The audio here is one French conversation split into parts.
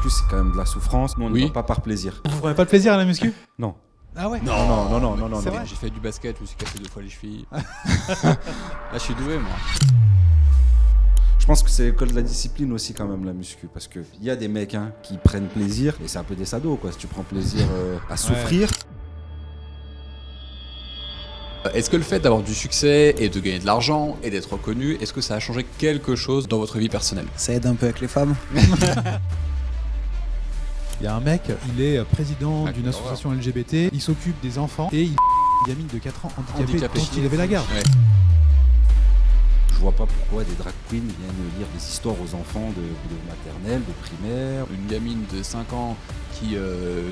muscu, c'est quand même de la souffrance. Nous, on n'y va pas par plaisir. Vous prenez pas de plaisir à la muscu ? Non. Ah ouais ? Non. C'est vrai ? J'ai fait du basket, je me suis cassé 2 fois les chevilles. Là, je suis doué, moi. Je pense que c'est l'école de la discipline aussi quand même, la muscu, parce qu'il y a des mecs qui prennent plaisir, et c'est un peu des sados, quoi. Si tu prends plaisir à souffrir. Est-ce que le fait d'avoir du succès et de gagner de l'argent et d'être reconnu, est-ce que ça a changé quelque chose dans votre vie personnelle ? Ça aide un peu avec les femmes. Il y a un mec, il est président d'une association LGBT, il s'occupe des enfants et il une gamine de 4 ans handicapée dont il avait la garde. Ouais. Je vois pas pourquoi des drag queens viennent lire des histoires aux enfants de maternelle, de primaire. Une gamine de 5 ans qui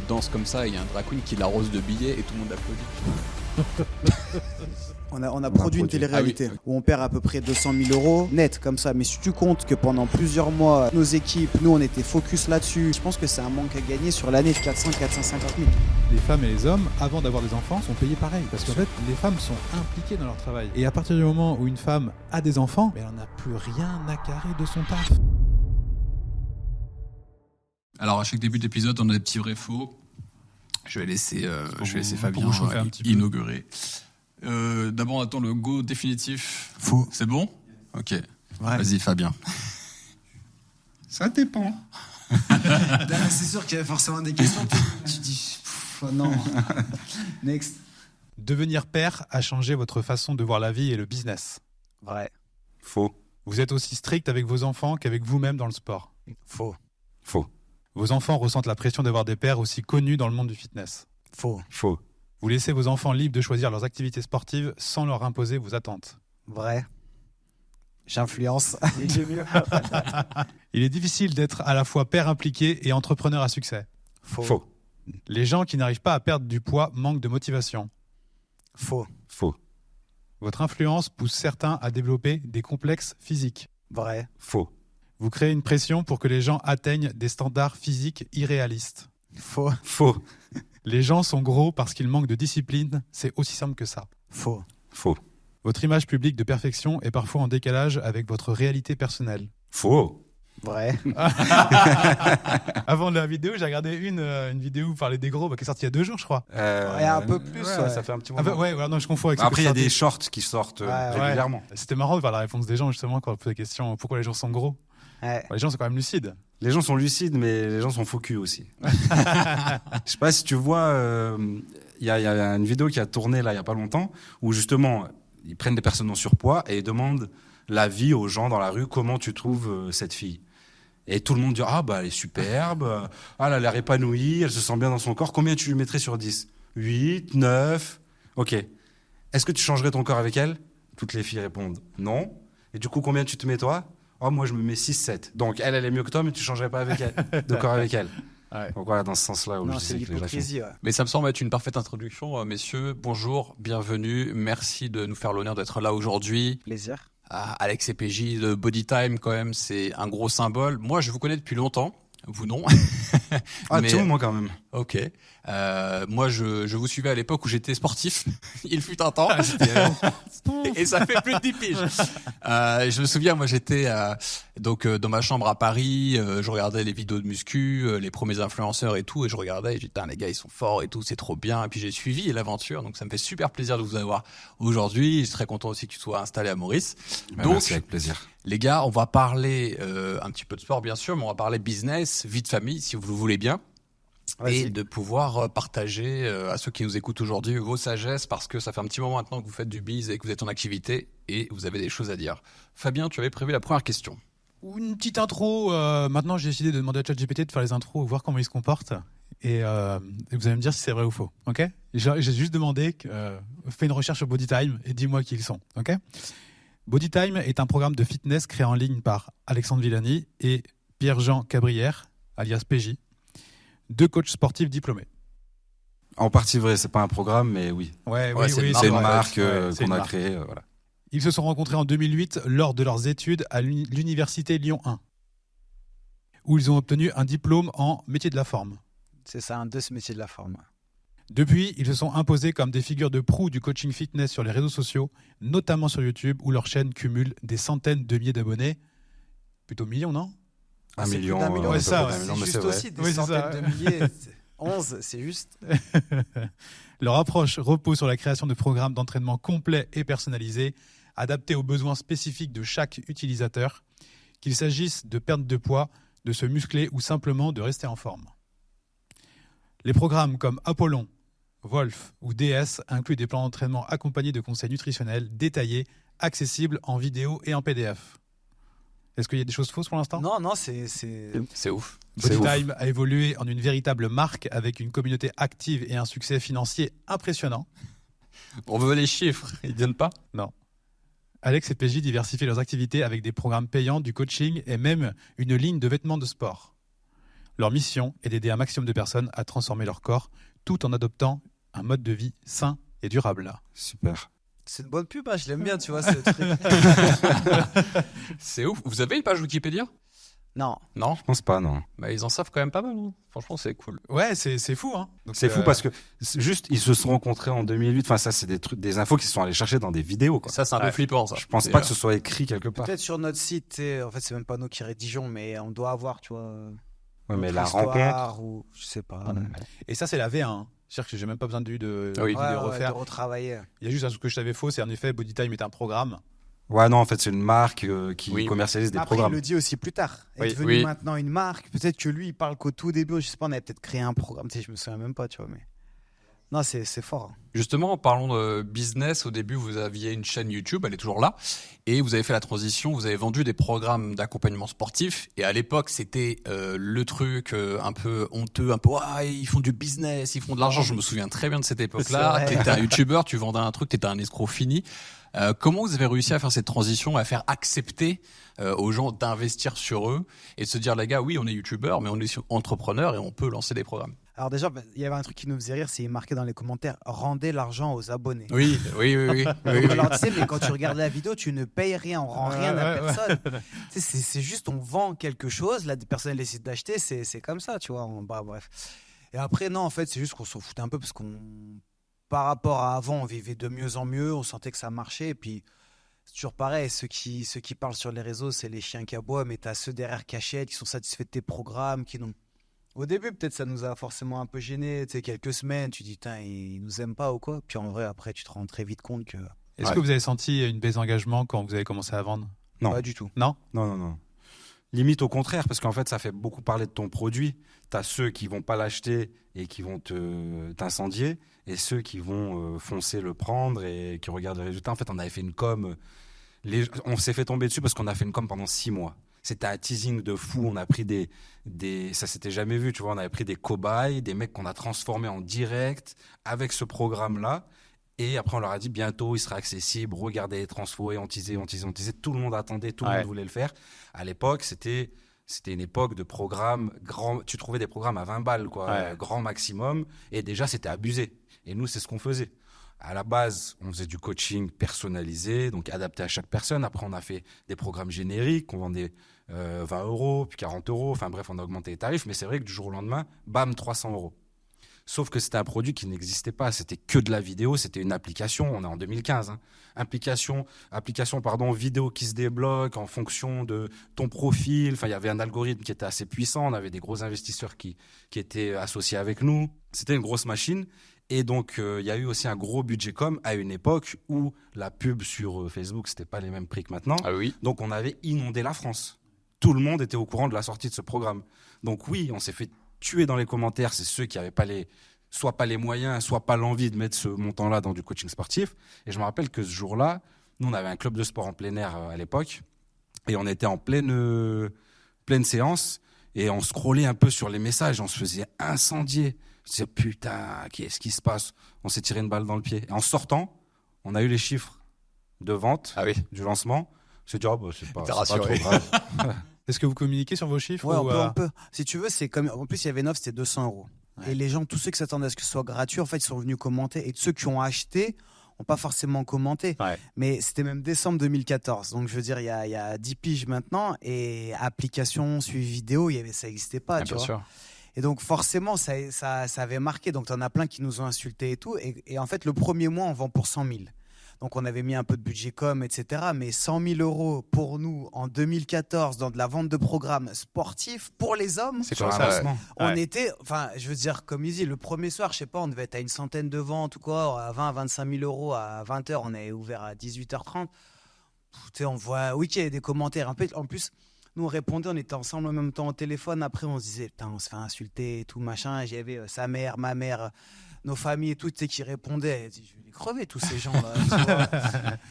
danse comme ça, et il y a un drag queen qui l'arrose de billets et tout le monde applaudit. On a produit une télé-réalité où on perd à peu près 200 000 euros net comme ça. Mais si tu comptes que pendant plusieurs mois, nos équipes, nous on était focus là-dessus, je pense que c'est un manque à gagner sur l'année de 450 000. Les femmes et les hommes, avant d'avoir des enfants, sont payés pareil. Parce qu'en fait, les femmes sont impliquées dans leur travail. Et à partir du moment où une femme a des enfants, elle n'en a plus rien à carrer de son taf. Alors à chaque début d'épisode, on a des petits vrais faux. Je vais laisser Fabien vous chauffer un petit peu. inaugurer. D'abord, on attend le go définitif. Faux. C'est bon ? Ok. Ouais. Vas-y, Fabien. Ça dépend. Là, c'est sûr qu'il y avait forcément des questions. Tu dis, non. Next. Devenir père a changé votre façon de voir la vie et le business. Vrai. Faux. Vous êtes aussi strict avec vos enfants qu'avec vous-même dans le sport. Faux. Faux. Vos enfants ressentent la pression d'avoir des pères aussi connus dans le monde du fitness. Faux. Faux. Vous laissez vos enfants libres de choisir leurs activités sportives sans leur imposer vos attentes. Vrai. J'influence. Il est difficile d'être à la fois père impliqué et entrepreneur à succès. Faux. Faux. Les gens qui n'arrivent pas à perdre du poids manquent de motivation. Faux. Faux. Votre influence pousse certains à développer des complexes physiques. Vrai. Faux. Vous créez une pression pour que les gens atteignent des standards physiques irréalistes. Faux. Faux. Les gens sont gros parce qu'ils manquent de discipline, c'est aussi simple que ça. Faux. Faux. Votre image publique de perfection est parfois en décalage avec votre réalité personnelle. Faux. Vrai. Avant la vidéo, j'ai regardé une vidéo où vous parlez des gros, qui est sortie il y a 2 jours, je crois. Ouais, un peu plus, ouais. Ça fait un petit Ah moment. bah, ouais, non, je confonds avec Après, il y a celle qui est des sortie. shorts qui sortent régulièrement. C'était marrant de voir la réponse des gens, justement, quand on pose la question pourquoi les gens sont gros. Ouais. Les gens sont quand même lucides. Les gens sont lucides, mais les gens sont faux cul aussi. Je sais pas si tu vois, il y a une vidéo qui a tourné là il y a pas longtemps où justement ils prennent des personnes en surpoids et ils demandent l'avis aux gens dans la rue, comment tu trouves cette fille. Et tout le monde dit ah bah elle est superbe, elle a l'air épanouie, elle se sent bien dans son corps. Combien tu lui mettrais sur 10 ? 8, 9. Ok. Est-ce que tu changerais ton corps avec elle ? Toutes les filles répondent non. Et du coup combien tu te mets toi ? Oh, moi, je me mets 6-7. Donc, elle est mieux que toi, mais tu changerais pas avec elle, de corps avec elle. Ouais. Donc, voilà, dans ce sens-là où Non, je c'est disais que les gens l'hypocrisie. Ouais. Mais ça me semble être une parfaite introduction, messieurs. Bonjour, bienvenue. Merci de nous faire l'honneur d'être là aujourd'hui. Plaisir. Alex et PJ, le Body Time, quand même, c'est un gros symbole. Moi, je vous connais depuis longtemps. Vous non. Ah, Mais, tu vois, moi, quand même. Ok. Moi, je vous suivais à l'époque où j'étais sportif. Il fut un temps. Et ça fait plus de 10 piges. Je me souviens, moi, j'étais dans ma chambre à Paris. Je regardais les vidéos de muscu, les premiers influenceurs et tout. Et je regardais et j'ai dit, les gars, ils sont forts et tout. C'est trop bien. Et puis, j'ai suivi l'aventure. Donc, ça me fait super plaisir de vous avoir aujourd'hui. Je suis très content aussi que tu sois installé à Maurice. Ouais, Donc, merci, avec plaisir. les gars, on va parler un petit peu de sport, bien sûr, mais on va parler business, vie de famille, si vous le voulez bien. Vas-y. Et de pouvoir partager à ceux qui nous écoutent aujourd'hui vos sagesses, parce que ça fait un petit moment maintenant que vous faites du biz et que vous êtes en activité et vous avez des choses à dire. Fabien, tu avais prévu la première question. Une petite intro. Maintenant, j'ai décidé de demander à ChatGPT de faire les intros, voir comment il se comporte. Et vous allez me dire si c'est vrai ou faux. Ok ? J'ai juste demandé, fais une recherche sur Bodytime et dis-moi qui ils sont. Ok ? Bodytime est un programme de fitness créé en ligne par Alexandre Villani et Pierre-Jean Cabrière, alias PJ, 2 coachs sportifs diplômés. En partie vrai, c'est pas un programme, mais oui. Ouais, c'est une C'est une en fait. marque Ouais, c'est qu'on une a marque. créée. Voilà. Ils se sont rencontrés en 2008 lors de leurs études à l'université Lyon 1, où ils ont obtenu un diplôme en métier de la forme. C'est ça, un de ce métier de la forme. Depuis, ils se sont imposés comme des figures de proue du coaching fitness sur les réseaux sociaux, notamment sur YouTube, où leur chaîne cumule des centaines de milliers d'abonnés. Plutôt millions, non ? 1 c'est million. plus d'1 million, ouais, à peu ça, près ouais. d'1 million, C'est mais juste c'est vrai. aussi des Oui, c'est ça. centaines de milliers. 11, c'est juste. Leur approche repose sur la création de programmes d'entraînement complets et personnalisés, adaptés aux besoins spécifiques de chaque utilisateur, qu'il s'agisse de perte de poids, de se muscler ou simplement de rester en forme. Les programmes comme Apollon, Wolf ou DS incluent des plans d'entraînement accompagnés de conseils nutritionnels détaillés, accessibles en vidéo et en PDF. Est-ce qu'il y a des choses fausses pour l'instant ? Non, c'est. C'est ouf. C'est ouf. Bodytime a évolué en une véritable marque avec une communauté active et un succès financier impressionnant. On veut les chiffres, ils viennent pas. Alex et PJ diversifient leurs activités avec des programmes payants, du coaching et même une ligne de vêtements de sport. Leur mission est d'aider un maximum de personnes à transformer leur corps tout en adoptant un mode de vie sain et durable. Super. C'est une bonne pub, hein, je l'aime bien, tu vois, ce truc. C'est ouf. Vous avez une page Wikipédia ? Non. Non. Je pense pas, non. Bah, ils en savent quand même pas mal. Hein. Franchement, c'est cool. Ouais, c'est fou, hein. Donc, C'est fou parce que juste ils se sont rencontrés en 2008. Enfin, ça, c'est des infos qu'ils sont allés chercher dans des vidéos, quoi. Ça, c'est un peu flippant, ça. Je pense pas que ce soit écrit quelque part. Peut-être sur notre site, tu sais, en fait, c'est même pas nous qui rédigeons, mais on doit avoir, tu vois. Ouais, mais notre la histoire rencontre. Ou, je sais pas. Et ça, c'est la V1. hein. C'est-à-dire que j'ai même pas besoin de Oui. refaire. de retravailler. Il y a juste un truc que je savais faux, c'est en effet, Bodytime est un programme. Ouais, non, en fait, c'est une marque qui Oui. commercialise des Après, programmes. il le dit aussi plus tard. Oui, Est devenu oui. maintenant une marque. Peut-être que lui, il parle qu'au tout début. Je sais pas, on avait peut-être créé un programme. Tu sais, je me souviens même pas, tu vois. Mais non, c'est fort. hein. Justement, en parlant de business, au début, vous aviez une chaîne YouTube, elle est toujours là, et vous avez fait la transition, vous avez vendu des programmes d'accompagnement sportif, et à l'époque, c'était le truc un peu honteux, un peu ils font du business, ils font de l'argent. Je me souviens très bien de cette époque-là. C'est vrai. T'étais un YouTuber, tu vendais un truc, t'étais un escroc fini. Comment vous avez réussi à faire cette transition, à faire accepter aux gens d'investir sur eux et de se dire, les gars, oui, on est YouTuber, mais on est entrepreneur et on peut lancer des programmes. Alors déjà, il y avait un truc qui nous faisait rire, c'est marqué dans les commentaires, rendez l'argent aux abonnés. Oui. Alors tu sais, mais quand tu regardes la vidéo, tu ne payes rien, on rend rien à personne. Tu sais, c'est juste, on vend quelque chose, là, des personnes décident d'acheter, c'est comme ça, tu vois. Bref. Et après, non, en fait, c'est juste qu'on s'en foutait un peu parce qu'on, par rapport à avant, on vivait de mieux en mieux, on sentait que ça marchait, et puis c'est toujours pareil, ceux qui parlent sur les réseaux, c'est les chiens qui aboient, mais t'as ceux derrière cachette qui sont satisfaits de tes programmes, qui n'ont... Au début, peut-être ça nous a forcément un peu gêné, tu sais, quelques semaines, tu dis, putain, ils nous aiment pas ou quoi. Puis en vrai, après, tu te rends très vite compte que Est-ce que vous avez senti une baisse d'engagement quand vous avez commencé à vendre ? Non. pas du tout. Non ? Non. Limite au contraire, parce qu'en fait, ça fait beaucoup parler de ton produit. T'as ceux qui vont pas l'acheter et qui vont t'incendier, et ceux qui vont foncer le prendre et qui regardent les résultats. En fait, on avait fait une com. On s'est fait tomber dessus parce qu'on a fait une com pendant 6 mois. C'était un teasing de fou. On a pris ça s'était jamais vu, tu vois. On avait pris des cobayes, des mecs qu'on a transformés en direct avec ce programme-là. Et après, on leur a dit bientôt, il sera accessible. Regardez les transfos et on teasait. Tout le monde attendait, tout le monde voulait le faire. À l'époque, c'était une époque de programmes grand. Tu trouvais des programmes à 20 balles, quoi, grand maximum. Et déjà, c'était abusé. Et nous, c'est ce qu'on faisait. À la base, on faisait du coaching personnalisé, donc adapté à chaque personne. Après, on a fait des programmes génériques, on vendait 20 €, puis 40 €. Enfin bref, on a augmenté les tarifs. Mais c'est vrai que du jour au lendemain, bam, 300 €. Sauf que c'était un produit qui n'existait pas. C'était que de la vidéo. C'était une application. On est en 2015. Hein. Application, vidéo qui se débloque en fonction de ton profil. Enfin, il y avait un algorithme qui était assez puissant. On avait des gros investisseurs qui étaient associés avec nous. C'était une grosse machine. Et donc, il y a eu aussi un gros budget com à une époque où la pub sur Facebook, c'était pas les mêmes prix que maintenant. Ah oui. Donc, on avait inondé la France. Tout le monde était au courant de la sortie de ce programme. Donc oui, on s'est fait tuer dans les commentaires. C'est ceux qui n'avaient pas soit pas les moyens, soit pas l'envie de mettre ce montant-là dans du coaching sportif. Et je me rappelle que ce jour-là, nous, on avait un club de sport en plein air à l'époque. Et on était en pleine séance. Et on scrollait un peu sur les messages. On se faisait incendier. Je disais, putain, qu'est-ce qui se passe ? On s'est tiré une balle dans le pied. Et en sortant, on a eu les chiffres de vente du lancement. On s'est dit, c'est pas trop grave. Est-ce que vous communiquez sur vos chiffres Ouais, ou, on peut. Si tu veux, c'est comme. En plus, il y avait une offre, c'était 200 €. Ouais. Et les gens, tous ceux qui s'attendaient à ce que ce soit gratuit, en fait, ils sont venus commenter. Et ceux qui ont acheté n'ont pas forcément commenté. Ouais. Mais c'était même décembre 2014. Donc, je veux dire, il y a 10 piges maintenant. Et application, suivi vidéo, ça n'existait pas. Tu vois. Sûr. Et donc, forcément, ça avait marqué. Donc, tu en as plein qui nous ont insultés et tout. Et en fait, le premier mois, on vend pour 100 000. Donc on avait mis un peu de budget com, etc. Mais 100 000 € pour nous en 2014 dans de la vente de programmes sportifs pour les hommes. C'est Sur quoi un ça? lancement. On était, enfin, je veux dire, comme il dit, le premier soir, je sais pas, on devait être à une centaine de ventes ou quoi, à 20 à 25 000 € à 20h, on est ouvert à 18h30. Tu sais, on voit, oui, qu'il y avait des commentaires. Un peu, en plus, nous, on répondait, on était ensemble en même temps au téléphone. Après, on se disait, putain, on se fait insulter et tout, machin. Et j'avais sa mère, ma mère, nos familles et tout, tu sais, qui répondaient. Je vais les crever, tous ces gens-là. Tu vois.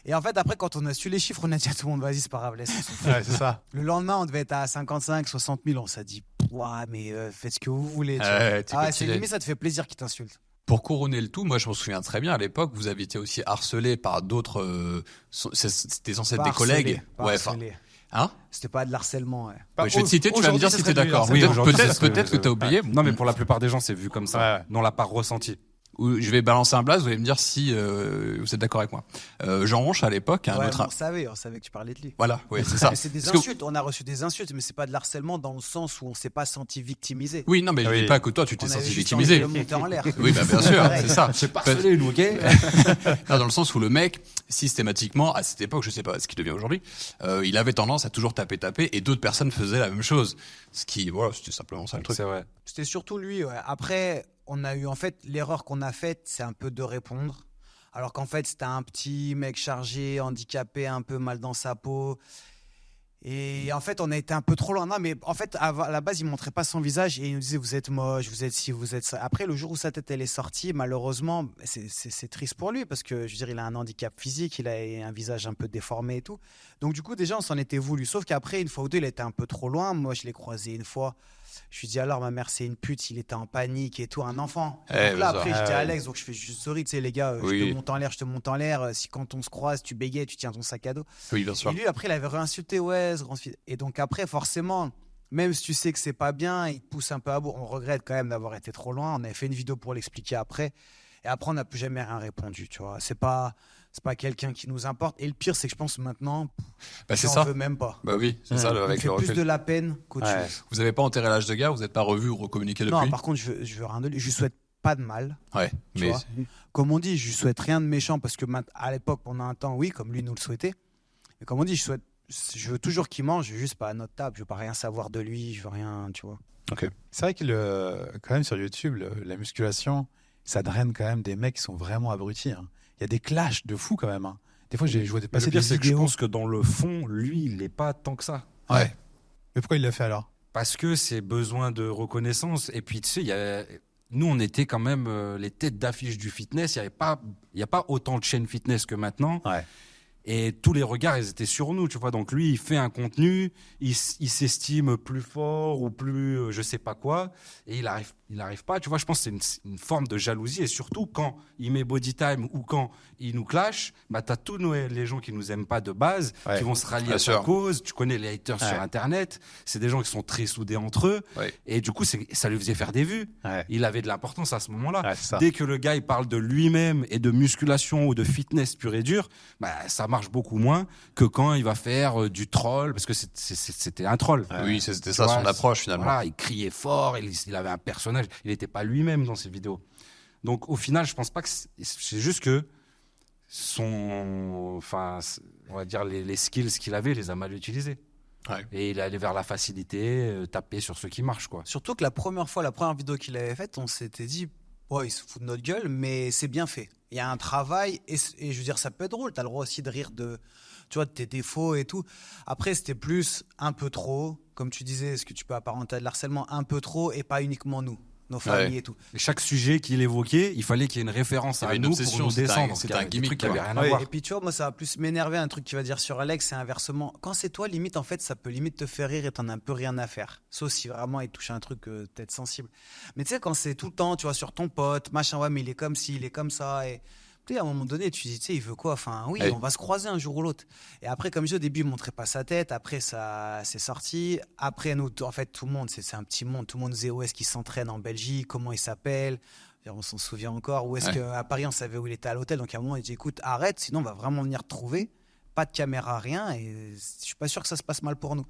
Et en fait, après, quand on a su les chiffres, on a dit à tout le monde, vas-y, c'est pas grave, laisse. On s'en fout. Ouais, c'est ça. Le lendemain, on devait être à 55, 60 000. On s'est dit, ouah, mais faites ce que vous voulez. Tu vois. Ouais, t'es Ah, c'est quotidien. limite, ça te fait plaisir qu'ils t'insultent. Pour couronner le tout, moi je me souviens très bien à l'époque, vous avez été aussi harcelé par d'autres. C'était censé être Pas des collègues. harcelé, pas Ouais, harcelé. Hein C'était pas de l'harcèlement. Ouais. Ouais, je vais te citer, tu vas me dire si t'es d'accord. Oui, Peut-être aujourd'hui, peut-être c'est ce peut-être que t'as oublié. Non, mais pour la plupart des gens, c'est vu comme ça. Ouais. Non, on l'a pas ressenti. Ou je vais balancer un blaze, vous allez me dire si vous êtes d'accord avec moi. Jean Ronche à l'époque, un Ouais, autre. on savait que tu parlais de lui. Voilà, ouais, c'est ça. Mais c'est des Parce que- insultes, on a reçu des insultes, mais c'est pas de l'harcèlement dans le sens où on s'est pas senti victimisé. Oui, non, mais je Oui. dis pas que toi tu t'es On avait senti juste victimisé. envie de le monter en l'air. Oui, bah bien sûr, Pareil. c'est ça. C'est pas harcelé, nous, ok? Non, dans le sens où le mec, systématiquement, à cette époque, je sais pas ce qu'il devient aujourd'hui, il avait tendance à toujours taper, et d'autres personnes faisaient la même chose. Ce qui, voilà, c'était simplement ça le truc. C'est vrai. C'était surtout lui. Ouais. Après, on a eu en fait l'erreur qu'on a faite, c'est un peu de répondre. Alors qu'en fait, c'était un petit mec chargé, handicapé, un peu mal dans sa peau. Et en fait, on a été un peu trop loin. Non, mais en fait, à la base, il montrait pas son visage et il nous disait vous êtes moche, vous êtes ci, vous êtes ça. Après, le jour où sa tête elle est sortie, malheureusement, c'est triste pour lui parce que je veux dire, il a un handicap physique, il a un visage un peu déformé et tout. Donc du coup, déjà, on s'en était voulu. Sauf qu'après, une fois ou deux, il était un peu trop loin. Moi, je l'ai croisé une fois. Je lui dis alors ma mère c'est une pute, il était en panique et tout, un enfant. Eh, Donc là bien après sûr. j'étais Ah à ouais. l'aise donc je fais juste sorry, tu sais les gars, Oui. je te monte en l'air, si quand on se croise tu bégayes, tu tiens ton sac à dos. Oui, bien sûr. Et lui après il avait réinsulté ouais, ce grand fils. Et donc après forcément, même si tu sais que c'est pas bien, il te pousse un peu à bout. On regrette quand même d'avoir été trop loin, on avait fait une vidéo pour l'expliquer après. Et après on n'a plus jamais rien répondu, tu vois. C'est pas quelqu'un qui nous importe. Et le pire c'est que je pense maintenant, Bah, c'est j'en ça. veux même pas. Bah oui, c'est ça, Il me avec fait le plus recul. de la peine qu'autre Ouais. chose. Vous avez pas enterré l'âge de gars, vous n'êtes pas revu ou recommuniqué depuis? Non, par contre, je veux rien de lui. Je lui souhaite pas de mal. Ouais, Tu mais vois. Comme on dit, je lui souhaite rien de méchant parce que à l'époque, pendant un temps, oui, comme lui nous le souhaitait. Mais comme on dit, je veux toujours qu'il mange, je veux juste pas à notre table. Je veux pas rien savoir de lui, je veux rien, tu vois. C'est vrai que quand même sur YouTube, la musculation, ça draine quand même des mecs qui sont vraiment abrutis. Hein. Il y a des clashs de fous quand même. Hein. Des fois, j'ai joué Mais passer le des pire, c'est que je vidéos. pense que dans le fond, lui, il n'est pas tant que ça. Ouais. Mais pourquoi il l'a fait alors? Parce que c'est besoin de reconnaissance. Et puis, tu sais, nous, on était quand même les têtes d'affiche du fitness. Il n'y a pas autant de chaînes fitness que maintenant. Ouais. Et tous les regards, ils étaient sur nous, tu vois. Donc lui, il fait un contenu, il s'estime plus fort ou plus je sais pas quoi, et il arrive pas. Tu vois, je pense que c'est une forme de jalousie. Et surtout, quand il met body time ou quand il nous clash, bah, t'as tous les gens qui nous aiment pas de base, Ouais. qui vont se rallier Bien à sa sûr. cause. Tu connais les haters Ouais. sur Internet. C'est des gens qui sont très soudés entre eux. Ouais. Et du coup, ça lui faisait faire des vues. Ouais. Il avait de l'importance à ce moment-là. Ouais, c'est ça. Dès que le gars il parle de lui-même et de musculation ou de fitness pur et dur, bah, ça marche beaucoup moins que quand il va faire du troll, parce que c'était un troll. oui, c'était Tu ça vois, son approche finalement. Voilà, il criait fort, il avait un personnage, il n'était pas lui-même dans ses vidéos. Donc au final, je pense pas que c'est juste que on va dire les skills qu'il avait, il les a mal utilisés. Ouais. Et il est allé vers la facilité, taper sur ce qui marche, quoi. Surtout que la première vidéo qu'il avait faite, on s'était dit, ouais, il se fout de notre gueule, mais c'est bien fait. Il y a un travail et je veux dire, ça peut être drôle. T'as le droit aussi de rire de tes défauts et tout. Après, c'était plus un peu trop, comme tu disais, ce que tu peux apparenter à de l'harcèlement, un peu trop et pas uniquement nous, nos familles Ouais. et tout. Et chaque sujet qu'il évoquait, il fallait qu'il y ait une référence Il y à avait une nous obsession, pour nous c'était un- descendre. c'était Il y un avait des gimmick, trucs qui avaient quoi. rien à Ouais. voir. Et puis tu vois, moi ça va plus m'énerver un truc qu'il va dire sur Alex, c'est inversement. Quand c'est toi, limite en fait, ça peut limite te faire rire et t'en as un peu rien à faire. Sauf si vraiment il touche un truc peut-être sensible. Mais tu sais, quand c'est tout le temps, tu vois, sur ton pote, machin, ouais, mais il est comme ci, il est comme ça. Et tu sais, à un moment donné, tu dis, tu sais, il veut quoi? Enfin, oui, Ouais. on va se croiser un jour ou l'autre. Et après, comme je dis au début, il montrait pas sa tête. Après, ça c'est sorti. Après, nous, en fait, tout le monde, c'est un petit monde. Tout le monde sait où est-ce qu'il s'entraîne en Belgique, comment il s'appelle. On s'en souvient encore. Où est-ce Ouais. qu'à Paris, on savait où il était à l'hôtel. Donc à un moment, il dit écoute, arrête, sinon on va vraiment venir te trouver. Pas de caméra, rien. Et je suis pas sûr que ça se passe mal pour nous.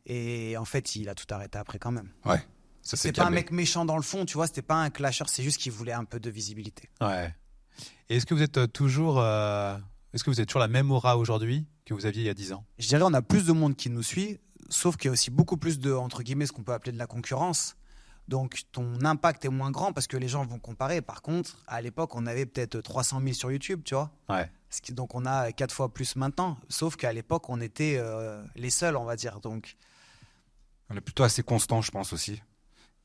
Et en fait, il a tout arrêté après quand même. Ouais. Ça C'est s'est pas un calmé. mec méchant dans le fond, tu vois. C'était pas un clasher. C'est juste qu'il voulait un peu de visibilité. Ouais. Et est-ce que vous êtes toujours Est-ce que vous avez toujours la même aura aujourd'hui que vous aviez il y a 10 ans? Je dirais on a plus de monde qui nous suit, sauf qu'il y a aussi beaucoup plus de, entre guillemets, ce qu'on peut appeler de la concurrence. Donc ton impact est moins grand parce que les gens vont comparer. Par contre, à l'époque, on avait peut-être 300 000 sur YouTube, tu vois. Ouais. Donc on a 4 fois plus maintenant. Sauf qu'à l'époque, on était les seuls, on va dire. Donc On est plutôt assez constant, je pense aussi.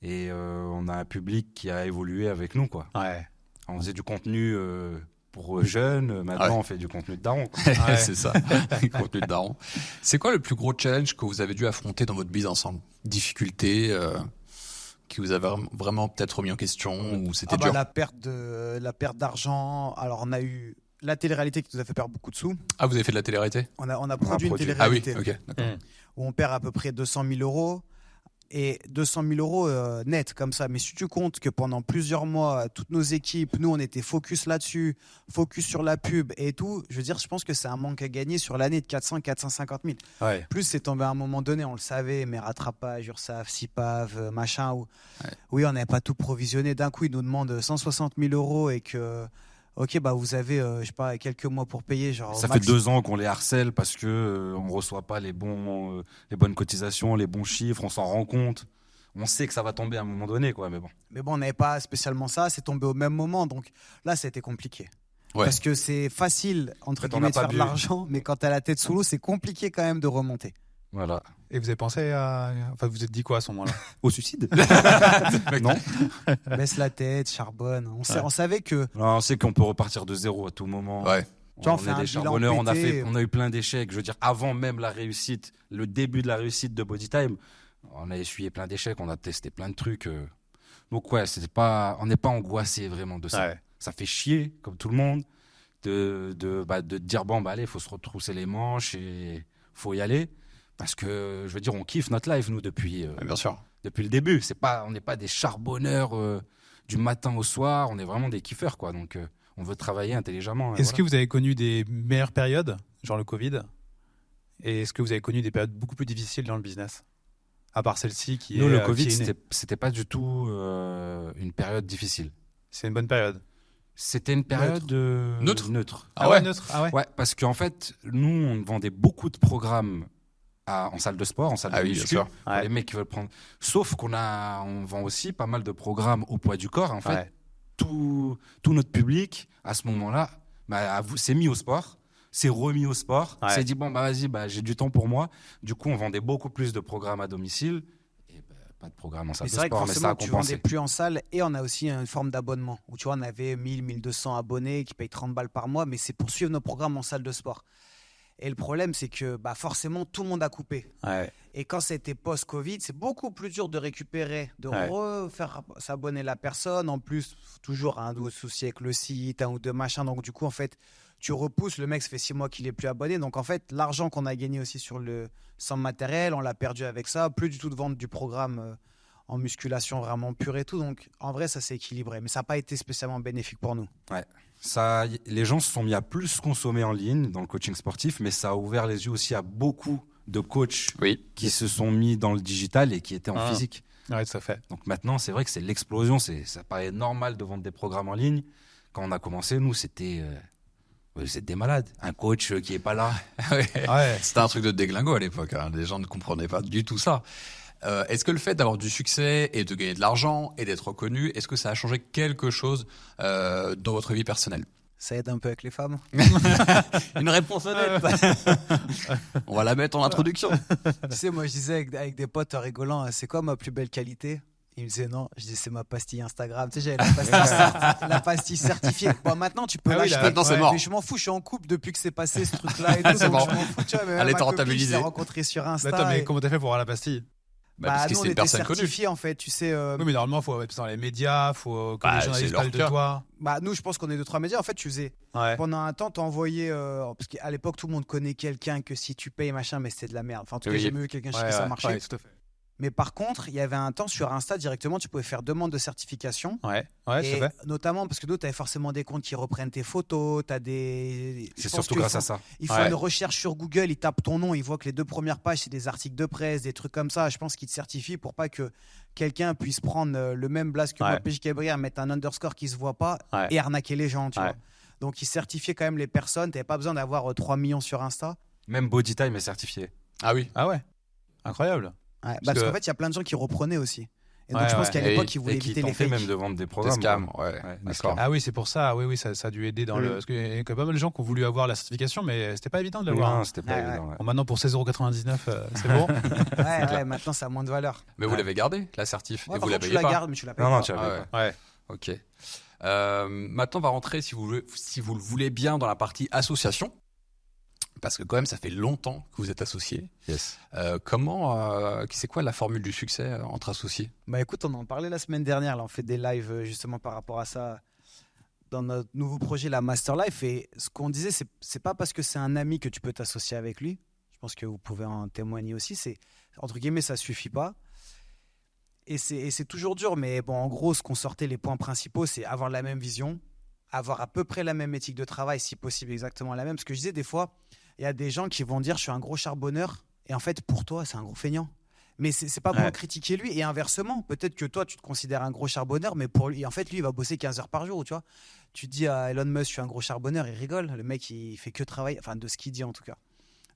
Et on a un public qui a évolué avec nous, quoi. Ouais. On faisait du contenu pour jeunes, maintenant on fait du contenu de daron. Ouais. C'est ça, contenu de daron. C'est quoi le plus gros challenge que vous avez dû affronter dans votre business ensemble? Difficulté qui vous avez vraiment peut-être remis en question ou c'était dur? la perte d'argent. Alors on a eu la télé-réalité qui nous a fait perdre beaucoup de sous. Ah, vous avez fait de la télé-réalité? On a produit une produit. Ah oui, télé-réalité ok, d'accord. où on perd à peu près 200 000 euros. Et 200 000 euros net comme ça. Mais si tu comptes que pendant plusieurs mois, toutes nos équipes, nous, on était focus là-dessus, focus sur la pub et tout, je veux dire, je pense que c'est un manque à gagner sur l'année de 450 000. Ouais. Plus c'est tombé à un moment donné, on le savait, mais rattrapage, URSAF, CIPAV, machin. Oui, on n'avait pas tout provisionné. D'un coup, ils nous demandent 160 000 euros et que... Ok, bah vous avez, je sais pas, quelques mois pour payer. Genre, Ça fait 2 ans qu'on les harcèle parce que on reçoit pas les bonnes cotisations, les bons chiffres, on s'en rend compte. On sait que ça va tomber à un moment donné, quoi, mais bon. Mais bon, on n'avait pas spécialement ça, c'est tombé au même moment. Donc là, ça a été compliqué. Ouais. Parce que c'est facile, entre En fait, on guillemets, n'a de pas faire de bu. l'argent, mais quand t'as la tête sous l'eau, c'est compliqué quand même de remonter. Voilà. Et vous avez pensé à... Enfin, vous vous êtes dit quoi à ce moment-là? Au suicide? Non. Baisse la tête, charbonne. Ouais. On savait que... Non, on sait qu'on peut repartir de zéro à tout moment. Ouais. Tu vois, on On fait est un des bilan charbonneurs, pété. on a eu plein d'échecs. Je veux dire, avant même la réussite, le début de la réussite de Bodytime, on a essuyé plein d'échecs, on a testé plein de trucs. Donc ouais, on n'est pas angoissé vraiment de ça. Ouais. Ça fait chier, comme tout le monde, de dire bon, bah allez, il faut se retrousser les manches et faut y aller. Parce que, je veux dire, on kiffe notre life, nous, depuis Ouais, bien sûr. le début. On n'est pas des charbonneurs du matin au soir, on est vraiment des kiffeurs, quoi. Donc, on veut travailler intelligemment. Est-ce que vous avez connu des meilleures périodes, genre le Covid? Et est-ce que vous avez connu des périodes beaucoup plus difficiles dans le business? À part celle-ci qui Nous, est... le Covid, qui est née. c'était pas du tout une période difficile. C'est une bonne période. C'était une période neutre. Ah ouais? Neutre. Ah ouais. Ouais, parce qu'en fait, nous, on vendait beaucoup de programmes en salle de sport, en salle Ah de oui, bien muscu, sûr. pour Ouais. les mecs qui veulent prendre. Sauf on vend aussi pas mal de programmes au poids du corps. En fait, Ouais. tout notre public, à ce moment-là, s'est mis au sport, s'est remis au sport, Ouais. s'est dit, bon, bah vas-y, j'ai du temps pour moi. Du coup, on vendait beaucoup plus de programmes à domicile. Et pas de programme en salle Mais de c'est vrai que sport, mais ça forcément, a tu compensé. vendais plus en salle et on a aussi une forme d'abonnement où tu vois, on avait 1000, 1200 abonnés qui payent 30 balles par mois, mais c'est pour suivre nos programmes en salle de sport. Et le problème, c'est que forcément, tout le monde a coupé. Ouais. Et quand c'était post-Covid, c'est beaucoup plus dur de récupérer, de Ouais. refaire s'abonner la personne. En plus, toujours un souci avec le site, un ou deux machins. Donc, du coup, en fait, tu repousses. Le mec, ça fait 6 mois qu'il est plus abonné. Donc, en fait, l'argent qu'on a gagné aussi sans matériel, on l'a perdu avec ça. Plus du tout de vente du programme en musculation vraiment pure et tout. Donc, en vrai, ça s'est équilibré. Mais ça n'a pas été spécialement bénéfique pour nous. Les gens se sont mis à plus consommer en ligne dans le coaching sportif, mais ça a ouvert les yeux aussi à beaucoup de coachs Oui. qui se sont mis dans le digital et qui étaient en Ah. physique. Ouais, ça fait. Donc maintenant, c'est vrai que c'est l'explosion. Ça paraît normal de vendre des programmes en ligne. Quand on a commencé, nous, c'était des malades. Un coach qui est pas là. Ouais. Ouais. C'était un truc de déglingo à l'époque. Hein. Les gens ne comprenaient pas du tout ça. Est-ce que le fait d'avoir du succès et de gagner de l'argent et d'être reconnu, est-ce que ça a changé quelque chose dans votre vie personnelle? Ça aide un peu avec les femmes. Une réponse honnête. On va la mettre en introduction. Tu sais, moi, je disais avec des potes en rigolant, c'est quoi ma plus belle qualité? Ils me disaient non. Je disais, c'est ma pastille Instagram. Tu sais, j'avais la pastille certifiée. Bon, maintenant, tu peux Ah oui, l'acheter. là, maintenant, c'est mort. Mais je m'en fous, je suis en couple depuis que c'est passé ce truc-là et tout. C'est donc mort. je m'en fous, tu vois. Mais Elle même est ma copine, rentabilisée. je l'ai rencontrée sur Insta. Attends, mais et- comment t'as fait pour avoir la pastille? Parce que nous, on c'est une était personne connue. certifiés, en fait, tu sais. Oui, mais normalement, il faut être dans les médias, faut que Bah, les c'est journalistes leur parlent de cas. toi. Nous, je pense qu'on est 2-3 médias. En fait, tu faisais. Ouais. Pendant un temps, tu envoyais. Parce qu'à l'époque, tout le monde connaît quelqu'un que si tu payes, machin, mais c'était de la merde. Enfin, en tout cas, Oui. j'ai jamais vu quelqu'un chez qui ça marchait. Ouais, tout à fait. Mais par contre, il y avait un temps sur Insta, directement, tu pouvais faire demande de certification. Ouais, ouais, Et tout à fait. notamment parce que d'autres, tu avais forcément des comptes qui reprennent tes photos, tu as des... C'est surtout grâce à ça. Ils font Ouais. une recherche sur Google, ils tapent ton nom, ils voient que les 2 premières pages, c'est des articles de presse, des trucs comme ça. Je pense qu'ils te certifient pour pas que quelqu'un puisse prendre le même blast que Ouais. moi, PJ Cabrière, mettre un underscore qui se voit pas Ouais. et arnaquer les gens, tu Ouais. vois. Donc, ils certifiaient quand même les personnes. Tu n'avais pas besoin d'avoir 3 millions sur Insta. Même Bodytime est certifié. Ah oui. Ah ouais. Incroyable. Ouais, parce qu'en fait, il y a plein de gens qui reprenaient aussi. Et donc, je pense qu'à l'époque, ils voulaient et qui éviter les tentaient fakes. même de vendre des Des programmes. scams, quoi. ouais. des D'accord. scams. Ah oui, c'est pour ça. Oui, ça a dû aider dans le. Parce qu'il y a pas mal de gens qui ont voulu avoir la certification, mais c'était pas évident de l'avoir. Non, c'était pas Ouais, évident. ouais. Bon, maintenant, pour 16,99 €, c'est bon. Ouais, maintenant, ça a moins de valeur. Mais vous l'avez gardé, la certif, Ouais, et par vous la contre, tu payez la pas. gardes, mais tu la payes Non, pas. non, tu Ah avais ouais. pas. Ouais. Ok. Maintenant, on va rentrer, si vous le voulez bien, dans la partie association. Parce que quand même, ça fait longtemps que vous êtes associés. Yes. C'est quoi la formule du succès entre associés? Bah écoute, on en parlait la semaine dernière. Là, on fait des lives justement par rapport à ça dans notre nouveau projet, la Master Life. Et ce qu'on disait, c'est pas parce que c'est un ami que tu peux t'associer avec lui. Je pense que vous pouvez en témoigner aussi. C'est entre guillemets, ça suffit pas. Et c'est toujours dur. Mais bon, en gros, ce qu'on sortait, les points principaux, c'est avoir la même vision, avoir à peu près la même éthique de travail, si possible exactement la même. Parce que je disais des fois, il y a des gens qui vont dire je suis un gros charbonneur et en fait pour toi c'est un gros feignant. Mais c'est pas pour Ouais. critiquer lui, et inversement, peut-être que toi tu te considères un gros charbonneur, mais pour lui en fait lui il va bosser 15 heures par jour, tu vois. Tu dis à Elon Musk je suis un gros charbonneur, il rigole, le mec il fait que travailler, enfin de ce qu'il dit en tout cas.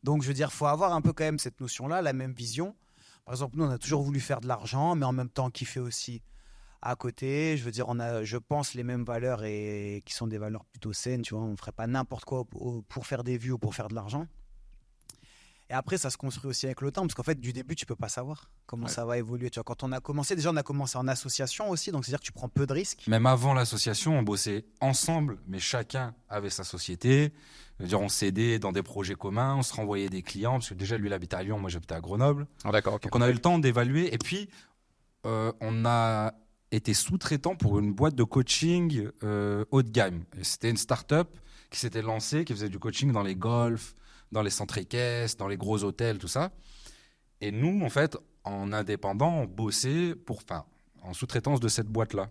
Donc je veux dire, faut avoir un peu quand même cette notion là, la même vision. Par exemple, nous on a toujours voulu faire de l'argent, mais en même temps kiffer aussi à côté. Je veux dire, on a, je pense, les mêmes valeurs et qui sont des valeurs plutôt saines. Tu vois, on ne ferait pas n'importe quoi pour faire des vues ou pour faire de l'argent. Et après, ça se construit aussi avec le temps, parce qu'en fait, du début, tu peux pas savoir comment ça va évoluer. Tu vois, quand on a commencé, déjà, on a commencé en association aussi, donc c'est-à-dire que tu prends peu de risques. Même avant l'association, on bossait ensemble, mais chacun avait sa société. Je veux dire, on s'aidait dans des projets communs, on se renvoyait des clients, parce que déjà, lui, il habitait à Lyon, moi, j'habitais à Grenoble. Ah, d'accord, ok. Donc, on a eu le temps d'évaluer. Et puis, on a été sous-traitant pour une boîte de coaching haut de gamme. Et c'était une start-up qui s'était lancée, qui faisait du coaching dans les golfs, dans les centres équestres, dans les gros hôtels, tout ça. Et nous, en fait, en indépendant, on bossait en sous-traitance de cette boîte-là.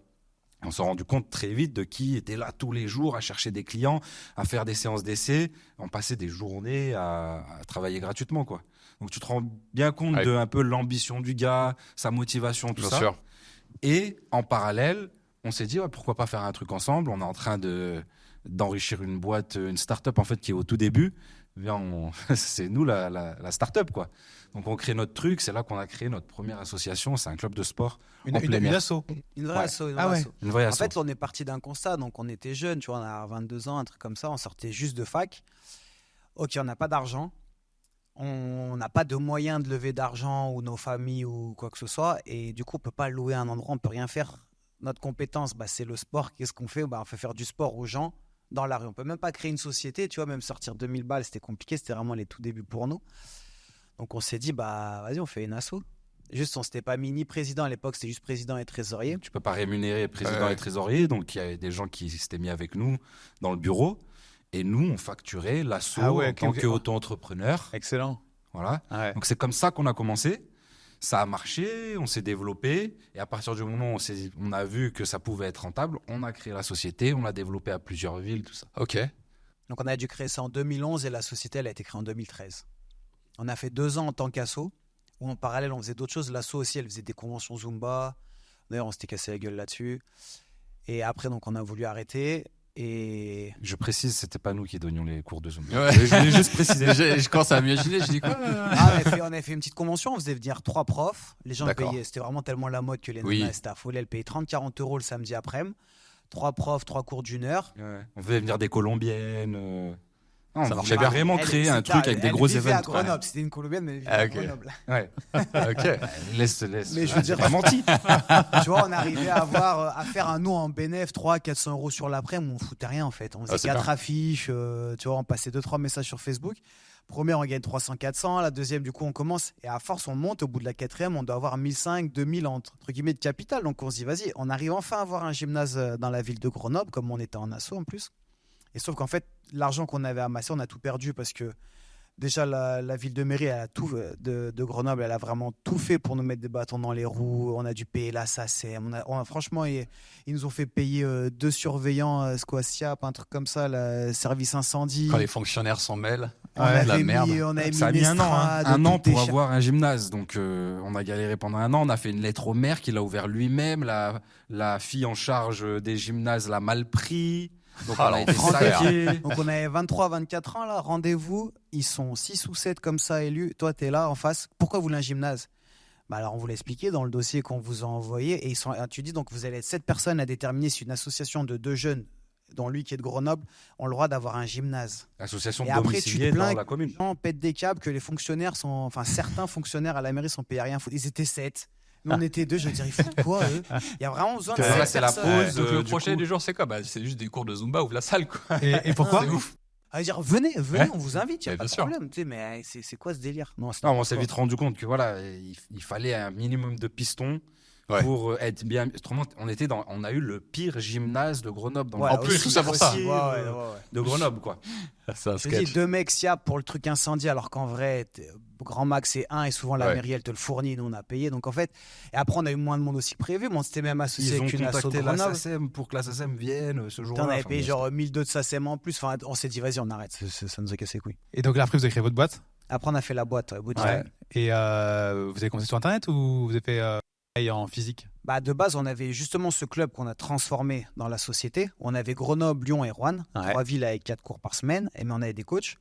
On s'est rendu compte très vite de qui était là tous les jours à chercher des clients, à faire des séances d'essai. On passait des journées à travailler gratuitement, quoi. Donc tu te rends bien compte Ouais. de un peu l'ambition du gars, sa motivation, tout Bien ça. sûr. Et en parallèle, on s'est dit pourquoi pas faire un truc ensemble. On est en train d'enrichir une boîte, une start-up en fait qui est au tout début. C'est nous la start-up, quoi. Donc on crée notre truc. C'est là qu'on a créé notre première association. C'est un club de sport en plein Une air. asso. Une vraie Ouais. asso, une Ah vraie ouais. asso. Une vraie En asso. fait, on est parti d'un constat. Donc, on était jeunes, tu vois, on a 22 ans, un truc comme ça. On sortait juste de fac. Ok, on n'a pas d'argent. On n'a pas de moyens de lever d'argent ou nos familles ou quoi que ce soit. Et du coup, on ne peut pas louer un endroit, on ne peut rien faire. Notre compétence, c'est le sport. Qu'est-ce qu'on fait? On fait faire du sport aux gens dans la rue. On ne peut même pas créer une société, tu vois, même sortir 2000 balles, c'était compliqué. C'était vraiment les tout débuts pour nous. Donc, on s'est dit, vas-y, on fait une asso. Juste, on s'était pas mis ni président à l'époque, c'était juste président et trésorier. Tu peux pas rémunérer président Ouais. et trésorier. Donc il y avait des gens qui s'étaient mis avec nous dans le bureau. Et nous, on facturait l'asso Ah ouais, en ok, tant ok. qu'auto-entrepreneur. Excellent. Voilà. Ouais. Donc c'est comme ça qu'on a commencé. Ça a marché, on s'est développé. Et à partir du moment où on a vu que ça pouvait être rentable, on a créé la société, on l'a développée à plusieurs villes, tout ça. Ok. Donc, on a dû créer ça en 2011 et la société, elle a été créée en 2013. On a fait 2 ans en tant qu'asso, où en parallèle, on faisait d'autres choses. L'asso aussi, elle faisait des conventions Zumba. D'ailleurs, on s'était cassé la gueule là-dessus. Et après, donc, on a voulu arrêter. Et Je précise, c'était pas nous qui donnions les cours de Zumba. Ouais. Je voulais juste préciser. Je commence à m'imaginer, je dis quoi? on avait fait une petite convention. On faisait venir 3 profs. Les gens D'accord. payaient. C'était vraiment tellement la mode que les Oui. nanas, c'était affolé. Elles payaient 30-40 euros le samedi après-midi. 3 profs, 3 cours d'1 heure. Ouais. On faisait venir des Colombiennes. Non, Ça on marchait voulait bien. vraiment créer un truc avec des gros Elle vivait à événements. Grenoble. C'était une Colombienne, mais elle vivait Ah, à ok. Grenoble. Ouais. Ok. Laisse. Mais je veux dire, pas menti. Tu vois, on arrivait à faire un nous en bénéf 300-400 euros sur l'après-midi, on foutait rien en fait. On faisait c'est 4 bien. affiches, tu vois, on passait 2-3 messages sur Facebook. Première, on gagne 300-400. La deuxième, du coup, on commence. Et à force, on monte. Au bout de la quatrième, on doit avoir 1500-2000 entre guillemets de capital. Donc on se dit, vas-y, on arrive enfin à avoir un gymnase dans la ville de Grenoble, comme on était en asso en plus. Et sauf qu'en fait, l'argent qu'on avait amassé, on a tout perdu parce que déjà, la ville de mairie de Grenoble, elle a vraiment tout fait pour nous mettre des bâtons dans les roues. On a dû payer la SACEM. Franchement, ils nous ont fait payer 2 surveillants SQUASIAP, un truc comme ça, le service incendie. Quand les fonctionnaires s'en mêlent, On de la avait merde. on avait Ça a mis mis un an, Mestrade, un an tout pour est avoir un gymnase. Donc, on a galéré pendant un an. On a fait une lettre au maire qui l'a ouvert lui-même. La fille en charge des gymnases l'a mal pris. Donc Ah, on a été l'enfer. saqués. Donc on avait 23, 24 ans là, rendez-vous, ils sont 6 ou 7 comme ça élus, toi t'es là en face, pourquoi vous voulez un gymnase? Bah alors on vous l'a expliqué dans le dossier qu'on vous a envoyé et tu dis donc vous allez être 7 personnes à déterminer si une association de 2 jeunes, dont lui qui est de Grenoble, ont le droit d'avoir un gymnase. Association Et de après tu te domiciliés plains dans la commune. Les gens pètent des câbles que les fonctionnaires sont, enfin certains fonctionnaires à la mairie sont payés à rien foutre. Ils étaient 7. Nous on était 2, je veux dire ils foutent quoi eux? Il y a vraiment besoin de Là, 7 c'est la personnes. pause. Donc le du projet coup- du jour, c'est quoi? Bah, c'est juste des cours de Zumba, ouvre la salle, quoi. Et pourquoi? C'est ouf. À dire venez, Ouais. on vous invite, il n'y a Bien pas de sûr. problème. Tu sais, mais c'est quoi ce délire? Non, Non, on s'est vite rendu compte que voilà, il fallait un minimum de pistons Ouais. pour être bien. Autrement, on a eu le pire gymnase de Grenoble. Ouais, En plus, aussi, tout ça pour ça. aussi, ouais. De Grenoble, quoi. C'est un Je te dis, 2 mecs siap pour le truc incendie, alors qu'en vrai, grand max c'est 1 et souvent la Ouais. mairie elle te le fournit, nous on a payé. Donc en fait, et après on a eu moins de monde aussi que prévu, mais on s'était même associé Ils ont avec une asso de contacté la Grenoble. SACEM pour que la SACEM vienne ce jour-là. On avait Enfin, payé bon, genre 1002 de SACEM en plus. Enfin, on s'est dit, vas-y, on arrête, ça nous a cassé les couilles. Et donc là, après, vous avez créé votre boîte. Après, on a fait la boîte, Boot Ouais. Time. Et vous avez commencé sur Internet ou vous avez fait en physique? Bah, de base, on avait justement ce club qu'on a transformé dans la société. On avait Grenoble, Lyon et Rouen, Ouais. 3 villes avec 4 cours par semaine, mais on avait des coachs.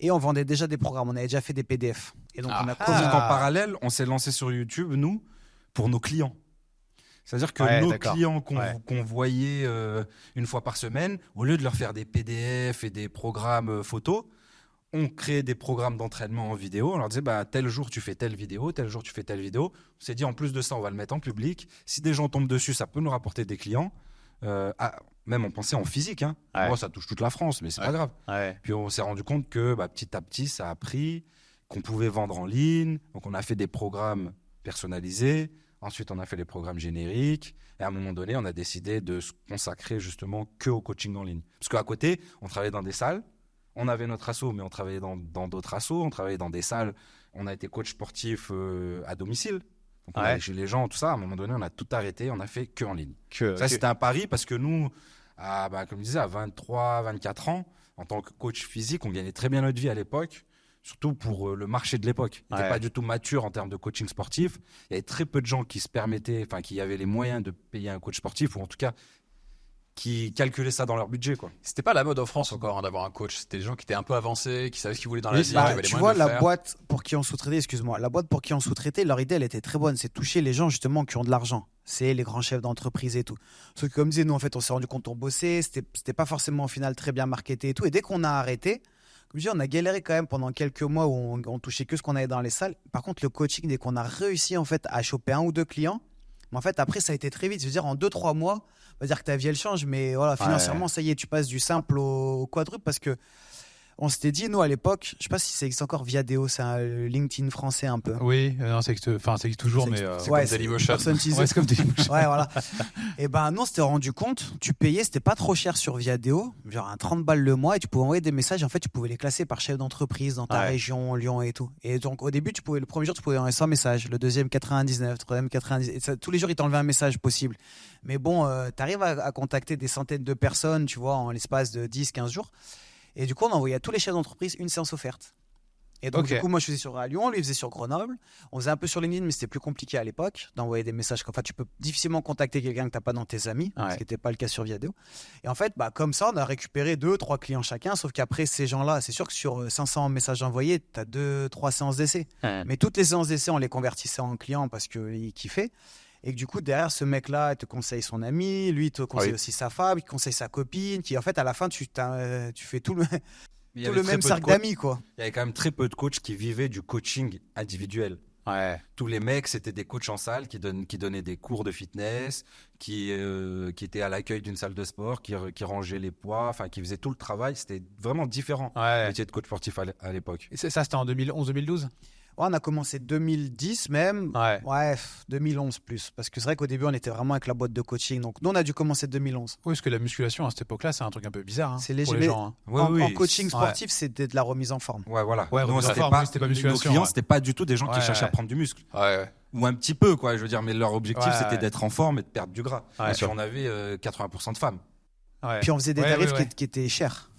Et on vendait déjà des programmes, on avait déjà fait des PDF. Et donc, on a Donc commencé- en parallèle, on s'est lancé sur YouTube, nous, pour nos clients. C'est-à-dire que Ouais, nos d'accord. clients qu'on Ouais. qu'on voyait une fois par semaine, au lieu de leur faire des PDF et des programmes photos, on créait des programmes d'entraînement en vidéo. On leur disait, bah, tel jour tu fais telle vidéo, tel jour tu fais telle vidéo. On s'est dit, en plus de ça, on va le mettre en public. Si des gens tombent dessus, ça peut nous rapporter des clients. Même on pensait en physique. Hein. Ouais. Bon, ça touche toute la France, mais c'est pas grave. Ouais. Puis on s'est rendu compte que petit à petit, ça a pris, qu'on pouvait vendre en ligne. Donc on a fait des programmes personnalisés. Ensuite, on a fait les programmes génériques. Et à un moment donné, on a décidé de se consacrer justement que au coaching en ligne. Parce qu'à côté, on travaillait dans des salles. On avait notre asso, mais on travaillait dans d'autres assos. On travaillait dans des salles. On a été coach sportif à domicile. Donc on Ouais. allait chez les gens, tout ça. À un moment donné, on a tout arrêté. On a fait que en ligne. Que, Ça, c'était un pari parce que nous, comme je disais, à 23, 24 ans, en tant que coach physique, on gagnait très bien notre vie à l'époque, surtout pour le marché de l'époque. Il n'était Ouais. pas du tout mature en termes de coaching sportif. Il y avait très peu de gens qui se permettaient, enfin, qui avaient les moyens de payer un coach sportif, ou en tout cas, qui calculaient ça dans leur budget, quoi. C'était pas la mode en France encore d'avoir un coach. C'était des gens qui étaient un peu avancés, qui savaient ce qu'ils voulaient dans la Oui, vie, bah, qui avaient les tu moyens vois, de le la faire. boîte pour qui on sous-traitait, la boîte pour qui on sous-traitait, leur idée, elle était très bonne. C'est toucher les gens, justement, qui ont de l'argent. C'est les grands chefs d'entreprise et tout. Sauf que, comme disait, nous, en fait, on s'est rendu compte qu'on bossait. C'était pas forcément, au final, très bien marketé et tout. Et dès qu'on a arrêté, comme je dis, on a galéré quand même pendant quelques mois où on touchait que ce qu'on avait dans les salles. Par contre, le coaching, dès qu'on a réussi, en fait, à choper 1 ou 2 clients, mais en fait, après, ça a été très vite. Je veux dire, en 2-3 mois, on va dire que ta vie, elle change. Mais voilà, financièrement, ça y est, tu passes du simple au quadruple parce que on s'était dit, nous, à l'époque, je sais pas si ça existe encore Viadeo, c'est un LinkedIn français un peu. Oui, non, ça existe toujours, mais. C'est Ouais, comme Dailymotion. personne utilisait. Ouais, c'est comme Dailymotion. Ouais, voilà. Et ben, nous, on s'était rendu compte, tu payais, c'était pas trop cher sur Viadeo, genre un 30 balles le mois, et tu pouvais envoyer des messages. En fait, tu pouvais les classer par chef d'entreprise dans ta Ouais. région, Lyon et tout. Et donc, au début, le premier jour, tu pouvais envoyer 100 messages, le deuxième 99, le troisième 90. Et ça, tous les jours, ils t'enlevaient un message possible. Mais bon, tu arrives à contacter des centaines de personnes, tu vois, en l'espace de 10-15 jours. Et du coup, on envoyait à tous les chefs d'entreprise une séance offerte. Et donc, Ok. du coup, moi, je faisais sur à Lyon, lui, il faisait sur Grenoble. On faisait un peu sur LinkedIn, mais c'était plus compliqué à l'époque d'envoyer des messages. Enfin, tu peux difficilement contacter quelqu'un que tu n'as pas dans tes amis, Ouais. ce qui n'était pas le cas sur Viadeo. Et en fait, comme ça, on a récupéré 2-3 clients chacun. Sauf qu'après, ces gens-là, c'est sûr que sur 500 messages envoyés, tu as 2-3 séances d'essai. Mais toutes les séances d'essai, on les convertissait en clients parce qu'il kiffait. Et que du coup, derrière, ce mec-là, il te conseille son ami, lui, il te conseille Oui. aussi sa femme, il te conseille sa copine, qui en fait, à la fin, tu fais tout le, Il y tout avait le très même peu de cercle coachs. d'amis, quoi. Il y avait quand même très peu de coachs qui vivaient du coaching individuel. Ouais. Tous les mecs, c'était des coachs en salle qui donnaient des cours de fitness, qui étaient à l'accueil d'une salle de sport, qui rangeaient les poids, enfin qui faisaient tout le travail. C'était vraiment différent, le Ouais. métier de coach sportif à l'époque. Et ça, c'était en 2011-2012? Ouais, on a commencé 2010 même. Ouais. Ouais, 2011 plus. Parce que c'est vrai qu'au début, on était vraiment avec la boîte de coaching. Donc, nous, on a dû commencer 2011. Oui, parce que la musculation à cette époque-là, c'est un truc un peu bizarre. Hein, C'est pour léger, les mais- gens. Hein. Ouais, en, oui. en coaching sportif, c'était de la remise en forme. Ouais, voilà. Ouais, Nous, remise en c'était forme, pas, oui, c'était pas nos musculation, clients, ouais. c'était pas du tout des gens qui Ouais, cherchaient ouais. à prendre du muscle. Ouais. Ou un petit peu, quoi. Je veux dire, mais leur objectif, Ouais, c'était ouais. d'être en forme et de perdre du gras. Ouais, Et sûr. puis on avait 80% de femmes. Ouais. Puis, on faisait des Ouais, tarifs ouais, ouais. qui étaient chers.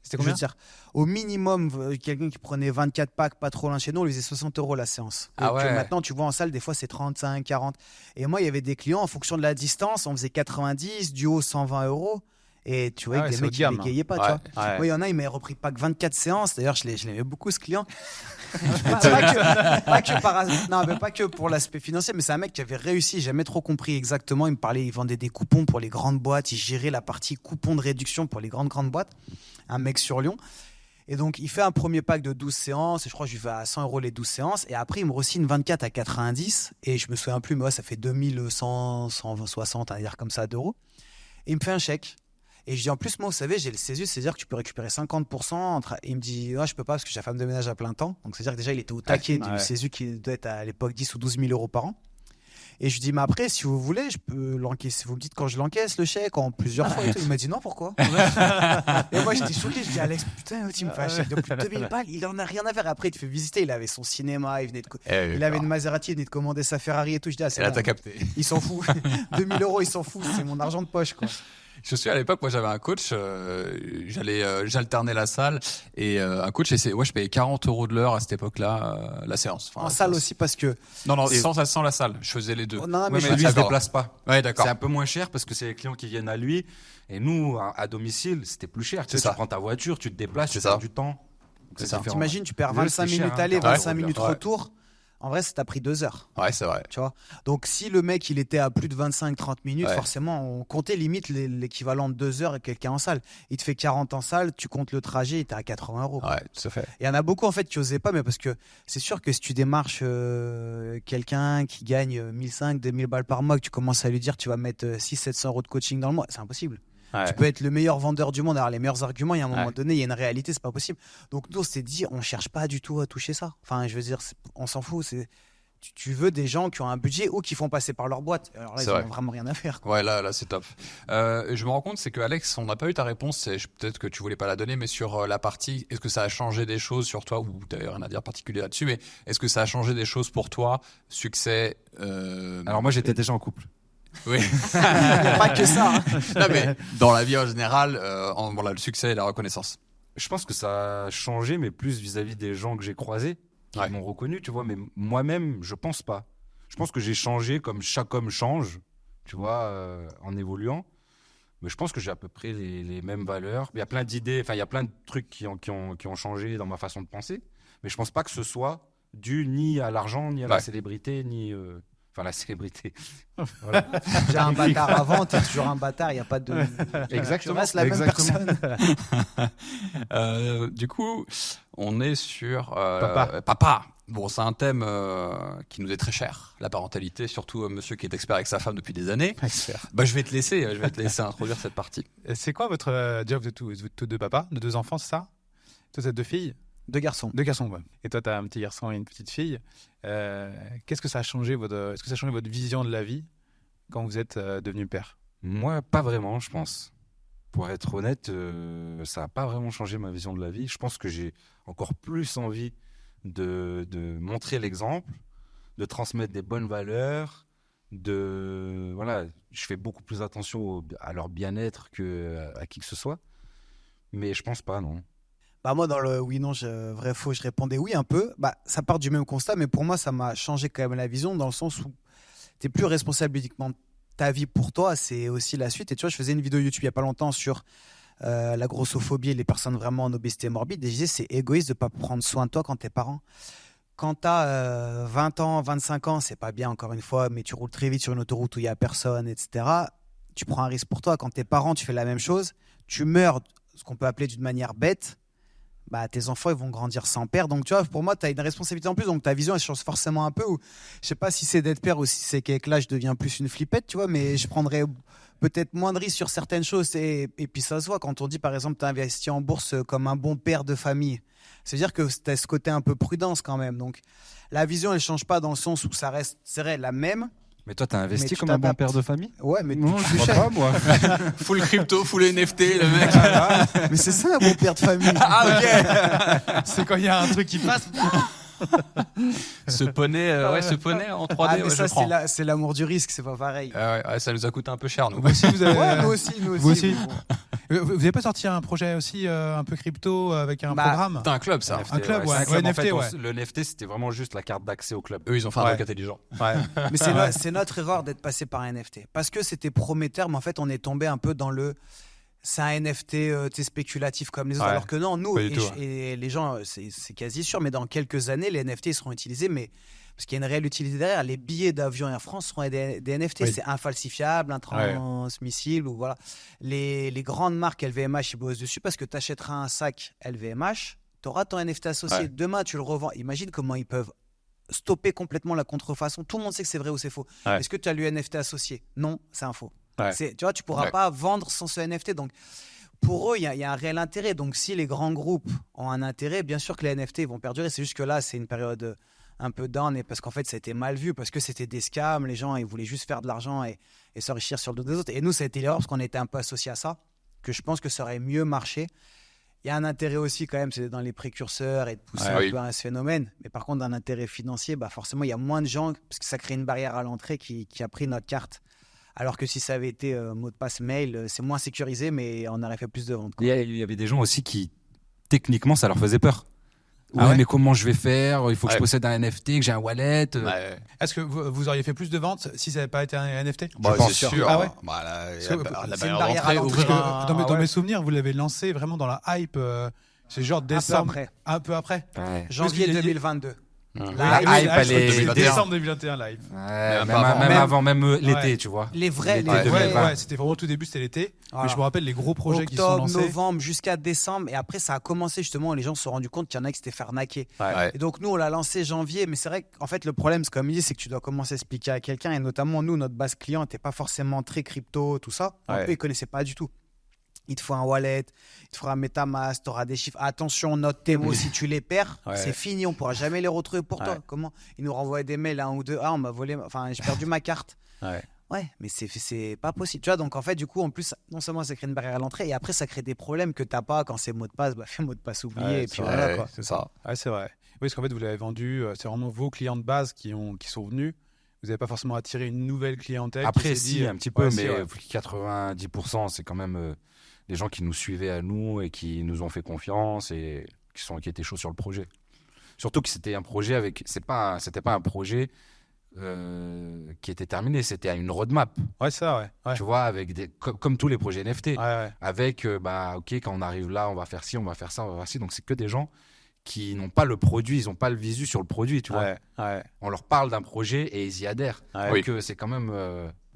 C'était Je veux combien? dire, au minimum, quelqu'un qui prenait 24 packs, pas trop loin chez nous, on lui faisait 60 € la séance. Ah Et que ouais. maintenant, tu vois en salle, des fois, c'est 35, 40. Et moi, il y avait des clients, en fonction de la distance, on faisait 90, du haut 120 €. Et tu vois, Ah ouais, des c'est mecs haut de qui gamme. bégayaient pas, Ouais. tu vois. Ouais. Moi, il y en a, il m'avait repris pas que 24 séances. D'ailleurs, je l'aimais beaucoup, ce client. pas que non, mais pas que pour l'aspect financier, mais c'est un mec qui avait réussi, j'ai jamais trop compris exactement. Il me parlait, il vendait des coupons pour les grandes boîtes, il gérait la partie coupons de réduction pour les grandes boîtes. Un mec sur Lyon. Et donc, il fait un premier pack de 12 séances, et je crois que je lui fais à 100 € les 12 séances, et après, il me re-signe 24 à 90, et je me souviens plus, mais ouais, ça fait 2160, on va dire comme ça, d'euros. Et il me fait un chèque. Et je dis, en plus, moi, vous savez, j'ai le CESU, c'est-à-dire que tu peux récupérer 50%. Et il me dit, ouais, je peux pas parce que j'ai la femme de ménage à plein temps. Donc, c'est-à-dire que déjà, il était au taquet du CESU qui doit être à l'époque 10 ou 12 000 € par an. Et je lui dis, mais après, si vous voulez, je peux l'encaisser. Vous me dites quand je l'encaisse, le chèque, en plusieurs fois et tout. Il m'a dit, non, pourquoi? Et moi, j'étais choqué. Je dis, Alex, putain, l'autre, il me fait un chèque de plus de 2000 balles. Il en a rien à faire. Et après, il te fait visiter. Il avait son cinéma. Il avait une Maserati. Il venait de commander sa Ferrari et tout. Je dis, ah, c'est Et là, bon. t'as capté. Il s'en fout. 2000 €, il s'en fout. C'est mon argent de poche, quoi. Je suis à l'époque, moi j'avais un coach, j'alternais la salle et un coach, je payais 40 € de l'heure à cette époque-là, la séance. Enfin, En salle aussi, parce que. Non, sans la salle, je faisais les deux. Non, Ouais, mais je lui, il se d'accord. déplace pas. Ouais, d'accord. C'est un peu moins cher parce que c'est les clients qui viennent à lui. Et nous, à domicile, c'était plus cher. Tu sais, ça. tu prends ta voiture, tu te déplaces, tu C'est ça. perds du temps. Donc, C'est ça. différent. T'imagines, tu perds Le 25 c'est cher, minutes hein. aller, Ouais, 25 ouais. minutes Ouais. retour. En vrai, ça t'a pris 2 heures. Ouais, c'est vrai. Tu vois. Donc, si le mec, il était à plus de 25-30 minutes, Ouais. forcément, on comptait limite l'équivalent de 2 heures et quelqu'un en salle. Il te fait 40 en salle, tu comptes le trajet, il était à 80 €. Ouais, tout à fait. Il y en a beaucoup, en fait, qui osaient pas, mais parce que c'est sûr que si tu démarches quelqu'un qui gagne 1500, 2000 balles par mois, que tu commences à lui dire tu vas mettre 600-700 € de coaching dans le mois, c'est impossible. Ouais. Tu peux être le meilleur vendeur du monde, avoir les meilleurs arguments, et à un moment Ouais. donné, il y a une réalité, c'est pas possible. Donc nous, on s'est dit, on cherche pas du tout à toucher ça. Enfin, je veux dire, on s'en fout. Tu veux des gens qui ont un budget ou qui font passer par leur boîte. Alors là, C'est ils vrai. n'ont vraiment rien à faire, quoi. Ouais, là, c'est top. Je me rends compte, c'est que Alex, on n'a pas eu ta réponse. Peut-être que tu voulais pas la donner, mais sur la partie, est-ce que ça a changé des choses sur toi, ou t'as rien à dire particulier là-dessus, mais est-ce que ça a changé des choses pour toi, succès Alors moi, j'étais déjà en couple. Oui. Il n'y a pas que ça, hein. Non, mais dans la vie en général, voilà, le succès et la reconnaissance. Je pense que ça a changé, mais plus vis-à-vis des gens que j'ai croisés, qui m'ont reconnu, tu vois. Mais moi-même, je pense pas. Je pense que j'ai changé comme chaque homme change, tu vois, en évoluant. Mais je pense que j'ai à peu près les mêmes valeurs. Il y a plein d'idées, enfin, il y a plein de trucs qui ont changé dans ma façon de penser. Mais je pense pas que ce soit dû ni à l'argent, ni à la célébrité, ni... Enfin, la célébrité. Voilà. J'ai un bâtard avant, t'es toujours un bâtard, il n'y a pas de. Exactement. Tu restes la même personne. Du coup, on est sur Papa. Papa. Bon, c'est un thème qui nous est très cher, la parentalité, surtout monsieur qui est expert avec sa femme depuis des années. Bah, je vais te laisser introduire cette partie. C'est quoi votre. Déjà, vous êtes tous deux papas, de 2 enfants, c'est ça? Toi, vous êtes 2 filles? 2 garçons. 2 garçons, ouais. Et toi, tu as un petit garçon et une petite fille. Qu'est-ce que ça a changé est-ce que ça a changé votre vision de la vie quand vous êtes devenu père? Moi, pas vraiment, je pense. Pour être honnête, ça n'a pas vraiment changé ma vision de la vie. Je pense que j'ai encore plus envie de montrer l'exemple, de transmettre des bonnes valeurs, voilà, je fais beaucoup plus attention à leur bien-être qu'à qui que ce soit. Mais je pense pas, non. Bah moi, dans le oui, non, vrai, faux, je répondais oui un peu. Bah, ça part du même constat, mais pour moi, ça m'a changé quand même la vision dans le sens où tu n'es plus responsable uniquement de ta vie pour toi, c'est aussi la suite. Et tu vois, je faisais une vidéo YouTube il n'y a pas longtemps sur la grossophobie et les personnes vraiment en obésité morbide. Et je disais, c'est égoïste de ne pas prendre soin de toi quand t'es parent. Quand tu as 20 ans, 25 ans, c'est pas bien encore une fois, mais tu roules très vite sur une autoroute où il n'y a personne, etc. Tu prends un risque pour toi. Quand t'es parent, tu fais la même chose. Tu meurs, ce qu'on peut appeler d'une manière bête. Bah, tes enfants ils vont grandir sans père. Donc tu vois, pour moi, tu as une responsabilité en plus. Donc ta vision elle change forcément un peu. Ou, je sais pas si c'est d'être père ou si c'est qu'avec l'âge je deviens plus une flippette, tu vois, mais je prendrais peut-être moins de risques sur certaines choses. Et puis ça se voit quand on dit par exemple tu as investi en bourse comme un bon père de famille. C'est-à-dire que tu as ce côté un peu prudence quand même. Donc la vision elle change pas dans le sens où ça reste la même. Mais toi, t'as investi Mais tu comme un bon t'adaptes. père de famille? Ouais, mais Non, tu je sais pas, moi. Full crypto, full NFT, le mec. mais c'est ça un bon père de famille. Ah, ok. C'est quand il y a un truc qui passe. Ce poney, ce poney en 3D, Ah, mais ouais, ça je prends. c'est l'amour du risque, c'est pas pareil. Ouais, ça nous a coûté un peu cher, nous. Vous aussi, vous avez. Ouais, nous aussi. Vous aussi. mais bon. Vous n'avez pas sorti un projet aussi un peu crypto avec un Bah, programme? T'as un club, ça. Un club, ouais. C'est un club, Ouais, en fait, NFT, ouais. le NFT, c'était vraiment juste la carte d'accès au club. Eux, ils ont fait un Ouais. truc intelligent. Ouais. Mais c'est notre erreur d'être passé par un NFT. Parce que c'était prometteur, mais en fait, on est tombé un peu dans le c'est un NFT spéculatif comme les autres. Ouais, Alors que non, nous, pas du tout, et les gens, c'est quasi sûr, mais dans quelques années, les NFT seront utilisés, mais parce qu'il y a une réelle utilité derrière. Les billets d'avion Air France seront des NFT, Oui. c'est infalsifiable, intransmissible, ou voilà. Les grandes marques LVMH, ils bossent dessus parce que tu achèteras un sac LVMH, tu auras ton NFT associé. Ouais. Demain, tu le revends. Imagine comment ils peuvent stopper complètement la contrefaçon. Tout le monde sait que c'est vrai ou c'est faux. Ouais. Est-ce que tu as le NFT associé? Non, c'est un faux. Ouais. Tu vois, tu pourras Ouais. pas vendre sans ce NFT. Donc, pour eux, il y a un réel intérêt. Donc, si les grands groupes ont un intérêt, bien sûr que les NFT vont perdurer. C'est juste que là, c'est une période un peu down, et parce qu'en fait, ça a été mal vu, parce que c'était des scams. Les gens, ils voulaient juste faire de l'argent et s'enrichir sur le dos des autres. Et nous, ça a été l'erreur parce qu'on était un peu associés à ça, que je pense que ça aurait mieux marché. Il y a un intérêt aussi quand même, c'est dans les précurseurs et de pousser Ouais, un oui. peu à ce phénomène. Mais par contre, d'un intérêt financier, bah forcément, il y a moins de gens, parce que ça crée une barrière à l'entrée qui a pris notre carte. Alors que si ça avait été mot de passe mail, c'est moins sécurisé, mais on aurait fait plus de ventes. Quoi. Il y avait des gens aussi qui, techniquement, ça leur faisait peur. Ah ouais mais comment je vais faire? Il faut que je Ouais. possède un NFT, que j'ai un wallet. Ouais. Est-ce que vous auriez fait plus de ventes si ça n'avait pas été un NFT? Bah, pense. c'est sûr. Ah ouais Bah, la Parce que la c'est une barrière barrière à d'entrée, l'entrée. Parce ouvrir que un- dans ouais. mes souvenirs, vous l'avez lancé vraiment dans la hype. C'est genre Un peu décembre. après, Un peu après. Ouais. janvier qu'il y a- 2022. Hum. La La hype, elle est 2021. décembre 2021 la hype. Même, pas avant. même Même- avant, même l'été, Ouais. tu vois. Les vrais, L'été les Ouais, 2020. ouais, c'était vraiment au tout début, c'était l'été. Voilà. Mais je me rappelle les gros projets qui sont Octobre, lancés. novembre, jusqu'à décembre. Et après, ça a commencé justement, les gens se sont rendus compte qu'il y en a qui s'étaient fait arnaquer. Ouais. Et donc, nous, on l'a lancé janvier. Mais c'est vrai qu'en fait, le problème, c'est comme il dit, c'est que tu dois commencer à expliquer à quelqu'un. Et notamment, nous, notre base client n'était pas forcément très crypto, tout ça. Un Ouais. peu, ils ne connaissaient pas du tout. Il te faut un wallet, il te faudra un MetaMask, tu auras des chiffres. Attention, note tes mots, si tu les perds, Ouais. c'est fini, on ne pourra jamais les retrouver pour toi. Ouais. Comment? Ils nous renvoyaient des mails, un ou deux. Ah, on m'a volé, enfin, j'ai perdu ma carte. Ouais. Ouais, mais c'est pas possible. Tu vois, donc en fait, du coup, en plus, non seulement ça crée une barrière à l'entrée, et après, ça crée des problèmes que t'as pas quand c'est mot de passe. Bah, fais mot de passe oublié, Ouais, et puis c'est voilà, Ouais, quoi. c'est ça. Ouais, c'est vrai. Oui, parce qu'en fait, vous l'avez vendu. C'est vraiment vos clients de base qui sont venus. Vous n'avez pas forcément attiré une nouvelle clientèle. Après, qui s'est si, dit, un petit peu, ouais, si, mais ouais. 90%, c'est quand même des gens qui nous suivaient à nous et qui nous ont fait confiance et qui étaient chauds sur le projet. Surtout que c'était un projet avec. C'était pas un projet qui était terminé, c'était une roadmap, Ouais, c'est ça, ouais. Ouais. tu vois, avec comme tous les projets NFT. Ouais, ouais. Avec, ok, quand on arrive là, on va faire ci, on va faire ça, on va faire ci. Donc, c'est que des gens qui n'ont pas le produit, ils n'ont pas le visu sur le produit, tu vois. Ouais, ouais, On leur parle d'un projet et ils y adhèrent. ouais. Oui. Donc, c'est quand même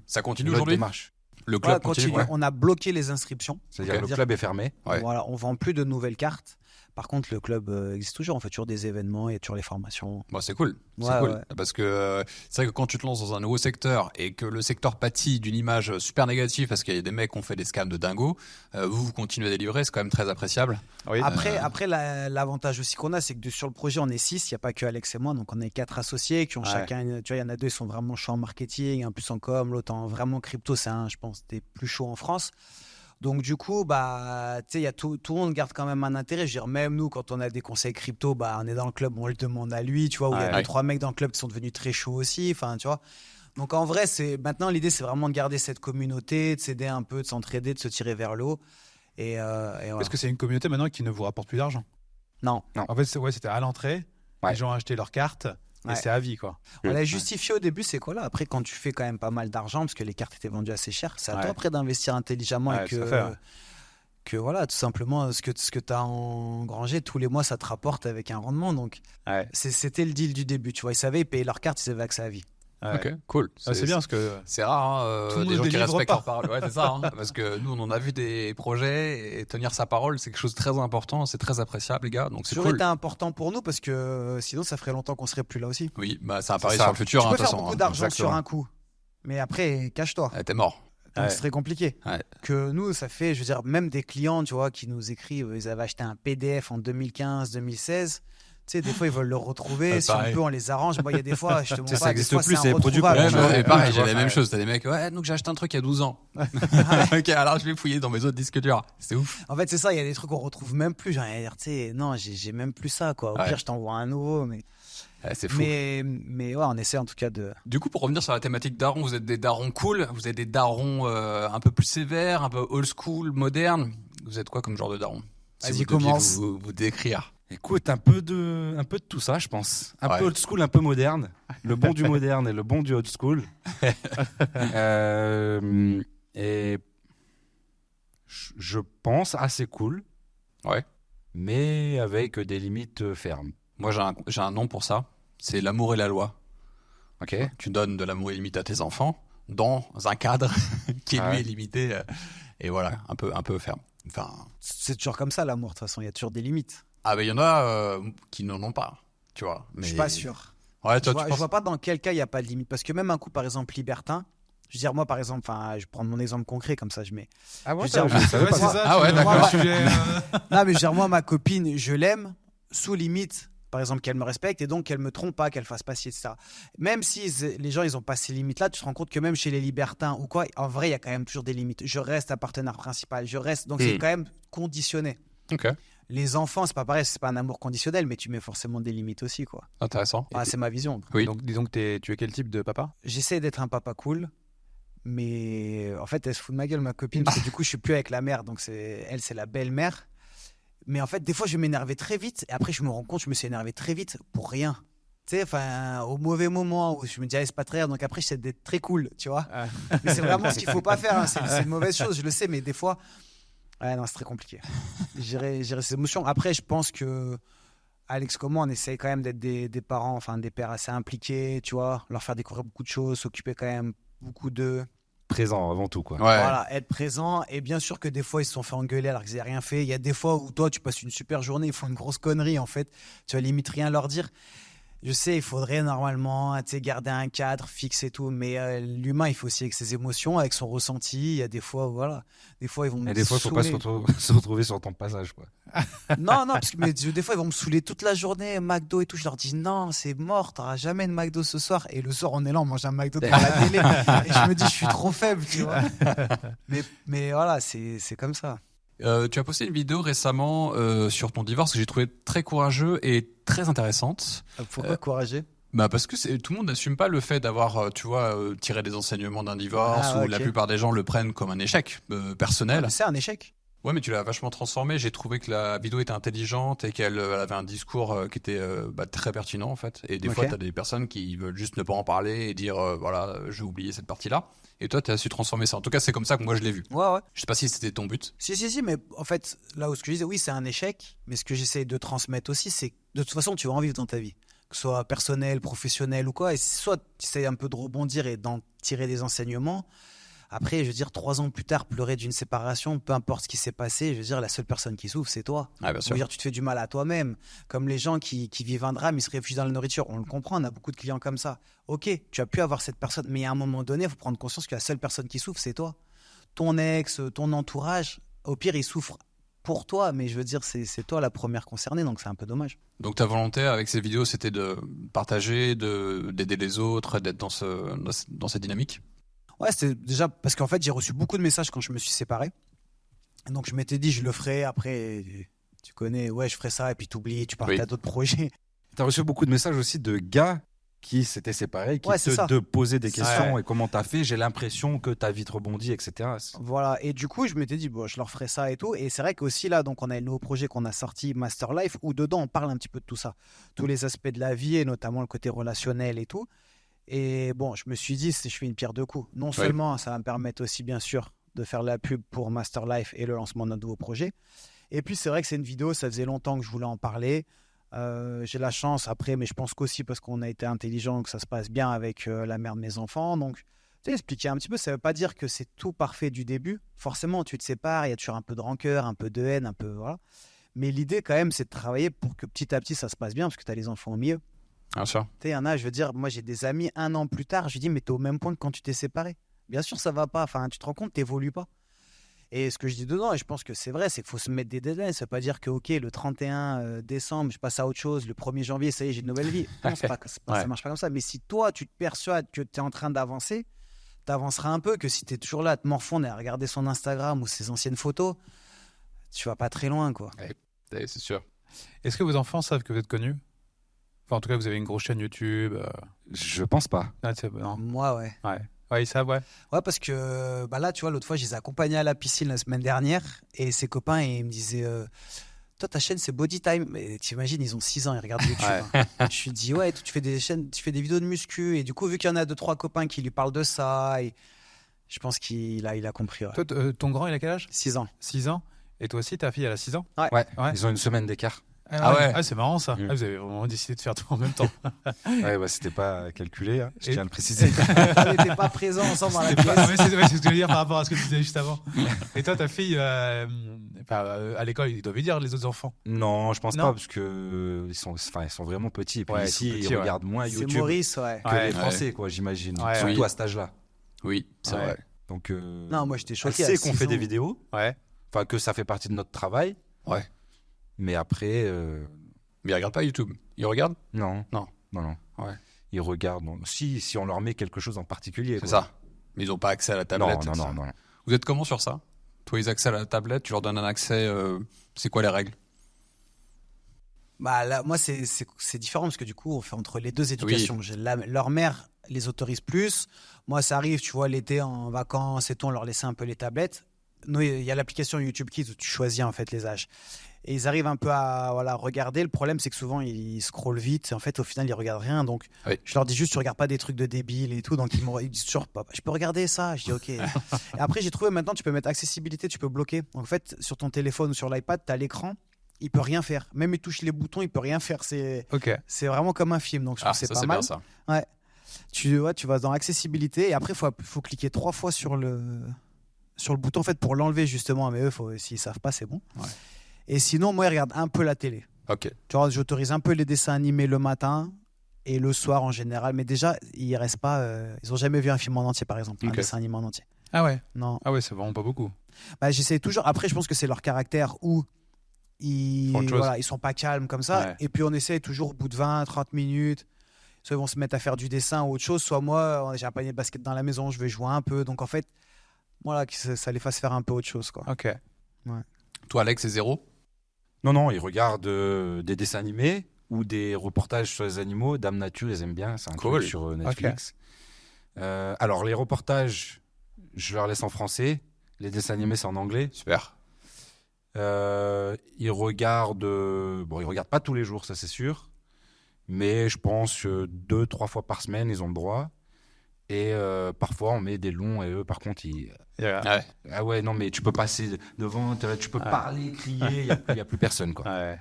Ça continue notre aujourd'hui. démarche. Le Voilà, club continue. continue. On a bloqué les inscriptions. C'est-à-dire Ok. que le club est fermé. Ouais. Voilà, on vend plus de nouvelles cartes. Par contre, le club existe toujours. On fait toujours des événements, il y a toujours les formations. Bon, c'est cool. C'est Ouais, cool. ouais. Parce que c'est vrai que quand tu te lances dans un nouveau secteur et que le secteur pâtit d'une image super négative parce qu'il y a des mecs qui ont fait des scams de dingo, vous continuez à délivrer, c'est quand même très appréciable. Oui. Après l'avantage aussi qu'on a, c'est que sur le projet, on est 6. Il n'y a pas que Alex et moi. Donc, on est 4 associés qui ont Ouais. chacun. Tu vois, il y en a 2 qui sont vraiment chauds en marketing, un plus en com, l'autre en vraiment crypto. C'est un, je pense, des plus chauds en France. Donc, du coup, bah, tu sais, il y a tout le monde garde quand même un intérêt. Je veux dire, même nous, quand on a des conseils crypto, bah, on est dans le club, on le demande à lui, tu vois, où il y a Ouais. 2-3 mecs dans le club qui sont devenus très chauds aussi. Enfin, tu vois. Donc, en vrai, maintenant, l'idée, c'est vraiment de garder cette communauté, de s'aider un peu, de s'entraider, de se tirer vers le haut. Et voilà. Parce que c'est une communauté maintenant qui ne vous rapporte plus d'argent. Non. En fait, c'était à l'entrée. Ouais. Les gens ont acheté leurs cartes. Et Ouais. c'est à vie, quoi. On l'a justifié au début, c'est quoi là? Après, quand tu fais quand même pas mal d'argent, parce que les cartes étaient vendues assez chères, c'est à Ouais. toi après d'investir intelligemment Ouais, et tout à fait, ouais. que voilà, tout simplement, ce que tu as engrangé, tous les mois, ça te rapporte avec un rendement. Donc, Ouais. c'était le deal du début. Tu vois, ils savaient, ils payaient leurs cartes, ils avaient accès à vie. Ouais. Ok, cool. Ah, c'est bien parce que. C'est rare, Tout le des monde gens qui délivre respectent pas. leur parole. Ouais, c'est ça. Parce que nous, on en a vu des projets et tenir sa parole, c'est quelque chose de très important. C'est très appréciable, les gars. Donc, c'est Ça aurait cool. été important pour nous parce que sinon, ça ferait longtemps qu'on serait plus là aussi. Oui, bah, c'est un pari ça. sur le futur, Tu hein, peux de toute faire façon. beaucoup hein. d'argent exactement. sur un coup, mais après, cache-toi. T'es mort. Donc Ouais. c'est très compliqué. Ouais. Que nous, ça fait, je veux dire, même des clients, tu vois, qui nous écrivent, ils avaient acheté un PDF en 2015, 2016. Tu sais, des fois, ils veulent le retrouver. Ouais, Si on pareil. peut, on les arrange. Moi, il y a des fois, je te montre Ça pas, existe des fois, plus, c'est c'est les produits inretrouvable. qu'on Ouais, Ouais, mais pareil, tu j'ai vois, la même ouais. chose. T'as des mecs, ouais, donc j'ai acheté un truc il y a 12 ans. Ok, alors je vais fouiller dans mes autres disques durs. C'est ouf. En fait, c'est ça, il y a des trucs qu'on retrouve même plus. J'ai envie de dire, tu sais, non, j'ai même plus ça, quoi. Au Ouais. pire, je t'envoie un nouveau. Mais Ouais, c'est fou. ouais, on essaie en tout cas de. Du coup, pour revenir sur la thématique daron, vous êtes des darons cool, vous êtes des darons un peu plus sévères, un peu old school, modernes. Vous êtes quoi comme genre de daron? Si Vas-y, vous deviez commence. vous décrire. Écoute, un peu de tout ça, je pense. Un Ouais. peu old school, un peu moderne. Le bon du moderne et le bon du old school. Et je pense, assez cool. Ouais. Mais avec des limites fermes. Moi, j'ai un nom pour ça. C'est l'amour et la loi. Ok. Tu donnes de l'amour illimité à tes enfants dans un cadre qui lui est limité. Et voilà, un peu ferme. Enfin. C'est toujours comme ça, l'amour, de toute façon. Il y a toujours des limites. Ah, ben, il y en a qui n'en ont pas, tu vois. Mais... Je suis pas sûr. Ouais, toi, Je vois pas dans quel cas il n'y a pas de limite. Parce que même un coup, par exemple, libertin, je veux dire, moi, par exemple, je vais prendre mon exemple concret, comme ça, je mets. Ah ouais, Je veux dire, c'est ça. Ah ouais, tu- d'accord. le sujet, Non, mais je veux dire, moi, ma copine, je l'aime sous limite. Par exemple, qu'elle me respecte et donc qu'elle me trompe pas, qu'elle fasse pas ci, etc. Même si les gens, ils ont pas ces limites-là, tu te rends compte que même chez les libertins ou quoi, en vrai, il y a quand même toujours des limites. Je reste un partenaire principal, je reste. Donc, c'est quand même conditionné. Ok, Les enfants, c'est pas pareil, c'est pas un amour conditionnel, mais tu mets forcément des limites aussi, quoi. intéressant. C'est ma vision. Oui. Donc, disons que tu es quel type de papa? J'essaie d'être un papa cool, mais en fait, elle se fout de ma gueule, ma copine, parce que du coup, je suis plus avec la mère, donc elle, c'est la belle-mère. Mais en fait, des fois, je vais m'énerver très vite, et après, je me rends compte, je me suis énervé très vite pour rien. Tu sais, au mauvais moment où je me dis, c'est pas très grave, donc après, j'essaie d'être très cool, tu vois. Mais c'est vraiment ce qu'il faut pas faire, hein. C'est une mauvaise chose, je le sais, mais des fois, ouais, non, c'est très compliqué. Gérer ces émotions. Après, je pense que Alex, comment on essaye quand même d'être des parents, enfin des pères assez impliqués, tu vois, leur faire découvrir beaucoup de choses, s'occuper quand même beaucoup d'eux. Présent avant tout, quoi. Ouais. Voilà, être présent. Et bien sûr que des fois, ils se sont fait engueuler alors qu'ils n'avaient rien fait. Il y a des fois où toi, tu passes une super journée, ils font une grosse connerie, en fait. Tu vas limite rien leur dire. Je sais, il faudrait normalement garder un cadre fixe et tout, mais l'humain, il faut aussi avec ses émotions, avec son ressenti. Il y a des fois, voilà, des fois, ils vont me Et des fois, il ne faut pas se retrouver sur ton passage, quoi. Non, parce que des fois, ils vont me saouler toute la journée, McDo et tout. Je leur dis non, c'est mort, t'auras jamais de McDo ce soir. Et le soir, on est là, on mange un McDo devant la télé. Et je me dis, je suis trop faible, tu vois. Mais voilà, c'est comme ça. Tu as posté une vidéo récemment sur ton divorce que j'ai trouvé très courageux et très intéressante. Pourquoi courageux? Bah parce que tout le monde n'assume pas le fait d'avoir, tiré des enseignements d'un divorce, où la plupart des gens le prennent comme un échec personnel. C'est un échec. Ouais, mais tu l'as vachement transformé. J'ai trouvé que la vidéo était intelligente et qu'elle avait un discours qui était très pertinent en fait. Et des fois, tu as des personnes qui veulent juste ne pas en parler et dire voilà, j'ai oublié cette partie-là. Et toi, tu as su transformer ça. En tout cas, c'est comme ça que moi je l'ai vu. Ouais. Je sais pas si c'était ton but. Si, mais en fait, là où ce que je disais, oui, c'est un échec. Mais ce que j'essaie de transmettre aussi, c'est que de toute façon, tu vas en vivre dans ta vie. Que ce soit personnel, professionnel ou quoi. Et soit tu essaies un peu de rebondir et d'en tirer des enseignements. Après, je veux dire, 3 ans plus tard, pleurer d'une séparation, peu importe ce qui s'est passé, je veux dire, la seule personne qui souffre, c'est toi. Ah, bien sûr. Je veux dire, tu te fais du mal à toi-même. Comme les gens qui vivent un drame, ils se réfugient dans la nourriture. On le comprend, on a beaucoup de clients comme ça. Ok, tu as pu avoir cette personne, mais à un moment donné, il faut prendre conscience que la seule personne qui souffre, c'est toi. Ton ex, ton entourage, au pire, ils souffrent pour toi, mais je veux dire, c'est toi la première concernée, donc c'est un peu dommage. Donc ta volonté avec ces vidéos, c'était de partager, d'aider les autres, d'être dans cette dynamique? Ouais, c'était déjà parce qu'en fait, j'ai reçu beaucoup de messages quand je me suis séparé. Donc, je m'étais dit, je le ferai. Après, tu connais, ouais, je ferai ça. Et puis, t'oublies, tu partais à d'autres projets. Tu as reçu beaucoup de messages aussi de gars qui s'étaient séparés, qui te posaient des questions et comment tu as fait. J'ai l'impression que tu as vite rebondi, etc. Voilà. Et du coup, je m'étais dit, bon, je leur ferai ça et tout. Et c'est vrai qu'aussi, là, donc, on a le nouveau projet qu'on a sorti, Master Life, où dedans, on parle un petit peu de tout ça. Tous les aspects de la vie et notamment le côté relationnel et tout. Et bon, je me suis dit, je fais une pierre deux coups. Non seulement ça va me permettre aussi, bien sûr, de faire la pub pour Master Life et le lancement de notre nouveau projet. Et puis, c'est vrai que c'est une vidéo, ça faisait longtemps que je voulais en parler. J'ai la chance après, mais je pense qu'aussi parce qu'on a été intelligent, que ça se passe bien avec la mère de mes enfants. Donc, tu sais, expliquer un petit peu, ça ne veut pas dire que c'est tout parfait du début. Forcément, tu te sépares, il y a toujours un peu de rancœur, un peu de haine, un peu, voilà. Mais l'idée, quand même, c'est de travailler pour que petit à petit, ça se passe bien, parce que tu as les enfants au milieu. Bien sûr. Tu sais, il y en a, je veux dire, moi j'ai des amis 1 an plus tard, je lui dis, mais t'es au même point que quand tu t'es séparé. Bien sûr, ça va pas. Enfin, tu te rends compte, t'évolues pas. Et ce que je dis dedans, et je pense que c'est vrai, c'est qu'il faut se mettre des deadlines. Ça veut pas dire que, ok, le 31 décembre, je passe à autre chose. Le 1er janvier, ça y est, j'ai une nouvelle vie. Non, ça marche pas comme ça. Mais si toi, tu te persuades que tu es en train d'avancer, tu avanceras un peu. Que si tu es toujours là à te morfondre et à regarder son Instagram ou ses anciennes photos, tu vas pas très loin, quoi. Ouais, c'est sûr. Est-ce que vos enfants savent que vous êtes connus? Enfin, en tout cas, vous avez une grosse chaîne YouTube. Je pense pas. Non. Moi, ouais. Ouais, ils savent, ouais. Ouais, parce que là, tu vois, l'autre fois, je les ai accompagnés à la piscine la semaine dernière et ses copains, ils me disaient toi, ta chaîne, c'est Body Time. Mais t'imagines, ils ont 6 ans, ils regardent YouTube. Je lui dis tu fais des vidéos de muscu. Et du coup, vu qu'il y en a 2-3 copains qui lui parlent de ça, et Je pense qu'il a compris. Ouais. Toi, ton grand, il a quel âge? 6 ans. 6 ans. Et toi aussi, ta fille, elle a 6 ans? Ouais, Ouais. ils ont une semaine d'écart. Ah ouais. Ah, c'est marrant ça. Mm. Ah, vous avez vraiment décidé de faire tout en même temps. Ouais, bah, c'était pas calculé, hein, je Et- tiens à le préciser. On n'était pas présents ensemble dans la C'était pièce. pas- ouais, c'est ce que je veux dire par rapport à ce que tu disais juste avant. Et toi, ta fille, à l'école, ils doivent y dire les autres enfants. Non, je pense Non. pas, parce que ils sont vraiment petits. Et puis Ouais, ici, ils sont petits, ils ouais. regardent moins C'est YouTube Maurice, ouais. que Ouais. les Français, quoi, j'imagine. Ouais, Surtout oui. à cet âge-là. Oui, c'est Ouais. vrai. Donc, Non, moi j'étais elle choqué. sait à qu'on 6 fait des ans. vidéos, Ouais. enfin que ça fait partie de notre travail. Ouais. Mais après, Mais ils regardent pas YouTube. Ils regardent? non. Non. Non. Ouais. Ils regardent. Si on leur met quelque chose en particulier. C'est quoi. ça. Mais ils ont pas accès à la Non, tablette. non, ça. non. Vous êtes comment sur ça? Toi, ils accèdent à la tablette, tu leur donnes un accès. C'est quoi les règles? Bah là, moi c'est différent parce que du coup on fait entre les deux éducations. Leur mère les autorise plus. Moi ça arrive, tu vois, l'été en vacances et tout, on leur laissait un peu les tablettes. Nous il y a l'application YouTube Kids où tu choisis en fait les âges. Et ils arrivent un peu à regarder. Le problème c'est que souvent ils scrollent vite et en fait au final ils regardent rien. Donc Oui. je leur dis juste tu regardes pas des trucs de débiles et tout. Donc ils disent toujours papa je peux regarder ça. Je dis ok. Et après j'ai trouvé maintenant tu peux mettre accessibilité, tu peux bloquer. Donc en fait sur ton téléphone ou sur l'iPad tu as l'écran. Il peut rien faire. Même il touche les boutons, il peut rien faire. Ok. C'est vraiment comme un film. Donc je trouve que c'est ça pas c'est mal. bien ça. Tu vas dans accessibilité et après il faut cliquer 3 fois sur le bouton en fait pour l'enlever justement. Mais eux, s'ils savent pas, c'est bon. Ouais. Et sinon, moi, ils regardent un peu la télé. Ok. Tu vois, j'autorise un peu les dessins animés le matin et le soir en général. Mais déjà, ils restent pas. Ils ont jamais vu un film en entier, par exemple, un Ok. dessin animé en entier. Ah ouais. Non. Ah ouais, c'est vraiment pas beaucoup. Bah, j'essaie toujours. Après, je pense que c'est leur caractère où Autre chose. ils sont pas calmes comme ça. Ouais. Et puis, on essaie toujours au bout de 20, 30 minutes. Soit ils vont se mettre à faire du dessin ou autre chose. Soit moi, j'ai un panier de basket dans la maison, je vais jouer un peu. Donc, en fait, voilà, que ça les fasse faire un peu autre chose, quoi. Ok. Toi, Alex, c'est 0? Non, ils regardent des dessins animés ou des reportages sur les animaux. Dame Nature, ils aiment bien. C'est un Cool. truc sur Netflix. Alors, les reportages, je leur laisse en français. Les dessins animés, c'est en anglais. Super. Ils regardent. Ils regardent pas tous les jours, ça c'est sûr. Mais je pense 2-3 fois par semaine, ils ont le droit. Et parfois, on met des longs et eux, par contre, ils. Ouais. Ah ouais, non, mais tu peux passer devant, tu peux parler, crier, il n'y a plus personne, quoi. Ouais.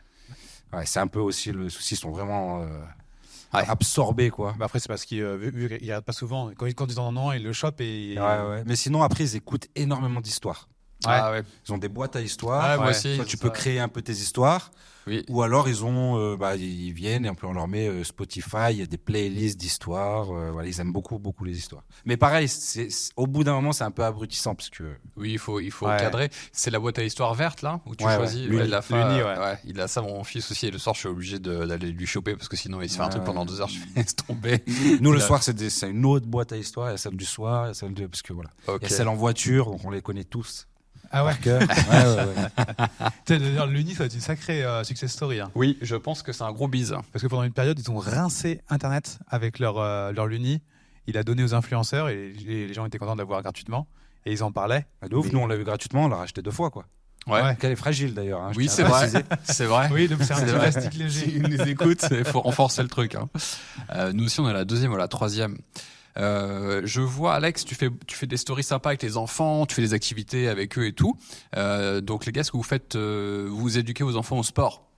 Ouais, c'est un peu aussi le souci, ils sont vraiment Ouais. absorbés, quoi. Bah après, c'est parce qu'ils vu qu'ils regardent pas souvent. Quand ils en ont un, ils le chopent et. Ouais. Mais sinon, après, ils écoutent énormément d'histoires. Ah ouais. Ils ont des boîtes à histoires. Ah, moi Ouais. aussi. Toi, tu ça. peux créer un peu tes histoires. Oui. Ou alors, ils ont, ils viennent et on leur met Spotify, il y a des playlists d'histoires. Voilà, ils aiment beaucoup, beaucoup les histoires. Mais pareil, au bout d'un moment, c'est un peu abrutissant parce que. Oui, il faut Ouais. cadrer. C'est la boîte à histoire verte, là, où tu Ouais, choisis. ouais. Ouais, la fin, L'uni, ouais. Il a ça, mon fils aussi. Et le soir, je suis obligé d'aller lui choper parce que sinon, il se fait un truc Ouais. pendant 2 heures. Je fais laisse tomber. Nous, le Il a- soir, c'est une autre boîte à histoires. Il y a celle du soir, il y a celle de. Parce que voilà. Ok. Il y a celle en voiture, donc on les connaît tous. Ah ouais. Par cœur. Ouais. Tu sais, d'ailleurs, l'Uni, ça va être une sacrée success story. Hein. Oui, je pense que c'est un gros bise. Parce que pendant une période, ils ont rincé Internet avec leur Luni. Il a donné aux influenceurs et les gens étaient contents de l'avoir gratuitement. Et ils en parlaient. Ah, de ouf, Mais- nous, on l'a eu gratuitement, on l'a racheté 2 fois, quoi. Ouais. Ouais. Elle est fragile, d'ailleurs. Hein, je Oui, tiens c'est à vrai. préciser. C'est vrai. Oui, donc c'est un C'est petit vrai. plastique léger. S'ils nous écoutent, il faut renforcer le truc. Hein. Nous aussi, on est à la 2e ou à la 3e. Je vois, Alex, tu fais des stories sympas avec les enfants, tu fais des activités avec eux et tout. Donc, les gars, ce que vous faites, vous éduquez vos enfants au sport.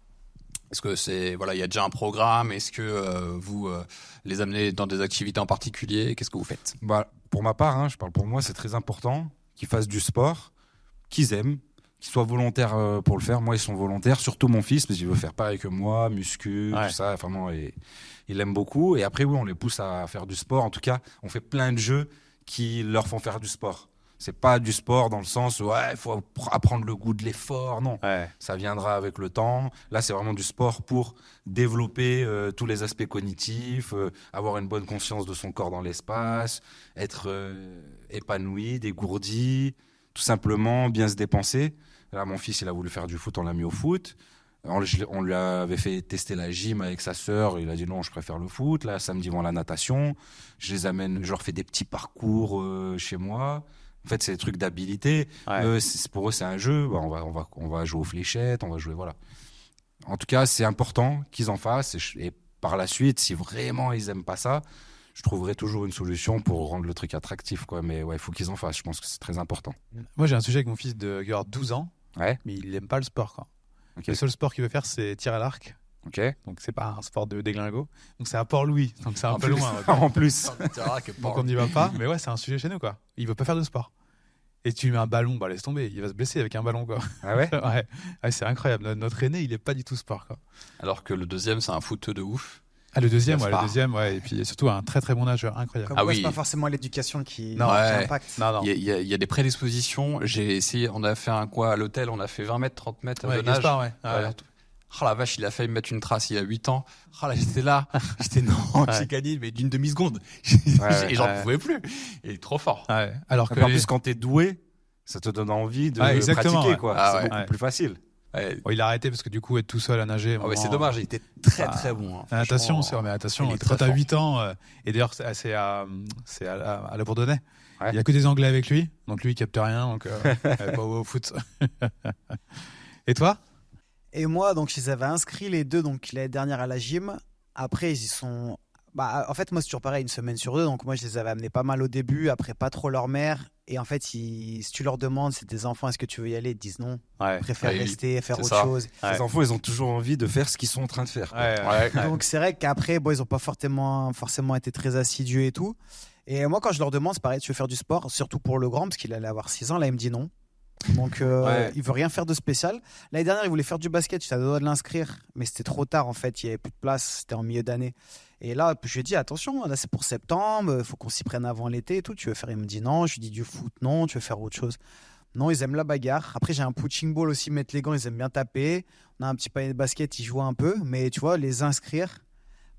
Est-ce que il y a déjà un programme? Est-ce que vous les amenez dans des activités en particulier? Qu'est-ce que vous faites? Bah, pour ma part, hein, je parle pour moi, c'est très important qu'ils fassent du sport, qu'ils aiment, qu'ils soient volontaires pour le faire. Moi, ils sont volontaires, surtout mon fils, parce qu'il veut faire pareil que moi, muscu, Ouais. tout ça. Vraiment, il aime beaucoup. Et après, oui, on les pousse à faire du sport. En tout cas, on fait plein de jeux qui leur font faire du sport. C'est pas du sport dans le sens où il faut apprendre le goût de l'effort. Non, Ouais. ça viendra avec le temps. Là, c'est vraiment du sport pour développer tous les aspects cognitifs, avoir une bonne conscience de son corps dans l'espace, être épanoui, dégourdi, tout simplement bien se dépenser. Là, mon fils, il a voulu faire du foot, on l'a mis au foot. On lui avait fait tester la gym avec sa sœur. Il a dit non, je préfère le foot. Là, samedi, ils vont à la natation. Je les amène, je leur fais des petits parcours chez moi. En fait, c'est des trucs d'habilité. Ouais. Pour eux, c'est un jeu. Bah, on va jouer aux fléchettes, on va jouer, voilà. En tout cas, c'est important qu'ils en fassent. Et par la suite, si vraiment ils aiment pas ça, je trouverai toujours une solution pour rendre le truc attractif, quoi. Mais ouais, il faut qu'ils en fassent. Je pense que c'est très important. Moi, j'ai un sujet avec mon fils de 12 ans, Ouais. mais il aime pas le sport, quoi. Ok. Le seul sport qu'il veut faire, c'est tir à l'arc. Ok. Donc, c'est pas un sport de déglingo. Donc, c'est à Port-Louis. Donc, c'est un En peu plus. loin. En plus. Donc, on n'y va pas. Mais ouais, c'est un sujet chez nous, quoi. Il veut pas faire de sport. Et tu lui mets un ballon, bah laisse tomber. Il va se blesser avec un ballon, quoi. Ah ouais. Ouais. Ouais, c'est incroyable. Notre aîné, il est pas du tout sport, quoi. Alors que le deuxième, c'est un footeux de ouf. Ah, le deuxième, Il ouais, va le deuxième, ouais. Et puis surtout, un très très bon nageur. Incroyable. Comme Ah quoi, oui. c'est pas forcément l'éducation qui Non, ouais. impacte. Non, non. Il y a des prédispositions. J'ai essayé, on a fait un quoi à l'hôtel, on a fait 20 mètres, 30 mètres Ouais, de nage. Gaspard, ouais. Ouais. Oh la vache, il a failli me mettre une trace il y a 8 ans. Oh là, j'étais là. Non, Ouais. j'ai gagné, mais d'une demi-seconde. Ouais, Et j'en ouais. pouvais plus. Il est trop fort. Ouais. Alors que En plus, quand t'es doué, ça te donne envie de Ah, exactement, pratiquer, ouais. quoi. Ah, c'est ouais. beaucoup Ouais. plus facile. Ouais. Bon, il a arrêté parce que du coup, être tout seul à nager. Ah ouais, c'est vraiment, dommage, il était très Ah. très bon. Hein. La natation, Franchement, mais attention, il est quand très t'as fort. 8 ans, et d'ailleurs, c'est à la Bourdonnais. Ouais. Il y a que des Anglais avec lui, donc lui, il capte rien, donc pas au foot. Et toi? Et moi, donc, je les avais inscrits les deux, donc l'année dernière à la gym. Après, ils y sont. Bah, en fait, moi, c'est toujours pareil, une semaine sur deux. Donc, moi, je les avais amenés pas mal au début, après, pas trop leur mère. Et en fait, si tu leur demandes, c'est des enfants, est-ce que tu veux y aller? Ils te disent non. Ouais. Ils préfèrent Ouais, rester, faire c'est autre ça. chose. Ouais. Les enfants, ils ont toujours envie de faire ce qu'ils sont en train de faire, quoi. Ouais. Donc, c'est vrai qu'après, bon, ils n'ont pas forcément été très assidus et tout. Et moi, quand je leur demande, c'est pareil, tu veux faire du sport, surtout pour le grand, parce qu'il allait avoir 6 ans. Là, il me dit non. Donc, Ouais. il veut rien faire de spécial. L'année dernière, il voulait faire du basket. J'étais à deux doigts de l'inscrire, mais c'était trop tard en fait. Il n'y avait plus de place. C'était en milieu d'année. Et là, je lui ai dit attention, là c'est pour septembre. Il faut qu'on s'y prenne avant l'été et tout. Tu veux faire? Il me dit non. Je lui dis du foot, non. Tu veux faire autre chose? Non, ils aiment la bagarre. Après, j'ai un punching ball aussi, mettre les gants. Ils aiment bien taper. On a un petit panier de basket. Ils jouent un peu, mais tu vois, les inscrire,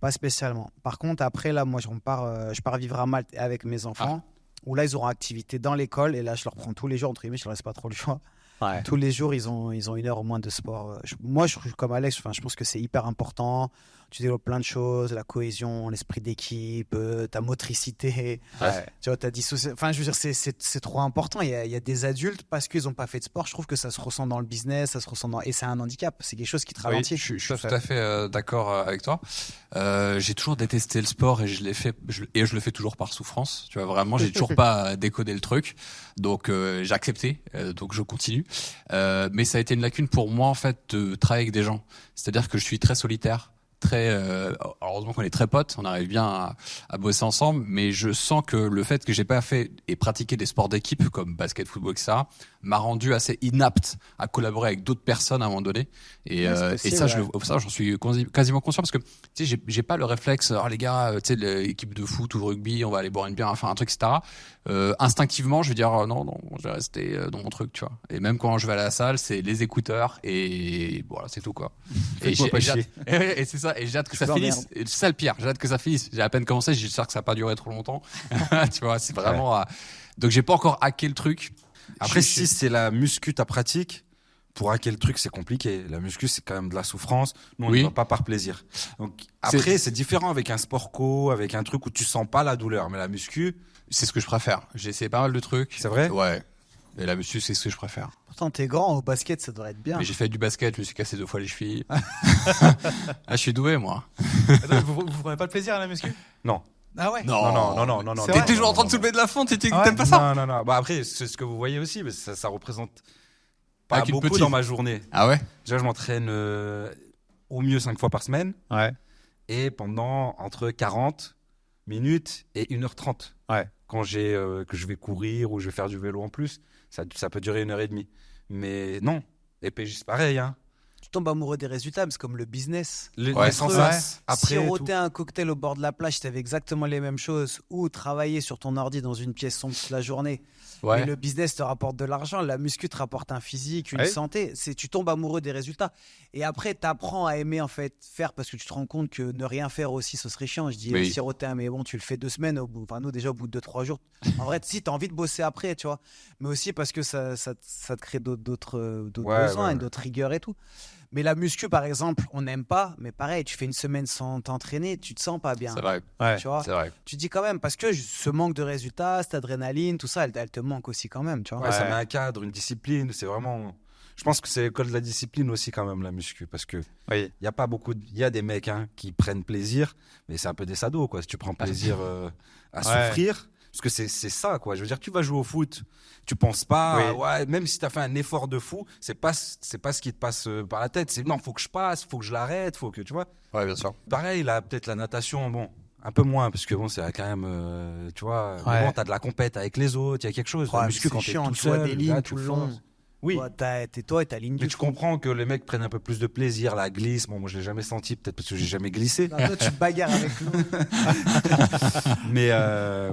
pas spécialement. Par contre, après là, moi, je pars vivre à Malte avec mes enfants. Où là, ils auront activité dans l'école. Et là, je leur prends tous les jours, entre guillemets, je leur laisse pas trop le choix. Ouais. Tous les jours, ils ont une heure au moins de sport. Moi, je suis comme Alex, je pense que c'est hyper important. Tu développes plein de choses, la cohésion, l'esprit d'équipe, ta motricité. Ouais. Tu vois, ta dissociation. Enfin, je veux dire, c'est trop important. Il y a des adultes, parce qu'ils n'ont pas fait de sport, je trouve que ça se ressent dans le business, ça se ressent dans... Et c'est un handicap. C'est quelque chose qui te Oui, ralentit. je suis tout à fait d'accord avec toi. J'ai toujours détesté le sport et je le fais toujours par souffrance. Tu vois, vraiment, j'ai toujours pas décodé le truc. Donc, j'ai accepté. Donc, je continue. Mais ça a été une lacune pour moi, en fait, de travailler avec des gens. C'est-à-dire que je suis très solitaire. Heureusement qu'on est très potes, on arrive bien à bosser ensemble, mais je sens que le fait que j'ai pas fait et pratiqué des sports d'équipe comme basket, football, etc., m'a rendu assez inapte à collaborer avec d'autres personnes à un moment donné. Et, Ouais, c'est possible, ça, j'en suis quasiment conscient parce que tu sais, j'ai pas le réflexe, oh les gars, tu sais, l'équipe de foot ou de rugby, on va aller boire une bière, enfin un truc, etc. Instinctivement, je vais dire non, je vais rester dans mon truc, tu vois. Et même quand je vais à la salle, c'est les écouteurs et voilà, c'est tout quoi. Et c'est ça. Et j'ai hâte que ça finisse. Et c'est ça le pire. J'ai hâte que ça finisse. J'ai à peine commencé. J'espère que ça va pas durer trop longtemps. Tu vois, c'est vraiment. Donc j'ai pas encore hacké le truc. Après, si c'est la muscu ta pratique, pour hacker le truc, c'est compliqué. La muscu, c'est quand même de la souffrance. Nous, on Oui. ne va pas par plaisir. Donc après, c'est différent avec un sport co, avec un truc où tu sens pas la douleur. Mais la muscu, C'est ce que je préfère. J'ai essayé pas mal de trucs. C'est vrai? Ouais. Et la muscu, c'est ce que je préfère. Pourtant, t'es grand, au basket, ça devrait être bien. Mais j'ai fait du basket, je me suis cassé 2 fois les chevilles. Je suis doué, moi. Attends, vous prenez pas de plaisir à la muscu? non. Ah ouais? Non. C'est T'es vrai? toujours en train de soulever de la fonte et Ah ouais? t'aimes pas ça? Non. Bah après, c'est ce que vous voyez aussi, mais ça représente pas Avec une beaucoup petite. dans ma journée. Ah ouais? Déjà, je m'entraîne au mieux 5 fois par semaine Ouais. et pendant entre 40 minutes et 1h30. Ouais. Quand que je vais courir ou je vais faire du vélo en plus, ça peut durer 1h30. Mais non, épée, c'est pareil, hein. Tu tombes amoureux des résultats, mais c'est comme le business. Ouais, sans ouais. ça, après Siroter un cocktail au bord de la plage, tu avais exactement les mêmes choses. Ou travailler sur ton ordi dans une pièce sombre toute la journée. Ouais. Mais le business te rapporte de l'argent, la muscu te rapporte un physique, une Ouais. santé. Tu tombes amoureux des résultats. Et après, tu apprends à aimer en fait faire parce que tu te rends compte que ne rien faire aussi, ce serait chiant. Je dis Oui. siroter, mais bon, tu le fais 2 semaines. Enfin, nous, déjà, au bout de 2-3 jours. En vrai, si, tu as envie de bosser après, tu vois. Mais aussi parce que ça te crée d'autres Ouais, besoins, ouais. d'autres rigueurs et tout. Mais la muscu, par exemple, on n'aime pas. Mais pareil, tu fais une semaine sans t'entraîner, tu te sens pas bien. C'est vrai. Ouais. Tu vois, C'est vrai. tu dis quand même, parce que ce manque de résultats, cette adrénaline, tout ça, elle te manque aussi quand même, tu vois. Ouais, ça Ouais. met un cadre, une discipline. C'est vraiment Je pense que c'est l'école de la discipline aussi quand même, la muscu, parce que Oui. il y a pas beaucoup, il y a des mecs qui prennent plaisir, mais c'est un peu des sados quoi. Si tu prends plaisir à souffrir, parce que c'est ça quoi. Je veux dire, tu vas jouer au foot, tu penses pas, même si tu as fait un effort de fou, c'est pas ce qui te passe par la tête. C'est non, faut que je passe, faut que je l'arrête, faut que tu vois. Ouais, bien sûr. Pareil là, peut-être la natation, bon. Un peu moins, parce que bon, c'est quand même, tu vois, bon, t'as de la compète avec les autres, il y a quelque chose. La muscu, quand t'es tout tu vois seul, des lignes là, tout tu le long. forces. Oui, T'es toi et ta ligne mais du tu fond. comprends que les mecs prennent un peu plus de plaisir, la glisse. Bon, moi, je l'ai jamais senti, peut-être parce que j'ai jamais glissé. Non, toi, tu te bagarres avec l'eau. Mais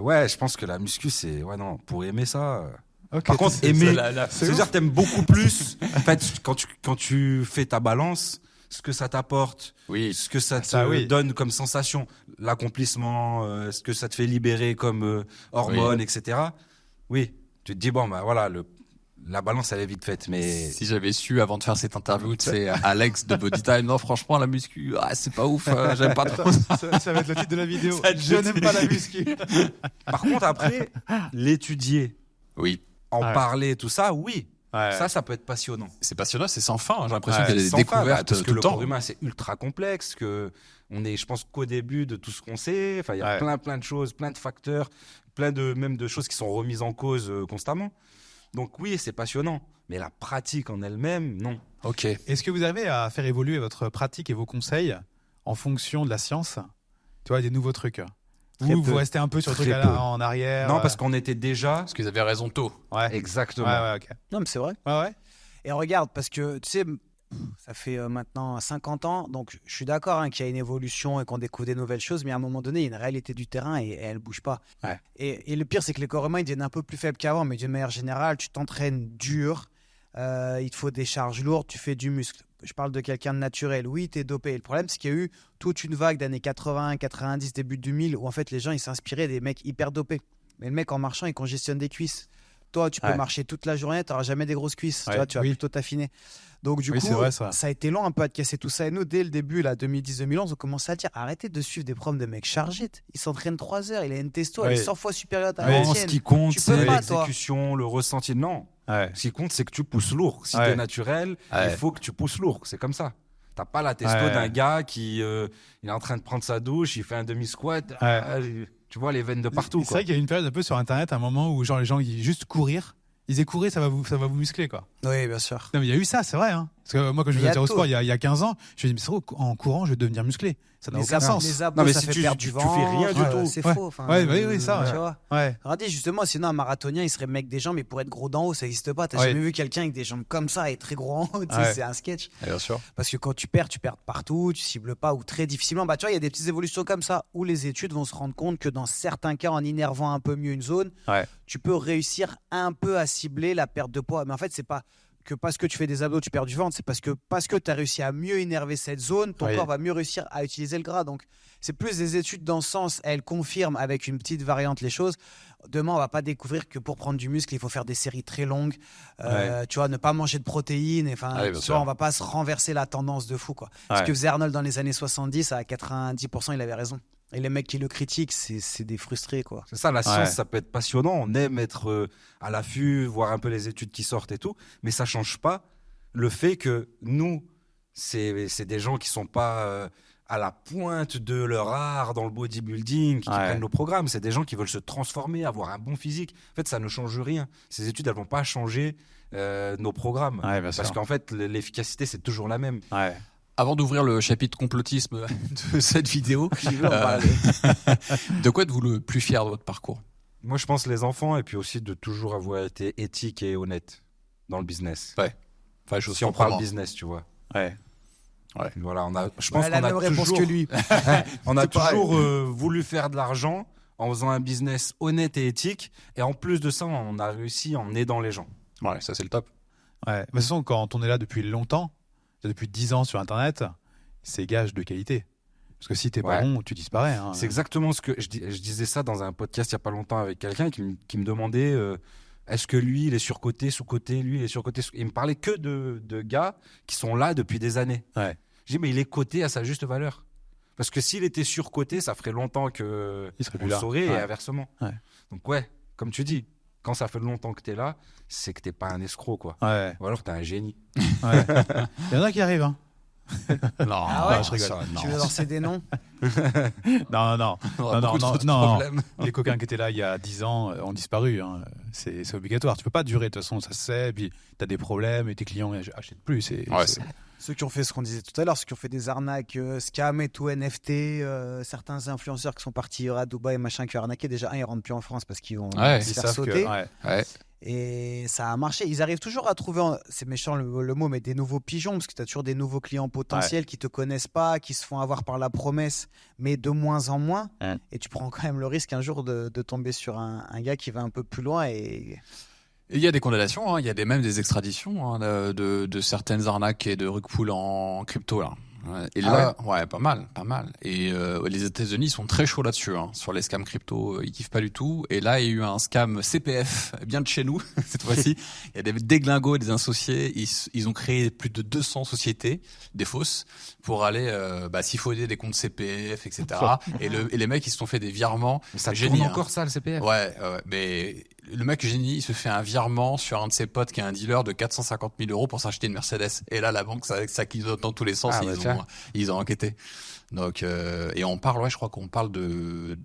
ouais, je pense que la muscu, c'est, ouais, non, pour aimer ça. Ok, Par contre, c'est- aimer, c'est c'est-à-dire t'aimes beaucoup plus. En fait, quand tu fais ta balance, ce que ça t'apporte, Oui. ce que ça te Ça, oui. donne comme sensation, l'accomplissement, ce que ça te fait libérer comme hormones, etc. Oui, tu te dis bon bah voilà, la balance elle est vite faite, mais Si j'avais su avant de faire cette interview, tu sais, Alex de Bodytime, non, franchement, la muscu, c'est pas ouf, j'aime pas trop. ça va être le titre de la vidéo. Je n'aime pas la muscu. par contre après l'étudier, Oui. en Ouais. parler, tout ça, oui, Ouais. ça peut être passionnant. C'est passionnant, c'est sans fin. J'ai l'impression Ouais, qu'il y a des Sans fin, découvertes parce tout que le le temps. corps humain c'est ultra complexe, que on est, je pense qu'au début de tout ce qu'on sait, enfin il y a Ouais. plein de choses, plein de facteurs, même de choses qui sont remises en cause constamment. Donc oui, c'est passionnant, mais la pratique en elle-même, non. Ok. Est-ce que vous arrivez à faire évoluer votre pratique et vos conseils en fonction de la science? Tu vois, des nouveaux trucs. Très Ou peu. vous restez un peu sur le Très truc peu. en arrière? Non, parce qu'on était déjà Parce qu'ils avaient raison tôt. Ouais. exactement. Ouais, ok. Non, mais c'est vrai. Ouais. Et regarde, parce que tu sais, ça fait maintenant 50 ans, donc je suis d'accord qu'il y a une évolution et qu'on découvre des nouvelles choses, mais à un moment donné, il y a une réalité du terrain et elle bouge pas. Ouais. Et le pire, c'est que les corps humains ils deviennent un peu plus faibles qu'avant, mais d'une manière générale, tu t'entraînes dur, il te faut des charges lourdes, tu fais du muscle. Je parle de quelqu'un de naturel. Oui, tu es dopé. Et le problème, c'est qu'il y a eu toute une vague d'années 80, 90, début 2000, où en fait les gens ils s'inspiraient des mecs hyper dopés. Mais le mec en marchant, il congestionne des cuisses. Toi, tu peux Ouais. marcher toute la journée, tu n'auras jamais des grosses cuisses. Ouais, Tu vois, tu vas oui. plutôt t'affiner. Donc, du Oui, coup, c'est vrai, ça. a été long un peu à te casser tout ça. Et nous, dès le début, là, 2010-2011, on commençait à dire arrêtez de suivre des profs de mecs chargés. Il s'entraîne 3 heures, il a une testo, elle est Oui. 100 fois supérieure à Oui. la Non, ce tienne. qui compte, Tu peux c'est pas, toi. l'exécution, le ressenti. Non, Ouais. ce qui compte, c'est que tu pousses lourd. Si Ouais. t'es naturel, Ouais. il faut que tu pousses lourd. C'est comme ça. T'as pas la testo Ouais. d'un gars qui il est en train de prendre sa douche, il fait un demi-squat. Tu vois les veines de partout. C'est Quoi. vrai qu'il y a une période un peu sur Internet, un moment où genre les gens ils disent juste courir. Ils disaient courir, ça va vous muscler quoi. Oui, bien sûr. Non mais il y a eu ça, c'est vrai. Hein. Parce que moi quand je Il y faisais a au tout. sport il y a 15 ans, je me dis mais c'est vrai, en courant je vais devenir musclé. Ça n'a aucun sens. Les abdos, Non, mais ça si fait tu- perdre tu- du tu fais ventre. rien du tout. C'est Ouais. faux. Enfin, Ouais, oui, ça, tu ouais. vois. Ouais. Regardez, justement, sinon un marathonien, il serait mec des jambes, mais pour être gros d'en haut, ça n'existe pas. T'as Ouais. jamais vu quelqu'un avec des jambes comme ça et très gros en haut. Tu sais, Ouais. c'est un sketch. Bien sûr. Parce que quand tu perds partout, tu cibles pas ou très difficilement. Bah, tu vois, il y a des petites évolutions comme ça où les études vont se rendre compte que dans certains cas, en innervant un peu mieux une zone, Ouais. tu peux réussir un peu à cibler la perte de poids. Mais en fait, c'est pas que parce que tu fais des abdos, tu perds du ventre, c'est parce que tu as réussi à mieux innerver cette zone, ton Oui. corps va mieux réussir à utiliser le gras. Donc, c'est plus des études dans ce sens, elles confirment avec une petite variante les choses. Demain, on va pas découvrir que pour prendre du muscle, il faut faire des séries très longues, tu vois, ne pas manger de protéines. Enfin, Ouais, bien tu sûr. vois, on va pas se renverser la tendance de fou, quoi. Ce Ouais. que faisait Arnold dans les années 70, à 90%, il avait raison. Et les mecs qui le critiquent, c'est des frustrés, quoi. C'est ça, la science, Ouais. ça peut être passionnant. On aime être à l'affût, voir un peu les études qui sortent et tout, mais ça change pas le fait que nous, c'est des gens qui sont pas à la pointe de leur art dans le bodybuilding, qui Ouais. prennent nos programmes. C'est des gens qui veulent se transformer, avoir un bon physique. En fait, ça ne change rien. Ces études, elles vont pas changer nos programmes. Ouais, bien Parce sûr. qu'en fait, l'efficacité, c'est toujours la même. Ouais. Avant d'ouvrir le chapitre complotisme de cette vidéo, Qui veut en Euh, parler. de quoi êtes-vous le plus fier de votre parcours? Moi, je pense les enfants, et puis aussi de toujours avoir été éthique et honnête dans le business. Enfin, je Si on parle business, tu vois. Ouais. Voilà, je pense Elle a qu'on la a même réponse toujours, que lui. on a C'est pareil. toujours voulu faire de l'argent en faisant un business honnête et éthique. Et en plus de ça, on a réussi en aidant les gens. Ouais, ça c'est le top. Ouais. Mais de toute façon, quand on est là depuis longtemps, depuis 10 ans sur Internet, c'est gage de qualité. Parce que si t'es pas Ouais. bon, tu disparais. Hein. C'est exactement ce que je disais ça dans un podcast il y a pas longtemps avec quelqu'un qui me demandait est-ce que lui il est surcoté, sous-coté, lui il est surcoté. Il me parlait que de gars qui sont là depuis des années. Ouais. J'ai dit mais il est coté à sa juste valeur. Parce que s'il était surcoté, ça ferait longtemps que Il serait on plus le là. saurait et Ouais. inversement. Ouais. Donc ouais, comme tu dis, quand ça fait longtemps que t'es là, c'est que t'es pas un escroc, quoi. Ouais. Ou alors t'es un génie. Ouais. Il y en a qui arrivent, hein. Non, Ah ouais, je rigole. ça, Tu veux lancer des noms? Non. On aura beaucoup trop de non. problèmes. Les coquins qui étaient là il y a 10 ans ont disparu. Hein. C'est obligatoire. Tu peux pas durer, de toute façon, ça se sait. Et puis, tu as des problèmes et tes clients achètent plus. Ouais, Ceux qui ont fait ce qu'on disait tout à l'heure, ceux qui ont fait des arnaques, scam et tout, NFT, certains influenceurs qui sont partis à Dubaï, machin, qui ont arnaqué. Déjà, ils rentrent plus en France parce qu'ils vont Ouais, se ils faire savent sauter. que. Ouais. Ouais. Et ça a marché. Ils arrivent toujours à trouver, c'est méchant le mot, mais des nouveaux pigeons, parce que tu as toujours des nouveaux clients potentiels qui te connaissent pas, qui se font avoir par la promesse, mais de moins en moins. Ouais. Et tu prends quand même le risque un jour de tomber sur un gars qui va un peu plus loin. Et Il y a des condamnations, hein, il y a même des extraditions hein, de certaines arnaques et de rug pull en crypto là. Ouais. Et là, ouais, pas mal. Et les États-Unis sont très chauds là-dessus, hein, sur les scams crypto, ils kiffent pas du tout. Et là, il y a eu un scam CPF, bien de chez nous cette fois-ci. Il y a des déglingos et des associés. Ils ont créé plus de 200 sociétés, des fausses, pour aller siphonner des comptes CPF, etc. et les mecs, ils se sont fait des virements. Mais ça génie, tourne hein. encore ça, le CPF. Ouais, mais le mec génie, il se fait un virement sur un de ses potes qui est un dealer de 450 000 euros pour s'acheter une Mercedes. Et là, la banque, ça clignote dans tous les sens. Ah, Et ils ont enquêté. Donc, et on parle, je crois qu'on parle de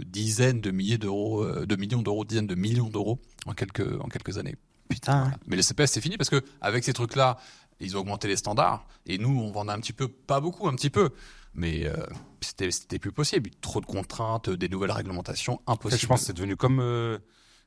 dizaines de milliers d'euros, de millions d'euros, dizaines de millions d'euros en quelques années. putain, Voilà. Mais le CPF, c'est fini parce que avec ces trucs-là, ils ont augmenté les standards. Et nous, on vendait un petit peu, pas beaucoup, un petit peu. Mais c'était plus possible. Trop de contraintes, des nouvelles réglementations, En fait, impossible. je pense que c'est devenu comme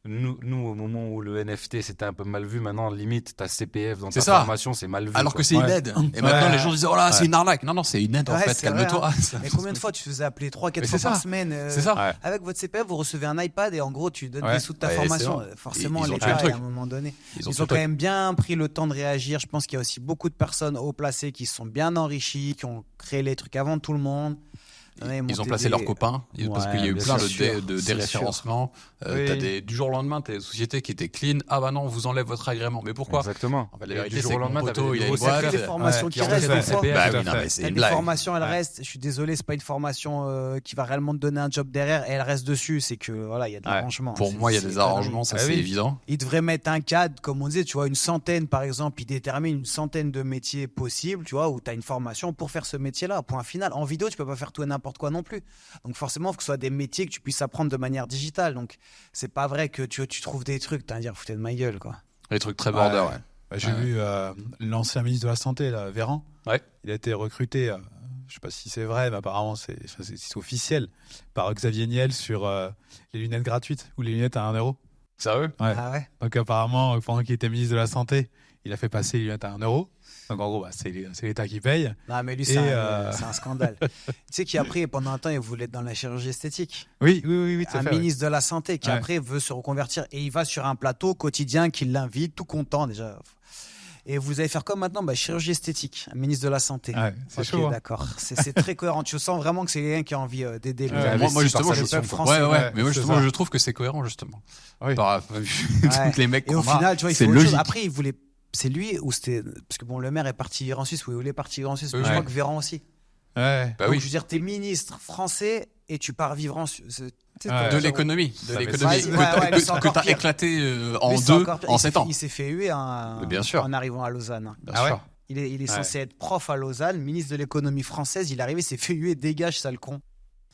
nous, au moment où le NFT c'était un peu mal vu, maintenant limite ta CPF dans ta C'est ça. formation c'est mal vu. Alors quoi. que c'est une Ouais. aide. Et maintenant, les gens disent, oh là, c'est Ouais. une arnaque. Non, c'est une aide, en Ouais, fait. c'est vrai, Calme-toi. Mais combien de fois tu te faisais appeler 3-4 Mais fois c'est par ça. semaine C'est ça. Ouais. Avec votre CPF, vous recevez un iPad et en gros, tu donnes Ouais. des sous de ta Ouais, formation. c'est vrai. Forcément, Ils ont les tué le gars, truc. à un moment donné, Ils ils ont tué le quand truc. même bien pris le temps de réagir. Je pense qu'il y a aussi beaucoup de personnes haut placées qui se sont bien enrichies, qui ont créé les trucs avant tout le monde. Ils ont placé leurs copains parce Ouais, qu'il y a eu bien plein sûr, de c'est déréférencements. Oui. Du jour au lendemain, t'as des sociétés qui étaient clean. Ah bah non, on vous enlève votre agrément. Mais pourquoi? Exactement. En fait, la Et vérité, du jour c'est au que mon lendemain, poteau, t'avais il a des une nouveaux boîte. C'est secrets. des formations qui qui restent enlevaient des le fois. CPF. Bah tout à oui, non, fait. mais c'est T'as une des blague. formations, elles Ouais. restent. Je suis désolé, c'est pas une formation qui va réellement te donner un job derrière et elle reste dessus. C'est que voilà, il y a de Ouais. l'arrangement. Pour C'est- moi, il y a c'est des une connerie. arrangements, ça Ah c'est oui. évident. Il devrait mettre un cadre, comme on disait, tu vois, une centaine par exemple, il détermine une centaine de métiers possibles, tu vois, où tu as une formation pour faire ce métier-là. Point final. En vidéo, tu peux pas faire tout et n'importe quoi non plus. Donc forcément, il faut que ce soit des métiers que tu puisses apprendre de manière digitale. Donc c'est pas vrai que tu trouves des trucs, t'as à dire, foutez de ma gueule, quoi. Les trucs très border, ouais. Bah, j'ai Ouais. vu l'ancien ministre de la Santé, là, Véran. Ouais. Il a été recruté, je sais pas si c'est vrai, mais apparemment c'est officiel, par Xavier Niel sur les lunettes gratuites ou les lunettes à 1 euro. Sérieux? Ouais. Ah ouais. Donc apparemment, pendant qu'il était ministre de la Santé, il a fait passer les lunettes à 1 euro. Donc en gros, bah, c'est l'État qui paye. Non, mais lui, Et, c'est un scandale. Tu sais qui après, pendant un temps, il voulait être dans la chirurgie esthétique. Oui, tout à Un fait, ouais. ministre de la Santé qui Ouais. après veut se reconvertir et il va sur un plateau quotidien qui l'invite, tout content déjà. Et vous allez faire comme maintenant, chirurgie esthétique, un ministre de la Santé. Ouais, c'est Ok, chaud. Hein. d'accord. C'est très cohérent. Tu sens vraiment que c'est quelqu'un qui a envie d'aider les Ouais, gens. Moi, investi justement, par je sa mission, ouais, quoi. ouais, Ouais, mais moi, c'est justement, ça. je trouve que c'est cohérent, justement. Oui. Ouais. Tous les mecs Et au qu'on a, final, tu vois, il c'est faut autre chose. logique. Après, il voulait. C'est lui ou c'était. Parce que bon, le maire est parti en Suisse. Oui, il est parti en Suisse. Mais je Ouais. crois que Véran aussi. Ouais. Bah Donc, oui. je veux dire, t'es ministre français et tu pars vivre en Suisse. Ouais. De l'économie, Ça fait que sens. Ouais, mais c'est que encore t'as pire. éclaté Lui, en c'est deux encore pire. en 7 ans. Il s'est fait huer Mais bien sûr. en arrivant à Lausanne. Bien Ah ouais. sûr. Il est Ouais. censé être prof à Lausanne, ministre de l'économie française. Il est arrivé, il s'est fait huer, dégage, sale con.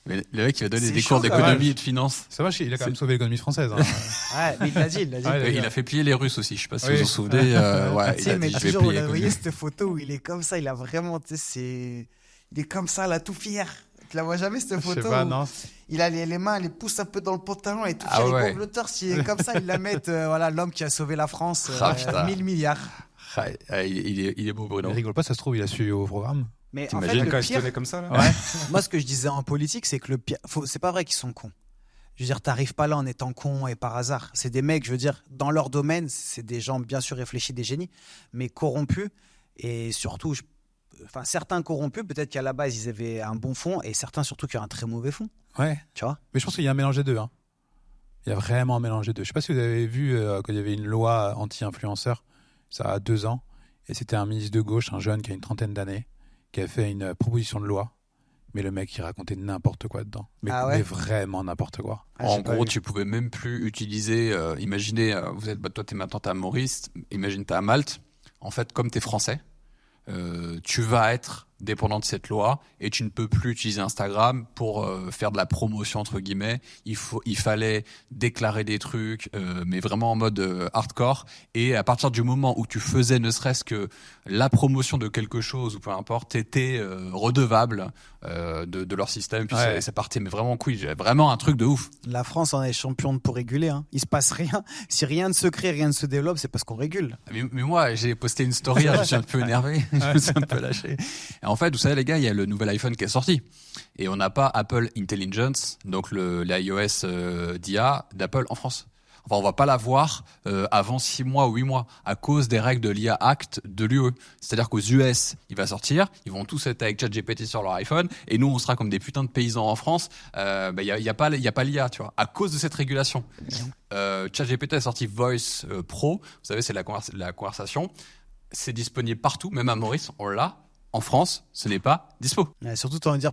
Mais le mec, il va donner C'est des chaud, cours quand d'économie même. et de finance. C'est vache, il a quand même sauvé l'économie française. Hein. Ouais, mais il l'a dit, il l'a dit. Ouais, Il a fait plier les Russes aussi. Je sais pas si Oui. vous vous souvenez. Ouais, Tu il sais, a mais dit, je vais toujours, vous plier avez voyé l'économie. cette photo où il est comme ça, il a vraiment, tu sais, il est comme ça, là, tout fier. Tu la vois jamais, cette Je photo sais pas, où non. il a les mains, il les pousse un peu dans le pantalon et tout Ah fier, il ouais. gonfle le torse, il est comme ça, ils la mettent, voilà, l'homme qui a sauvé la France, Ah, putain. 1000 milliards. Ah, il est beau, Bruno. Il rigole pas, ça se trouve, il a suivi au programme. Mais en T'imagines fait, Quand le il se pire, tenait comme ça, là. Ouais. moi, ce que je disais en politique, c'est que le pire, c'est pas vrai qu'ils sont cons. Je veux dire, t'arrives pas là en étant con et par hasard. C'est des mecs, je veux dire, dans leur domaine, c'est des gens bien sûr réfléchis, des génies, mais corrompus. Et surtout, enfin, certains corrompus, peut-être qu'à la base, ils avaient un bon fond, et certains surtout qui ont un très mauvais fond. Ouais. Tu vois? Mais je pense qu'il y a un mélange des deux. Hein. Il y a vraiment un mélange des deux. Je sais pas si vous avez vu quand il y avait une loi anti-influenceur, ça a 2 ans, et c'était un ministre de gauche, un jeune qui a une 30aine d'années, qui a fait une proposition de loi Mais le mec, il racontait n'importe quoi dedans. Mais, Ah ouais mais vraiment n'importe quoi. En gros, tu pouvais même plus utiliser. Imaginez, toi, t'es à Maurice. Imagine, t'es à Malte. En fait, comme t'es français, tu vas être dépendant de cette loi et tu ne peux plus utiliser Instagram pour faire de la promotion entre guillemets. Il fallait déclarer des trucs, mais vraiment en mode hardcore. Et à partir du moment où tu faisais ne serait-ce que la promotion de quelque chose ou peu importe, t'étais redevable de leur système. Puis ça partait, mais vraiment couille. Vraiment un truc de ouf. La France en est championne pour réguler. Hein. Il se passe rien. Si rien ne se crée, rien ne se développe, c'est parce qu'on régule. Mais moi, j'ai posté une story, je suis un peu énervé, je me suis un peu lâché. Et en fait, vous savez les gars, il y a le nouvel iPhone qui est sorti. Et on n'a pas Apple Intelligence, donc l'iOS d'IA d'Apple en France. Enfin, on va pas l'avoir avant 6 mois ou 8 mois à cause des règles de l'IA Act de l'UE. C'est-à-dire qu'aux US, il va sortir, ils vont tous être avec ChatGPT sur leur iPhone, et nous, on sera comme des putains de paysans en France. Y a pas l'IA, tu vois, à cause de cette régulation. ChatGPT a sorti Voice Pro. Vous savez, c'est la conversation. C'est disponible partout, même à Maurice, on l'a. En France, ce n'est pas dispo. Surtout, tu vas me dire,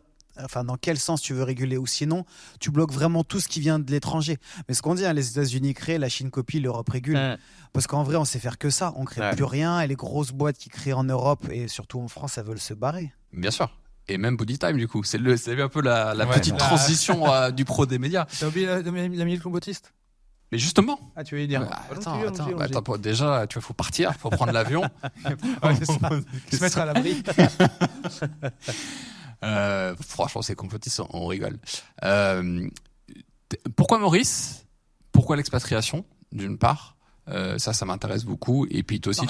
dans quel sens tu veux réguler, ou sinon, tu bloques vraiment tout ce qui vient de l'étranger. Mais ce qu'on dit, les États-Unis créent, la Chine copie, l'Europe régule. Parce qu'en vrai, on sait faire que ça. On crée plus rien, et les grosses boîtes qui créent en Europe et surtout en France, elles veulent se barrer. Bien sûr. Et même Bodytime, du coup. C'est un peu la petite transition du pro des médias. T'as oublié l'ami Clombotiste? Mais justement. Ah, tu veux y dire? Attends, déjà, faut partir, faut prendre l'avion. Se mettre à l'abri. Franchement, c'est complotiste, on rigole. Pourquoi Maurice? Pourquoi l'expatriation, d'une part? Ça m'intéresse beaucoup. Et puis toi aussi,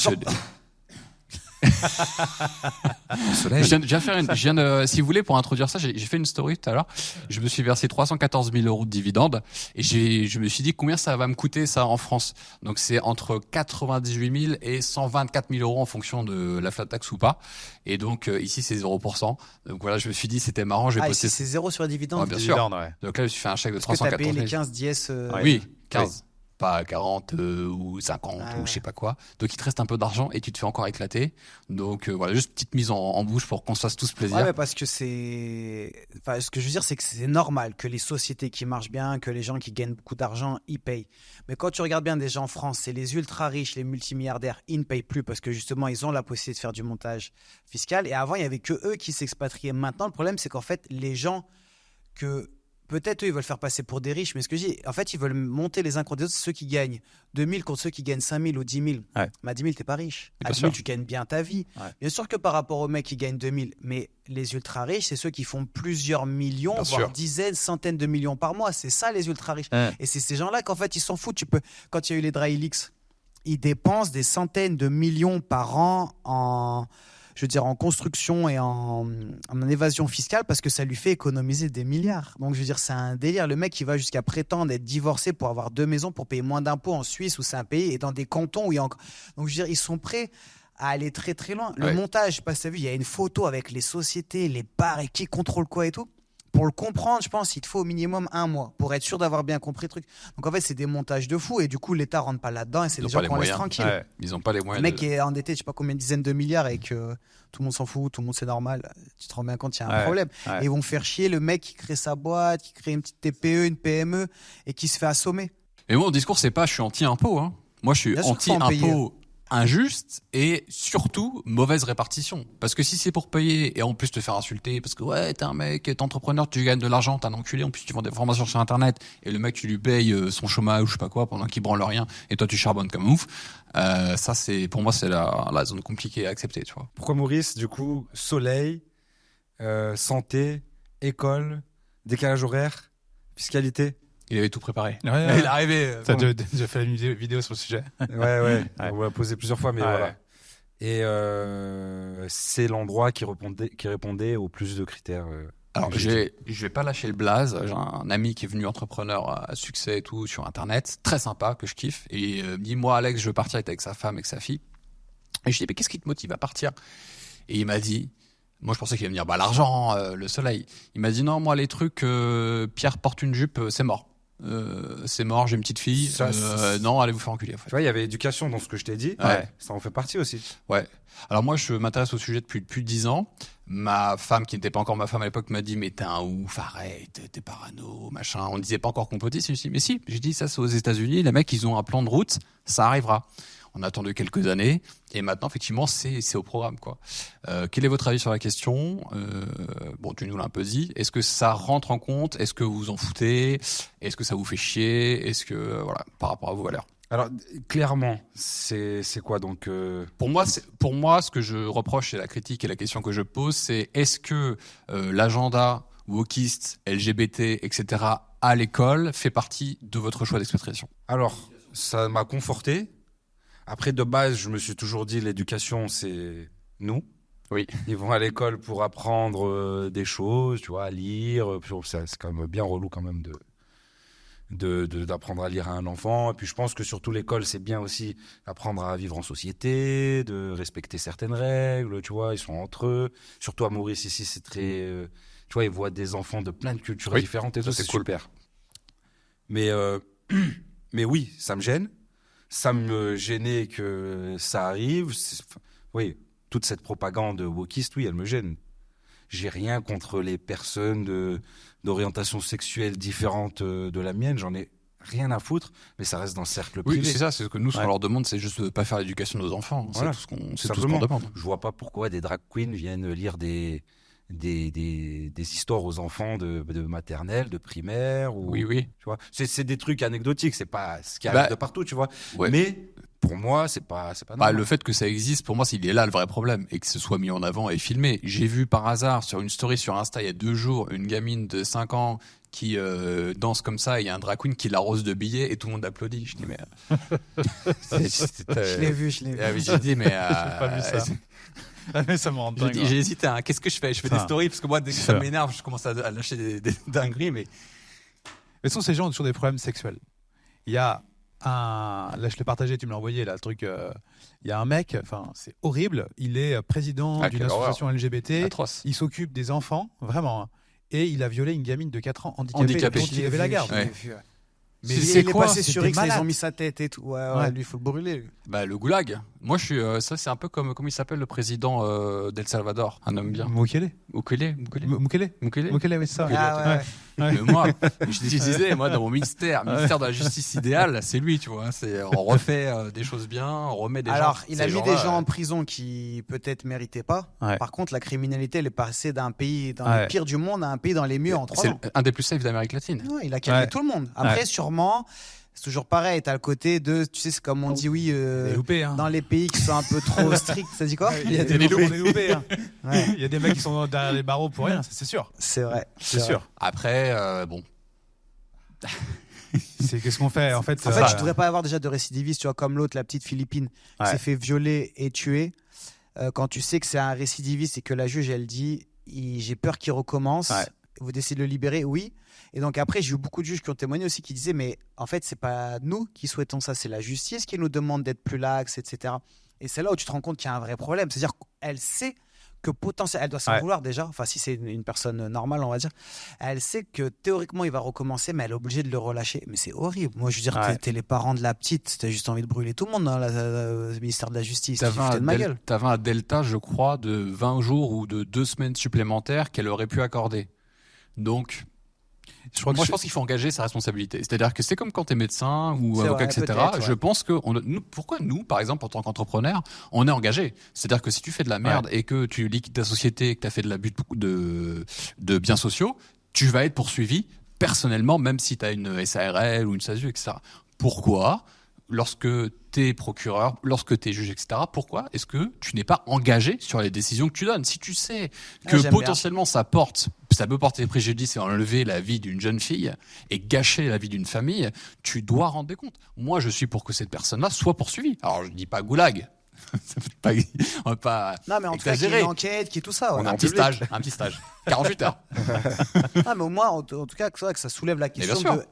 si vous voulez, pour introduire ça, j'ai fait une story tout à l'heure. Je me suis versé 314 000 euros de dividendes et je me suis dit combien ça va me coûter ça en France. Donc c'est entre 98 000 et 124 000 euros en fonction de la flat tax ou pas. Et donc ici c'est 0%. Donc voilà, je me suis dit c'était marrant. Je vais poster. C'est 0 sur les dividendes. Ouais, bien sûr. Donc là je me suis fait un chèque de 314 000. T'as payé les 15 dièses. Oui, 15. Pas 40 ou 50 ou je sais pas quoi. Donc il te reste un peu d'argent et tu te fais encore éclater. Donc voilà, juste petite mise en bouche pour qu'on se fasse tous plaisir. Ouais, parce que ce que je veux dire, c'est que c'est normal que les sociétés qui marchent bien, que les gens qui gagnent beaucoup d'argent, ils payent. Mais quand tu regardes bien déjà en France, c'est les ultra riches, les multimilliardaires, ils ne payent plus parce que justement, ils ont la possibilité de faire du montage fiscal. Et avant, il y avait que eux qui s'expatriaient. Maintenant, le problème, c'est qu'en fait, les gens que peut-être eux, ils veulent faire passer pour des riches, mais ce que je dis, en fait, ils veulent monter les uns contre les autres, ceux qui gagnent 2 000 contre ceux qui gagnent 5 000 ou 10 000. Ouais. Mais à 10 000, t'es pas riche. Bien À 10 000, tu gagnes bien ta vie. Ouais. Bien sûr que par rapport aux mecs qui gagnent 2 000, mais les ultra riches, c'est ceux qui font plusieurs millions, Bien voire sûr. dizaines, centaines de millions par mois. C'est ça, les ultra riches. Ouais. Et c'est ces gens-là qu'en fait, ils s'en foutent. Quand il y a eu les dry leaks, ils dépensent des centaines de millions par an en construction et en évasion fiscale parce que ça lui fait économiser des milliards. Donc, je veux dire, c'est un délire. Le mec, il va jusqu'à prétendre être divorcé pour avoir 2 maisons, pour payer moins d'impôts en Suisse, où c'est un pays, et dans des cantons où il y a encore... Donc, je veux dire, ils sont prêts à aller très, très loin. Le montage, je sais pas si tu as vu, il y a une photo avec les sociétés, les bars et qui contrôle quoi et tout. Pour le comprendre, je pense qu'il te faut au minimum 1 mois pour être sûr d'avoir bien compris le truc. Donc en fait, c'est des montages de fou et du coup, l'État rentre pas là-dedans et c'est des gens qu'on laisse tranquilles. Ouais. Ils ont pas les moyens. Le mec est endetté, je sais pas combien de dizaines de milliards et que tout le monde s'en fout, tout le monde c'est normal. Tu te rends bien compte, il y a un problème. Ouais. Et ils vont faire chier le mec qui crée sa boîte, qui crée une petite TPE, une PME et qui se fait assommer. Mais mon discours, c'est pas je suis anti-impôt. Hein. Moi, je suis Bien sûr qu'il faut en payer. anti-impôt injuste et surtout mauvaise répartition. Parce que si c'est pour payer et en plus te faire insulter parce que ouais, t'es un mec, t'es entrepreneur, tu gagnes de l'argent, t'es un enculé, en plus tu vends des formations sur internet et le mec tu lui payes son chômage ou je sais pas quoi pendant qu'il branle rien et toi tu charbonnes comme ouf. Ça c'est pour moi c'est la zone compliquée à accepter, tu vois. Pourquoi Maurice, du coup, soleil, santé, école, décalage horaire, fiscalité? Il avait tout préparé. Ouais. Il est arrivé. T'as déjà fait une vidéo sur le sujet. Ouais. On l'a posé plusieurs fois, mais Ouais. voilà. Et c'est l'endroit qui répondait aux plus de critères. Alors, je vais pas lâcher le blaze. J'ai un ami qui est venu entrepreneur à succès et tout sur Internet, très sympa, que je kiffe. Et me dit, moi, Alex, je veux partir avec sa femme et sa fille. Et je dis, mais qu'est-ce qui te motive à partir? Et il m'a dit, moi, je pensais qu'il allait me dire, l'argent, le soleil. Il m'a dit, non, moi, les trucs, Pierre porte une jupe, c'est mort. c'est mort, j'ai une petite fille. Non, allez vous faire enculer. En fait. Tu vois, il y avait éducation dans ce que je t'ai dit. Ouais. Ça en fait partie aussi. Ouais. Alors moi, je m'intéresse au sujet depuis plus de 10 ans. Ma femme, qui n'était pas encore ma femme à l'époque, m'a dit mais t'es un ouf, arrête, t'es parano, machin. On ne disait pas encore complotiste. Je me suis dit mais si. J'ai dit ça, c'est aux États-Unis. Les mecs, ils ont un plan de route, ça arrivera. On a attendu quelques années et maintenant, effectivement, c'est au programme, quoi. Quel est votre avis sur la question ? Bon, tu nous l'as un peu dit. Est-ce que ça rentre en compte ? Est-ce que vous vous en foutez ? Est-ce que ça vous fait chier ? Est-ce que voilà, par rapport à vos valeurs ? Alors, clairement, c'est quoi donc Pour moi, ce que je reproche et la critique et la question que je pose, c'est est-ce que l'agenda wokiste, LGBT, etc. à l'école fait partie de votre choix d'expatriation ? Alors, ça m'a conforté. Après, de base, je me suis toujours dit l'éducation, c'est nous. Oui. Ils vont à l'école pour apprendre des choses, tu vois, à lire. C'est quand même bien relou quand même d'apprendre à lire à un enfant. Et puis je pense que surtout l'école, c'est bien aussi d'apprendre à vivre en société, de respecter certaines règles, tu vois, ils sont entre eux. Surtout à Maurice ici, c'est très... tu vois, ils voient des enfants de plein de cultures différentes et tout, c'est cool. super. Mais oui, ça me gêne. Ça me gênait que ça arrive. Oui, toute cette propagande wokiste, oui, elle me gêne. J'ai rien contre les personnes d'orientation sexuelle différente de la mienne. J'en ai rien à foutre, mais ça reste dans le cercle privé. Oui, c'est ça. C'est ce que nous, ce qu'on leur demande, c'est juste de pas faire l'éducation de nos enfants. Voilà. C'est tout ce qu'on demande. Je vois pas pourquoi des drag queens viennent lire des histoires aux enfants de maternelle, de primaire. Ou, Oui. Tu vois, c'est des trucs anecdotiques. C'est pas ce qui arrive de partout, tu vois. Ouais. Mais pour moi, c'est pas normal. Le fait que ça existe, pour moi, il est là le vrai problème et que ce soit mis en avant et filmé. J'ai vu par hasard sur une story sur Insta il y a 2 jours une gamine de 5 ans qui danse comme ça et il y a un drag queen qui l'arrose de billets et tout le monde applaudit. Je dis mais Je l'ai vu. j'ai dit mais J'ai pas vu ça. Mais ça me rend dingue. j'ai hésité. Qu'est-ce que je fais ? Je fais des stories parce que moi dès que ça m'énerve, je commence à lâcher des dingueries. Mais Mais sont ces gens ont toujours des problèmes sexuels. Il y a là je l'ai partagé, tu me l'as envoyé là, le truc. Il y a un mec, enfin c'est horrible. Il est président d'une association LGBT. Atroce. Il s'occupe des enfants, vraiment. Hein. Et il a violé une gamine de 4 ans handicapée. Donc il avait la garde. Ouais. Mais C'est il est quoi ? passé sur X, ils malade. ont mis sa tête et tout. Ouais. Lui, il faut le brûler. Lui. Le goulag. Moi, je suis. Ça, c'est un peu comme il s'appelle le président d'El Salvador, un homme bien. Mukele, oui, c'est ça. Ah, ouais. Mais moi, je disais, dans mon ministère de la justice idéale, c'est lui, tu vois. On refait des choses bien, on remet des gens. Alors, il a mis des gens en prison qui peut-être méritaient pas. Ouais. Par contre, la criminalité, elle est passée d'un pays dans le pire du monde à un pays dans les mieux en 3 ans. C'est un des plus safe d'Amérique latine. Ouais, il a calmé tout le monde. Après, sûrement, c'est toujours pareil. T'as le côté de, tu sais, c'est comme on dit, oui, loupés, hein. dans les pays qui sont un peu trop stricts. Ça dit quoi ? Il y a des loupés. Hein. Ouais. Il y a des mecs qui sont derrière les barreaux pour rien, c'est sûr. C'est vrai. C'est sûr. Après, bon. Qu'est-ce qu'on fait ? En fait, tu devrais pas avoir déjà de récidiviste, tu vois, comme l'autre, la petite Philippine, qui s'est fait violer et tuer. Quand tu sais que c'est un récidiviste et que la juge, elle dit, j'ai peur qu'il recommence. Ouais. Vous décidez de le libérer, oui. Et donc après, j'ai eu beaucoup de juges qui ont témoigné aussi, qui disaient, mais en fait, c'est pas nous qui souhaitons ça, c'est la justice qui nous demande d'être plus lax, etc. Et c'est là où tu te rends compte qu'il y a un vrai problème. C'est-à-dire qu'elle sait que potentiellement, elle doit s'en vouloir déjà, enfin si c'est une personne normale, on va dire, elle sait que théoriquement, il va recommencer, mais elle est obligée de le relâcher. Mais c'est horrible. Moi, je veux dire, t'es les parents de la petite, t'as juste envie de brûler tout le monde dans le ministère de la Justice. T'avais un delta, je crois, de 20 jours ou de 2 semaines supplémentaires qu'elle aurait pu accorder. Donc, je pense qu'il faut engager sa responsabilité. C'est-à-dire que c'est comme quand tu es médecin ou avocat, etc. Je pense que pourquoi nous, par exemple, en tant qu'entrepreneur, on est engagé. C'est-à-dire que si tu fais de la merde et que tu liquides ta société, que tu as fait de l'abus de biens sociaux, tu vas être poursuivi personnellement, même si tu as une SARL ou une SASU, etc. Pourquoi ? Lorsque tu es procureur, lorsque tu es juge, etc., pourquoi est-ce que tu n'es pas engagé sur les décisions que tu donnes ? Si tu sais que potentiellement ça peut porter préjudice et enlever la vie d'une jeune fille et gâcher la vie d'une famille, tu dois rendre des comptes. Moi, je suis pour que cette personne-là soit poursuivie. Alors, je ne dis pas goulag. On va pas non, mais en exagérer. tout cas, qu'il y ait une enquête, qui est tout ça. On a un petit stage. 48 heures. Ah, mais au moins, en tout cas, c'est vrai que ça soulève la question de...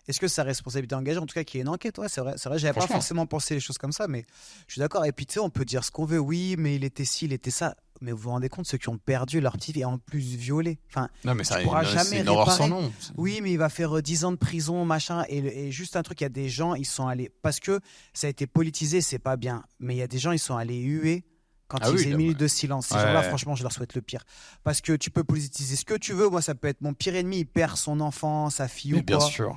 Est-ce que sa responsabilité engagée, en tout cas, qu'il y ait une enquête ? Ouais, c'est vrai, j'avais pas forcément pensé les choses comme ça, mais je suis d'accord. Et puis, tu sais, on peut dire ce qu'on veut, oui, mais il était ci, il était ça. mais vous vous rendez compte, ceux qui ont perdu leur petit et en plus violé. Enfin, Non, mais ça, pourras jamais c'est une horreur sans réparer. nom. oui, mais il va faire 10 ans de prison, machin. Et juste un truc, il y a des gens, ils sont allés. Parce que ça a été politisé, c'est pas bien. Mais il y a des gens, ils sont allés huer quand Ah ils oui, faisaient là, une minute de silence. Ces Ouais. gens-là, franchement, je leur souhaite le pire. Parce que tu peux politiser ce que tu veux. Moi, ça peut être mon pire ennemi. Il perd son enfant, sa fille Mais ou bien quoi. sûr.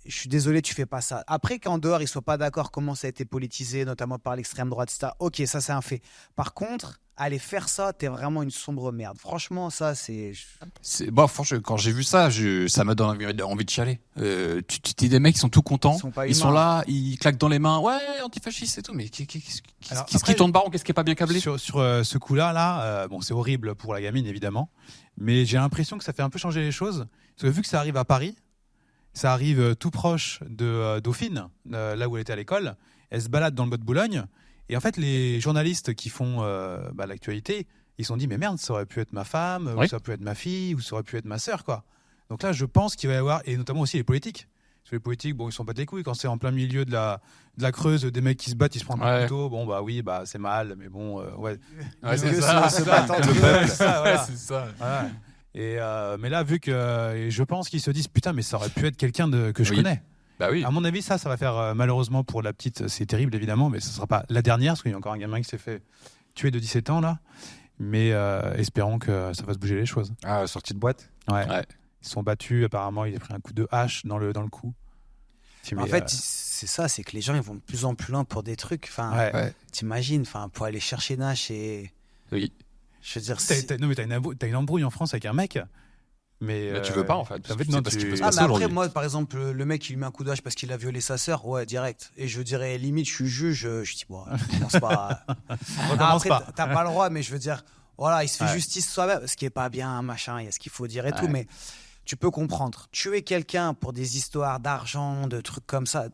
Je suis désolé, tu fais pas ça. Après, qu'en dehors, ils soient pas d'accord comment ça a été politisé, notamment par l'extrême droite, etc. Ok, ça, c'est un fait. Par contre, aller faire ça, t'es vraiment une sombre merde. Franchement, ça, c'est. Bon, franchement, quand j'ai vu ça, ça m'a donné envie de chialer. Tu dis des mecs qui sont tout contents, Ils sont pas ils sont humains. là, ils claquent dans les mains, ouais, antifasciste et tout, mais Alors, qu'est-ce après, qui tourne baron, qu'est-ce qui est pas bien câblé? Sur ce coup-là, bon, c'est horrible pour la gamine, évidemment. Mais j'ai l'impression que ça fait un peu changer les choses. Parce que vu que ça arrive à Paris, ça arrive tout proche de Dauphine, là où elle était à l'école. Elle se balade dans le bois de Boulogne. Et en fait, les journalistes qui font l'actualité, ils se sont dit, mais merde, ça aurait pu être ma femme, ou Oui. ça aurait pu être ma fille, ou ça aurait pu être ma sœur, quoi. Donc là, je pense qu'il va y avoir, et notamment aussi les politiques. Parce que les politiques, bon, ils s'en battent les couilles quand c'est en plein milieu de la Creuse, des mecs qui se battent, ils se prennent un Ouais. couteau. Bon, bah oui, bah c'est mal, mais bon, ouais. Ouais, c'est c'est ça, ça, se battre entre eux. Ouais, c'est ça, voilà. Ouais, c'est ça. Voilà. Et mais là, vu que et je pense qu'ils se disent putain, mais ça aurait pu être quelqu'un que je Oui. connais. Bah oui. À mon avis, ça va faire malheureusement pour la petite, c'est terrible évidemment, mais ce sera pas la dernière parce qu'il y a encore un gamin qui s'est fait tuer de 17 ans là. Mais espérons que ça va se bouger les choses. Ah, sortie de boîte. Ouais. Ouais. Ils sont battus. Apparemment, il a pris un coup de hache dans le cou. En Mais, fait, c'est ça, c'est que les gens, ils vont de plus en plus loin pour des trucs. Enfin, ouais. Ouais. t'imagines, enfin, pour aller chercher Nash et. Oui. Je veux dire, Non, mais t'as une embrouille en France avec un mec. Mais Tu veux pas, en fait. En fait, Tu non, sais pas ce qui peut se Ah, passer mais après, aujourd'hui. moi, par exemple, le mec, il lui met un coup d'âge parce qu'il a violé sa sœur, ouais, direct. Et je dirais, limite, je suis juge, je dis, bon, je commence pas. recommence Après, pas. t'as pas le droit, mais je veux dire, voilà, il se fait Ouais. justice soi-même, ce qui est pas bien, machin, il y a ce qu'il faut dire et tout, Ouais. mais tu peux comprendre. Tuer quelqu'un pour des histoires d'argent, de trucs comme ça,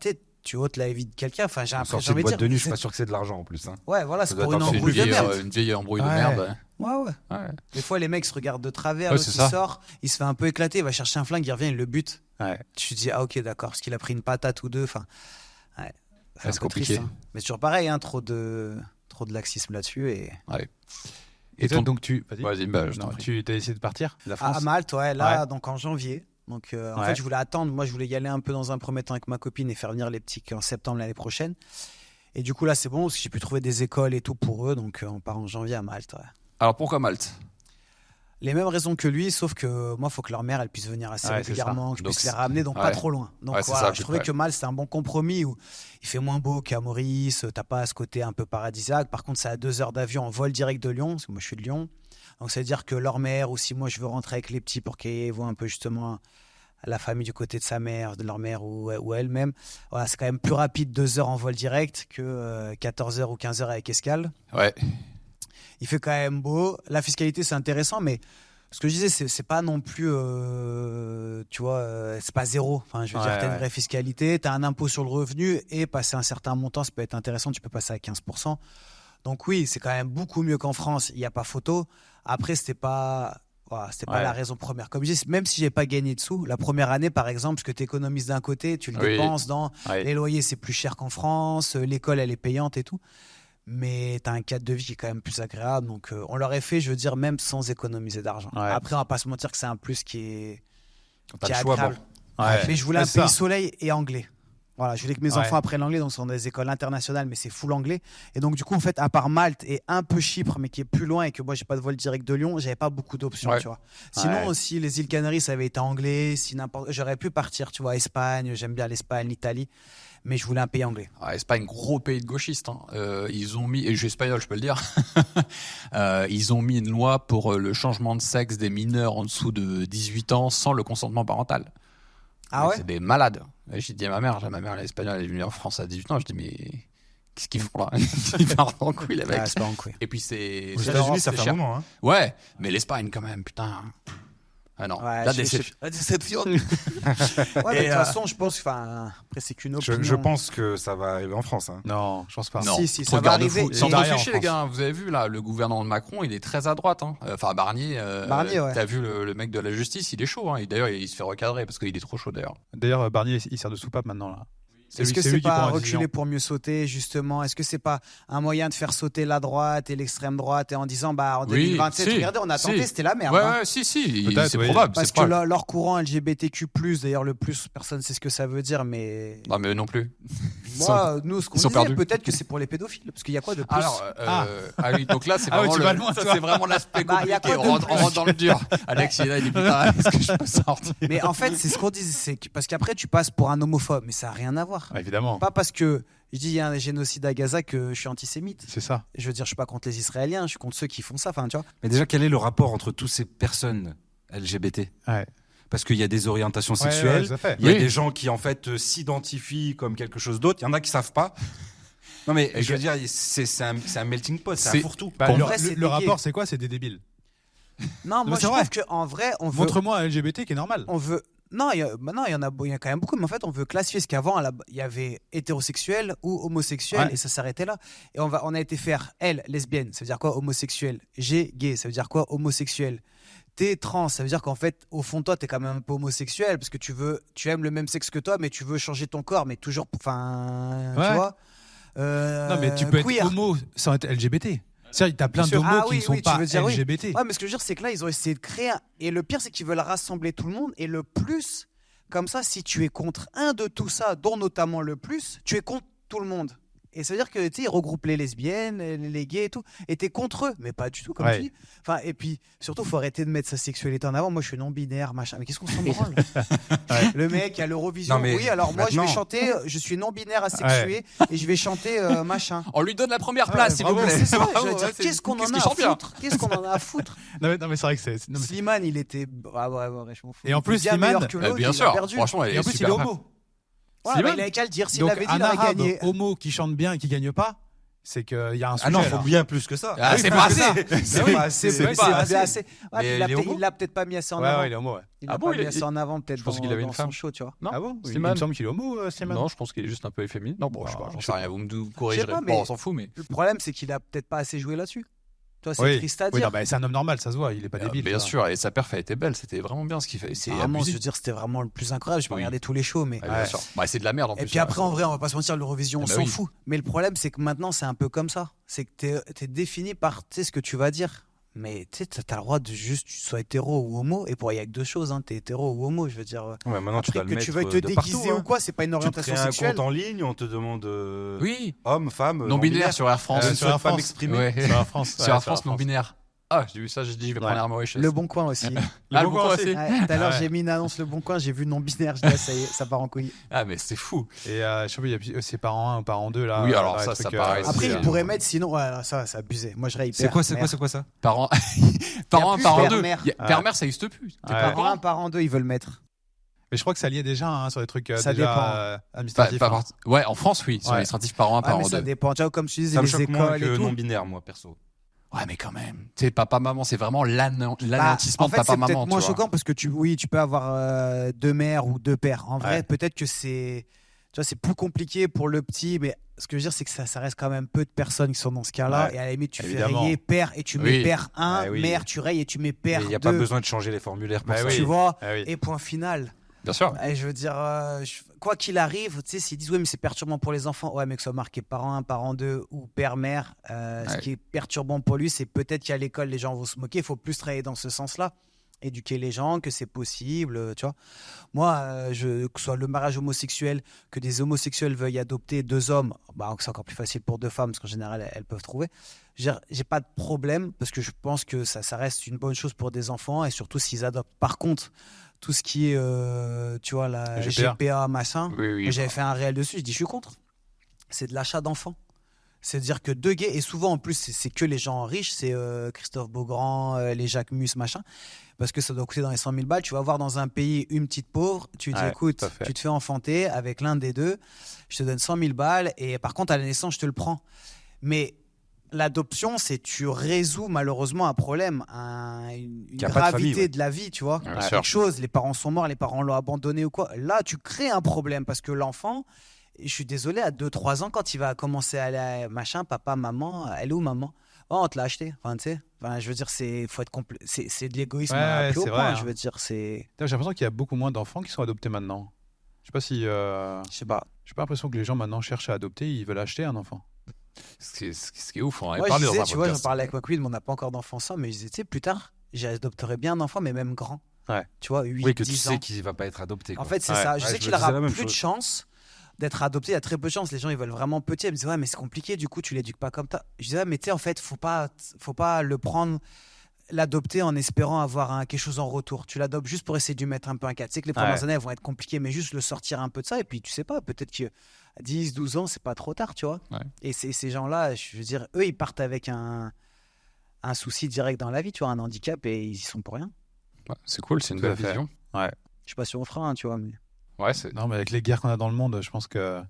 tu ôtes la vie de quelqu'un, enfin, j'ai Sortie envie de de boîte dire. de nuit, je suis pas sûr que c'est de l'argent en plus. Hein. Ouais, voilà, Ça c'est doit pour être une un peu embrouille de merde. Une vieille embrouille de Ouais. merde. Ouais, ouais. Ouais. Des fois, les mecs se regardent de travers, Ouais, l'autre, c'est il ça. sort, il se fait un peu éclater, il va chercher un flingue, il revient, il le bute. Ouais. Tu te dis, ah ok, d'accord, parce qu'il a pris une patate ou deux. Enfin, ouais, C'est un peu compliqué. triste, hein. Mais c'est toujours pareil, hein, trop de laxisme là-dessus. Et... Et toi, ton- donc tu. Vas-y, bah, je t'en Non, prie. tu as essayé de partir de la À France. Malte, ouais, là, Ouais. donc en janvier. Donc en Ouais. fait, je voulais attendre. Moi, je voulais y aller un peu dans un premier temps avec ma copine et faire venir les petits en septembre l'année prochaine. Et du coup, là, c'est bon parce que j'ai pu trouver des écoles et tout pour eux. Donc on part en janvier à Malte. Ouais. Alors pourquoi Malte? Les mêmes raisons que lui, sauf que moi, il faut que leur mère, elle puisse venir assez Ouais, c'est régulièrement, que je Donc, puisse les ramener, donc ouais. pas trop loin. Donc Ouais, c'est voilà, ça, je plus trouvais près. que Malte, c'était un bon compromis où il fait moins beau qu'à Maurice, t'as pas ce côté un peu paradisiaque. Par contre, c'est à 2 heures d'avion en vol direct de Lyon, parce que moi, je suis de Lyon. Donc ça veut dire que leur mère, ou si moi, je veux rentrer avec les petits pour qu'ils voient un peu justement la famille du côté de sa mère, de leur mère ou elle-même, voilà, c'est quand même plus rapide 2 heures en vol direct que 14 heures ou 15 heures avec escale. Ouais. Il fait quand même beau. La fiscalité, c'est intéressant, mais ce que je disais, c'est pas non plus, tu vois, c'est pas zéro. Enfin, je veux Ouais, dire, t'as une ouais. vraie fiscalité, t'as un impôt sur le revenu et passer un certain montant, ça peut être intéressant. Tu peux passer à 15%. Donc oui, c'est quand même beaucoup mieux qu'en France. Il n'y a pas photo. Après, c'était pas Ouais. la raison première. Comme je dis, même si j'ai pas gagné de sous, la première année, par exemple, ce que tu économises d'un côté, tu le Oui. dépenses dans Ouais. les loyers, c'est plus cher qu'en France, l'école, elle est payante et tout. Mais tu as un cadre de vie qui est quand même plus agréable. Donc, on l'aurait fait, je veux dire, même sans économiser d'argent. Ouais. Après, on va pas se mentir que c'est un plus qui est, T'as qui est le choix, agréable. Ouais. Mais je voulais un C'est ça. pays soleil et anglais. Voilà, je voulais que mes Ouais. enfants apprennent l'anglais, donc ce sont des écoles internationales, mais c'est full anglais. Et donc, du coup, en fait, à part Malte et un peu Chypre, mais qui est plus loin et que moi, j'ai pas de vol direct de Lyon, j'avais pas beaucoup d'options, Ouais. tu vois. Sinon, Ouais. aussi, les îles Canaries, ça avait été anglais. Si j'aurais pu partir, tu vois, Espagne, j'aime bien l'Espagne, l'Italie, mais je voulais un pays anglais. Ah, Espagne, gros pays de gauchistes. Hein. Ils ont mis, et je suis espagnol, je peux le dire, ils ont mis une loi pour le changement de sexe des mineurs en dessous de 18 ans sans le consentement parental. Ah ouais? C'est des malades. Et j'ai dit à ma mère elle est espagnole, elle est venue en France à 18 ans, je dis mais qu'est-ce qu'ils font là? Ils partent en couille les mecs. Ah, c'est pas anglais. Et puis c'est... Aux c'est États-Unis, l'Europe, ça c'est fait un cher. moment. Hein. Ouais, mais l'Espagne quand même, putain. Ah non, Ouais, la je- déception. La déception. Ouais, mais de Et, toute façon, je pense, enfin, après, c'est qu'une opinion. Je pense que ça va arriver en France. Hein. Non, je pense pas. Non, Si, si, trop ça de va garde-fous. arriver. Sans Il y a rien en réfléchir, les France. gars, vous avez vu là, le gouvernement de Macron, il est très à droite. Hein. Enfin, Barnier, Barnier, ouais. t'as vu le mec de la justice, il est chaud. Hein. Et d'ailleurs, il se fait recadrer parce qu'il est trop chaud d'ailleurs. D'ailleurs, Barnier, il sert de soupape maintenant là. Est-ce que c'est c'est lui qui pas prend la reculer décision. pour mieux sauter, justement? Est-ce que c'est pas un moyen de faire sauter la droite et l'extrême droite et en disant, en 2027, si, regardez, on a tenté, si. c'était la merde. Ouais, hein. ouais, si, Peut-être, c'est oui. probable. Parce c'est que probable. leur courant LGBTQ+, d'ailleurs le plus, personne ne sait ce que ça veut dire, mais Non, mais eux non plus. moi, nous, ce qu'on ils sont disait, perdus. peut-être que c'est pour les pédophiles, parce qu'il y a quoi de plus? Alors, oui, donc là, c'est Ah ouais, vraiment tu vas loin, ça, toi. c'est vraiment l'aspect Bah, y a compliqué. quoi de On rentre dans le dur. Alex, il est là, il est putain, est-ce que je peux sortir? Mais en fait, c'est ce qu'on dit, parce qu'après tu passes pour un homophobe, mais ça n'a rien à voir. Ah, évidemment, Pas parce que je dis il y a un génocide à Gaza que je suis antisémite. c'est ça. Je veux dire, je suis pas contre les Israéliens, je suis contre ceux qui font ça. Enfin, tu vois. Mais déjà, quel est le rapport entre toutes ces personnes LGBT? Ouais. Parce qu'il y a des orientations Ouais, sexuelles, tout à fait. il y a Oui. des gens qui en fait s'identifient comme quelque chose d'autre, il y en a qui savent pas. Non mais Et je veux dire, c'est un melting pot, c'est un C'est- fourre-tout. Bah, Pour le vrai, c'est le des rapport, gays. c'est quoi? C'est des débiles. Non, moi c'est je vrai. trouve qu'en vrai, on veut. Montre-moi un LGBT qui est normal. On veut. Non, maintenant, il y en a quand même beaucoup, mais en fait, on veut classifier ce qu'avant, il y avait hétérosexuel ou homosexuel, Ouais. et ça s'arrêtait là. Et on a été faire L, lesbienne, ça veut dire quoi? Homosexuel. G, gay, ça veut dire quoi? Homosexuel. T, trans, ça veut dire qu'en fait, au fond de toi, t'es quand même un peu homosexuel, parce que tu aimes le même sexe que toi, mais tu veux changer ton corps, mais toujours, enfin, Ouais. tu vois. Non, mais tu peux queer. être homo sans être LGBT. C'est-à-dire, t'as plein Bien sûr. d'homos Ah qui oui, ne sont oui, tu pas veux dire oui. LGBT. Ouais, mais ce que je veux dire, c'est que là, ils ont essayé de créer Et le pire, c'est qu'ils veulent rassembler tout le monde. Et le plus, comme ça, si tu es contre un de tout ça, dont notamment le plus, tu es contre tout le monde. Et ça veut dire que tu sais, ils regroupent les lesbiennes, les gays et tout. Et t'es contre eux, mais pas du tout, comme Ouais. tu dis. Enfin, et puis, surtout, faut arrêter de mettre sa sexualité en avant. Moi, je suis non-binaire, machin. Mais qu'est-ce qu'on s'en branle? Le mec à l'Eurovision. Non, mais Oui, alors moi, je vais maintenant- chanter, je suis non-binaire asexué et je vais chanter machin. On lui donne la première Ouais, place, s'il vous bravo, plaît. C'est ça, Bravo, je veux dire, ouais, c'est- qu'est-ce qu'on en qu'il a à chante bien. foutre? Qu'est-ce qu'on en a à foutre? Non, mais c'est vrai que c'est. non, mais- Slimane, il était. Ah ouais, je m'en fous. Et en Il plus, était bien Slimane- meilleur que l'autre, Bien il a sûr, perdu. franchement, il Et est en plus, il est super. homo. Ouais, Slimane. mais il avait qu'à le dire. S'il Donc, l'avait dit, un il aurait arabe gagné. homo qui chante bien et qui gagne pas, c'est qu'il y a un sujet. Ah non, là. faut bien plus que ça. Ah, Oui, c'est plus pas que ça. assez. C'est oui, pas assez. c'est C'est pas pas assez. assez. Ouais, Mais puis il est homo il l'a peut-être pas mis assez en Ouais, avant. ouais, il est homo, ouais. Il l'a Ah bon, pas il mis est- assez en avant, peut-être. je pense dans- qu'il avait une dans femme. son show, tu vois. Non, Ah bon? Il Slimane. me semble qu'il est homo, Slimane. Non, je pense qu'il est juste un peu efféminé. Non, bon, je sais pas. J'en sais rien, vous me corrigerez. pas, mais- Bon, on s'en fout, mais. Le problème, c'est qu'il a peut-être pas assez joué là-dessus. Toi, c'est Oui. triste à Oui, dire. non, bah, c'est un homme normal, ça se voit, il est pas débile. Bien ça. sûr, et sa perf, elle était belle, c'était vraiment bien ce qu'il fait. C'est Vraiment, je abusé. veux dire, c'était vraiment le plus incroyable. Je peux Oui. regarder tous les shows, mais. Ah, bien sûr. Bah, c'est de la merde en plus. Et puis après, en vrai, on va pas se mentir, l'Eurovision, on Ah bah s'en oui. fout. Mais le problème, c'est que maintenant, c'est un peu comme ça. C'est que t'es défini par, tu sais, ce que tu vas dire. Mais tu sais, t'as le droit de juste, tu sois hétéro ou homo. Et pour, il y a que deux choses, hein. T'es hétéro ou homo, je veux dire. Ouais, maintenant tu Après, dois le que mettre tu veuilles te de déguiser partout, ou hein. quoi, c'est pas une Tu te orientation crées un sexuelle. compte en ligne, on te demande Oui, homme, femme, non-binaire sur Air France. Je ne sur Air souhaite pas France. m'exprimer. Ouais. Sur la France. Sur Air France non-binaire. Ah, j'ai vu ça, j'ai dit, je vais prendre Air Mauritius. Le Bon Coin aussi. Ah, le bon coin aussi. Ouais, tout à l'heure, Ouais. j'ai mis une annonce Le Bon Coin, j'ai vu non-binaire. Je dis, ah, ça y est, ça part en couille. Ah, mais c'est fou. Et je sais pas, il y a c'est parent 1 ou parent 2 là. Oui, alors dans les ça, trucs, ça paraît- Après, c'est, il pourrait mettre, sinon, ouais, ça, c'est abusé. Moi, je serais hyper. C'est quoi ça? Parent parent 1, plus parent père, 2. mère. Père-mère, ça existe plus. T'es Ouais. pas au Parent courant 1, parent 2, ils veulent mettre. Mais je crois que ça liait déjà sur des trucs Ça déjà dépend. administratifs. Pas hein. part- Ouais, en France, oui. Sur Ouais. l'administratif, parent 1, Ah, mais parent ça 2. dépend. Tu vois, comme tu disais, Ça me les choque moins écoles et que tout. non binaire, moi perso. Ouais, mais quand même. Tu sais, papa, maman, c'est vraiment Bah, l'anéantissement en de fait, papa, c'est maman. peut-être moins tu vois. choquant parce que tu peux avoir deux mères ou deux pères. En vrai, Ouais. peut-être que c'est, tu vois, c'est plus compliqué pour le petit, mais ce que je veux dire, c'est que ça reste quand même peu de personnes qui sont dans ce cas-là. Ouais, Et à la limite, tu évidemment. fais rayer père et tu mets Oui. père 1, Ouais, oui. mère, tu rayes et tu mets Mais père il n'y a 2. pas besoin de changer les formulaires pour Bah ça. oui. Tu vois, Ah oui. et point final. Bien sûr. Et je veux dire, quoi qu'il arrive, tu sais, s'ils disent, oui, mais c'est perturbant pour les enfants, ouais, mais que ce soit marqué parent 1, parent 2 ou père-mère, ce Ouais. qui est perturbant pour lui, c'est peut-être qu'à l'école, les gens vont se moquer. Il faut plus travailler dans ce sens-là. Éduquer les gens, que c'est possible, tu vois. Moi, que ce soit le mariage homosexuel, que des homosexuels veuillent adopter deux hommes, bah, c'est encore plus facile pour deux femmes, parce qu'en général, elles peuvent trouver. Je veux dire, j'ai pas de problème, parce que je pense que ça reste une bonne chose pour des enfants, et surtout s'ils adoptent. Par contre, tout ce qui est, tu vois, la GPA. GPA, machin, Oui, oui. moi, j'avais fait un réel dessus, je dis, je suis contre. C'est de l'achat d'enfants. C'est-à-dire que deux gays, et souvent en plus, c'est que les gens riches, c'est Christophe Beaugrand, les Jacques Mus, machin, parce que ça doit coûter dans les 100 000 balles. Tu vas voir dans un pays une petite pauvre, tu dis, Ouais, écoute, tout à fait. tu te fais enfanter avec l'un des deux, je te donne 100 000 balles, et par contre, à la naissance, je te le prends. Mais l'adoption, c'est tu résous malheureusement un problème, une Qu'il y a pas de gravité famille, ouais. de la vie, tu vois. Bien Quelque sûr. chose, les parents sont morts, les parents l'ont abandonné ou quoi. Là, tu crées un problème parce que l'enfant, je suis désolé, à 2-3 ans, quand il va commencer à aller à machin, papa, maman, elle est où maman? Oh, on te l'a acheté. Enfin, tu sais, je veux dire, faut être c'est de l'égoïsme Ouais, à plus haut c'est point. vrai, hein. Je veux dire, c'est. J'ai l'impression qu'il y a beaucoup moins d'enfants qui sont adoptés maintenant. Je sais pas si. Je sais pas. J'ai pas l'impression que les gens maintenant cherchent à adopter, ils veulent acheter un enfant. Ce qui est ouf, on en avait Moi, je parlé dans disais, un tu vois, j'en podcast. parlais avec ma copine, mais on n'a pas encore d'enfant sans, mais je disais, tu sais, plus tard, j'adopterais bien un enfant, mais même grand. Ouais. Tu vois, 8, Oui, que tu 10 sais ans. qu'il va pas être adopté. En Quoi. fait, c'est Ouais. ça. Je Ouais, sais je qu'il me disais aura la même plus de chose. chance d'être adopté. Il y a très peu de chance. Les gens, ils veulent vraiment petit. Ils me disent, ouais, mais c'est compliqué. Du coup, tu l'éduques pas comme ça. Je disais, ah, mais tu sais, en fait, faut pas le prendre, l'adopter en espérant avoir quelque chose en retour. Tu l'adoptes juste pour essayer de lui mettre un peu un cadre. Tu sais que les premières années, elles vont être compliquées, mais juste le sortir un peu de ça. Et puis, tu sais pas, peut-être que à 10, 12 ans, c'est pas trop tard, tu vois. Ouais. Et ces gens-là, je veux dire, eux, ils partent avec un souci direct dans la vie, tu vois, un handicap, et ils y sont pour rien. Ouais, c'est cool, c'est une Tout à belle fait. vision. Je sais pas si on fera, tu vois, mais. Ouais, c'est... Non, mais avec les guerres qu'on a dans le monde, je pense qu'il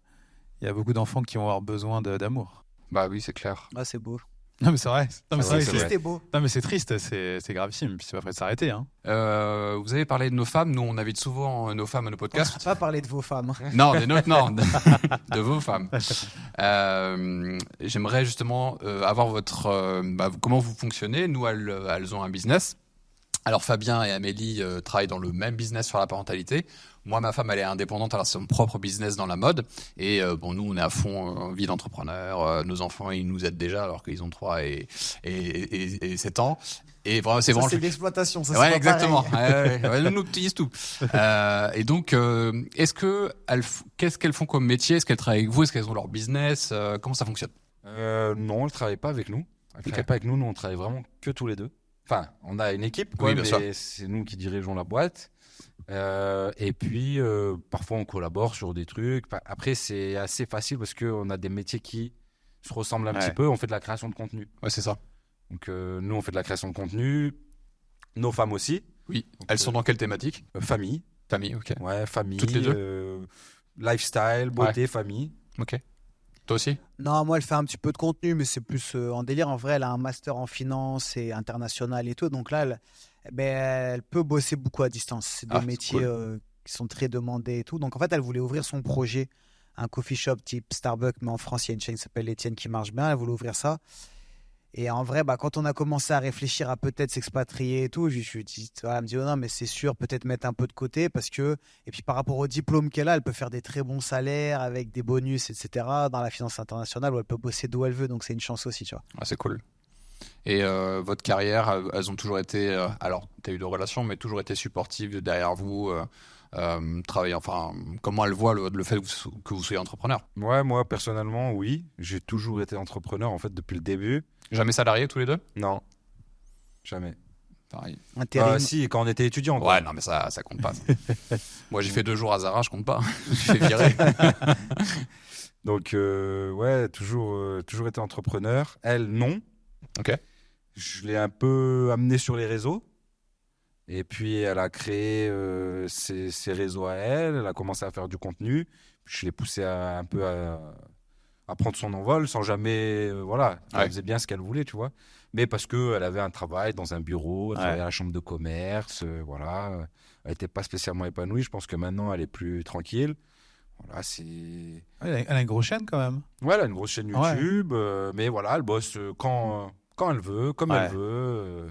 y a beaucoup d'enfants qui vont avoir besoin d'amour. Bah oui, c'est clair. Ah, c'est beau. Non, mais c'est vrai. Non, mais Ah ouais, c'est c'est vrai. vrai. C'était beau. Non, mais c'est triste, c'est gravissime. Puis c'est pas prêt de s'arrêter. Hein. Vous avez parlé de nos femmes. Nous, on invite souvent nos femmes à nos On podcasts. va pas parler de vos femmes. Non, des nôtres, non. De vos femmes. J'aimerais justement avoir votre... comment vous fonctionnez. Nous, elles ont un business. Alors, Fabien et Amélie travaillent dans le même business sur la parentalité. Moi, ma femme, elle est indépendante, elle a son propre business dans la mode. Et nous, on est à fond vie d'entrepreneur. Nos enfants, ils nous aident déjà alors qu'ils ont 3 et 7 ans. Et vraiment, c'est vraiment C'est le truc. l'exploitation, ça Ouais, c'est pas exactement. pareil. Ouais, nous utilisent tout. Et donc, qu'est-ce qu'elles font comme métier? Est-ce qu'elles travaillent avec vous? Est-ce qu'elles ont leur business? Comment ça fonctionne? Non, elle travaille pas avec nous. Elle travaille pas avec nous. Nous, on travaille vraiment que tous les deux. Enfin, on a une équipe, quoi, Oui, bien sûr. mais c'est nous qui dirigeons la boîte. Et puis, parfois, on collabore sur des trucs. Après, c'est assez facile parce qu'on a des métiers qui se ressemblent un petit peu. On fait de la création de contenu. Ouais, c'est ça. Donc, nous, on fait de la création de contenu. Nos femmes aussi. Oui. Donc, Elles sont dans quelle thématique? Famille. Famille, ok. Ouais, famille. Toutes les deux lifestyle, beauté, famille. Ok. Toi aussi? Non, moi, elle fait un petit peu de contenu, mais c'est plus en délire. En vrai, elle a un master en finance et international et tout. Donc là, elle peut bosser beaucoup à distance. C'est des C'est métiers cool. qui sont très demandés et tout. Donc en fait, elle voulait ouvrir son projet, un coffee shop type Starbucks, mais en France, il y a une chaîne qui s'appelle Etienne qui marche bien. Elle voulait ouvrir ça. Et en vrai, quand on a commencé à réfléchir à peut-être s'expatrier et tout, je me dis, elle me dit, oh non, mais c'est sûr, peut-être mettre un peu de côté parce que, et puis par rapport au diplôme qu'elle a, elle peut faire des très bons salaires avec des bonus, etc. dans la finance internationale où elle peut bosser d'où elle veut. Donc c'est une chance aussi, tu vois. Ah, c'est cool. Et votre carrière, elles ont toujours été... alors, tu as eu de relations, mais toujours été supportives derrière vous travailler, enfin, comment elles voient le fait que vous soyez entrepreneur? Ouais, moi, personnellement, oui. J'ai toujours été entrepreneur, en fait, depuis le début. Jamais salariés tous les deux? Non. Jamais. Pareil. Intérim. Si, quand on était étudiant. quoi. Ouais, non, mais ça compte pas. Ça. Moi, j'ai fait 2 jours à Zara, je compte pas. Je suis fait virer. Donc, ouais, toujours été entrepreneur. Elle, non. Ok. Je l'ai un peu amenée sur les réseaux. Et puis, elle a créé ses réseaux à elle. Elle a commencé à faire du contenu. Je l'ai poussée un peu à prendre son envol sans jamais... voilà, elle Ouais. faisait bien ce qu'elle voulait, tu vois. Mais parce qu'elle avait un travail dans un bureau, elle travaillait à la chambre de commerce, voilà. Elle n'était pas spécialement épanouie. Je pense que maintenant, elle est plus tranquille. Voilà, c'est... Elle a une grosse chaîne quand même. Ouais, elle a une grosse chaîne Ouais. YouTube, mais voilà, elle bosse quand elle veut, comme Ouais. elle veut.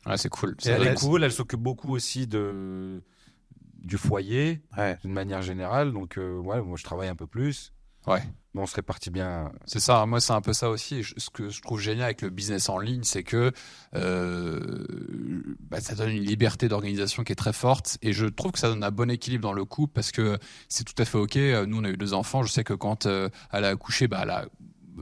Ouais, c'est cool. Elle C'est est cool, elle s'occupe beaucoup aussi du foyer, Ouais. d'une manière générale. Donc, ouais, moi, je travaille un peu plus. Ouais. Mais on se répartit bien. C'est ça, moi c'est un peu ça aussi. Ce que je trouve génial avec le business en ligne, c'est que ça donne une liberté d'organisation qui est très forte et je trouve que ça donne un bon équilibre dans le couple parce que c'est tout à fait ok. Nous on a eu 2 enfants, je sais que quand elle a accouché, elle a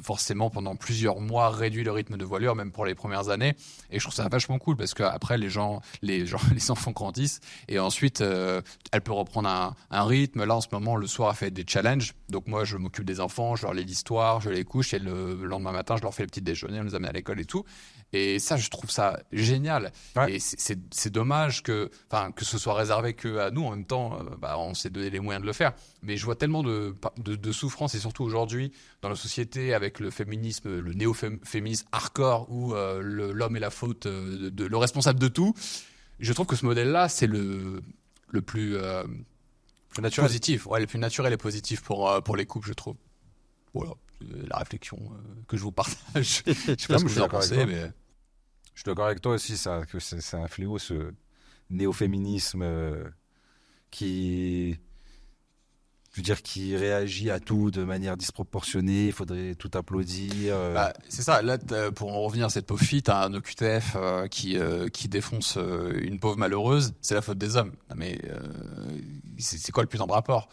forcément pendant plusieurs mois réduit le rythme de voilure, même pour les premières années. Et je trouve ça vachement cool parce qu'après les enfants grandissent et ensuite elle peut reprendre un rythme. Là en ce moment le soir elle fait des challenges. Donc moi je m'occupe des enfants, je leur lis l'histoire, je les couche et le lendemain matin je leur fais le petit déjeuner, on les amène à l'école et tout. Et ça je trouve ça génial. Ouais. Et c'est dommage que ce soit réservé que à nous. En même temps on s'est donné les moyens de le faire. Mais je vois tellement de souffrance et surtout aujourd'hui dans la société avec le féminisme, le néo-féminisme hardcore où l'homme est la faute, le responsable de tout. Je trouve que ce modèle-là, c'est le plus Naturel. positif, ouais, le plus naturel et positif pour les couples, je trouve. Voilà, c'est la réflexion que je vous partage. Je sais Non, pas mais ce je que suis vous en d'accord avec pensez, toi. mais Je suis d'accord avec toi aussi, ça, que c'est un fléau, ce néo-féminisme qui je veux dire, qui réagit à tout de manière disproportionnée, il faudrait tout applaudir. C'est ça. Là, pour en revenir à cette pauvre fille, t'as un OQTF qui défonce une pauvre malheureuse. C'est la faute des hommes. Non, mais c'est quoi le plus en rapport?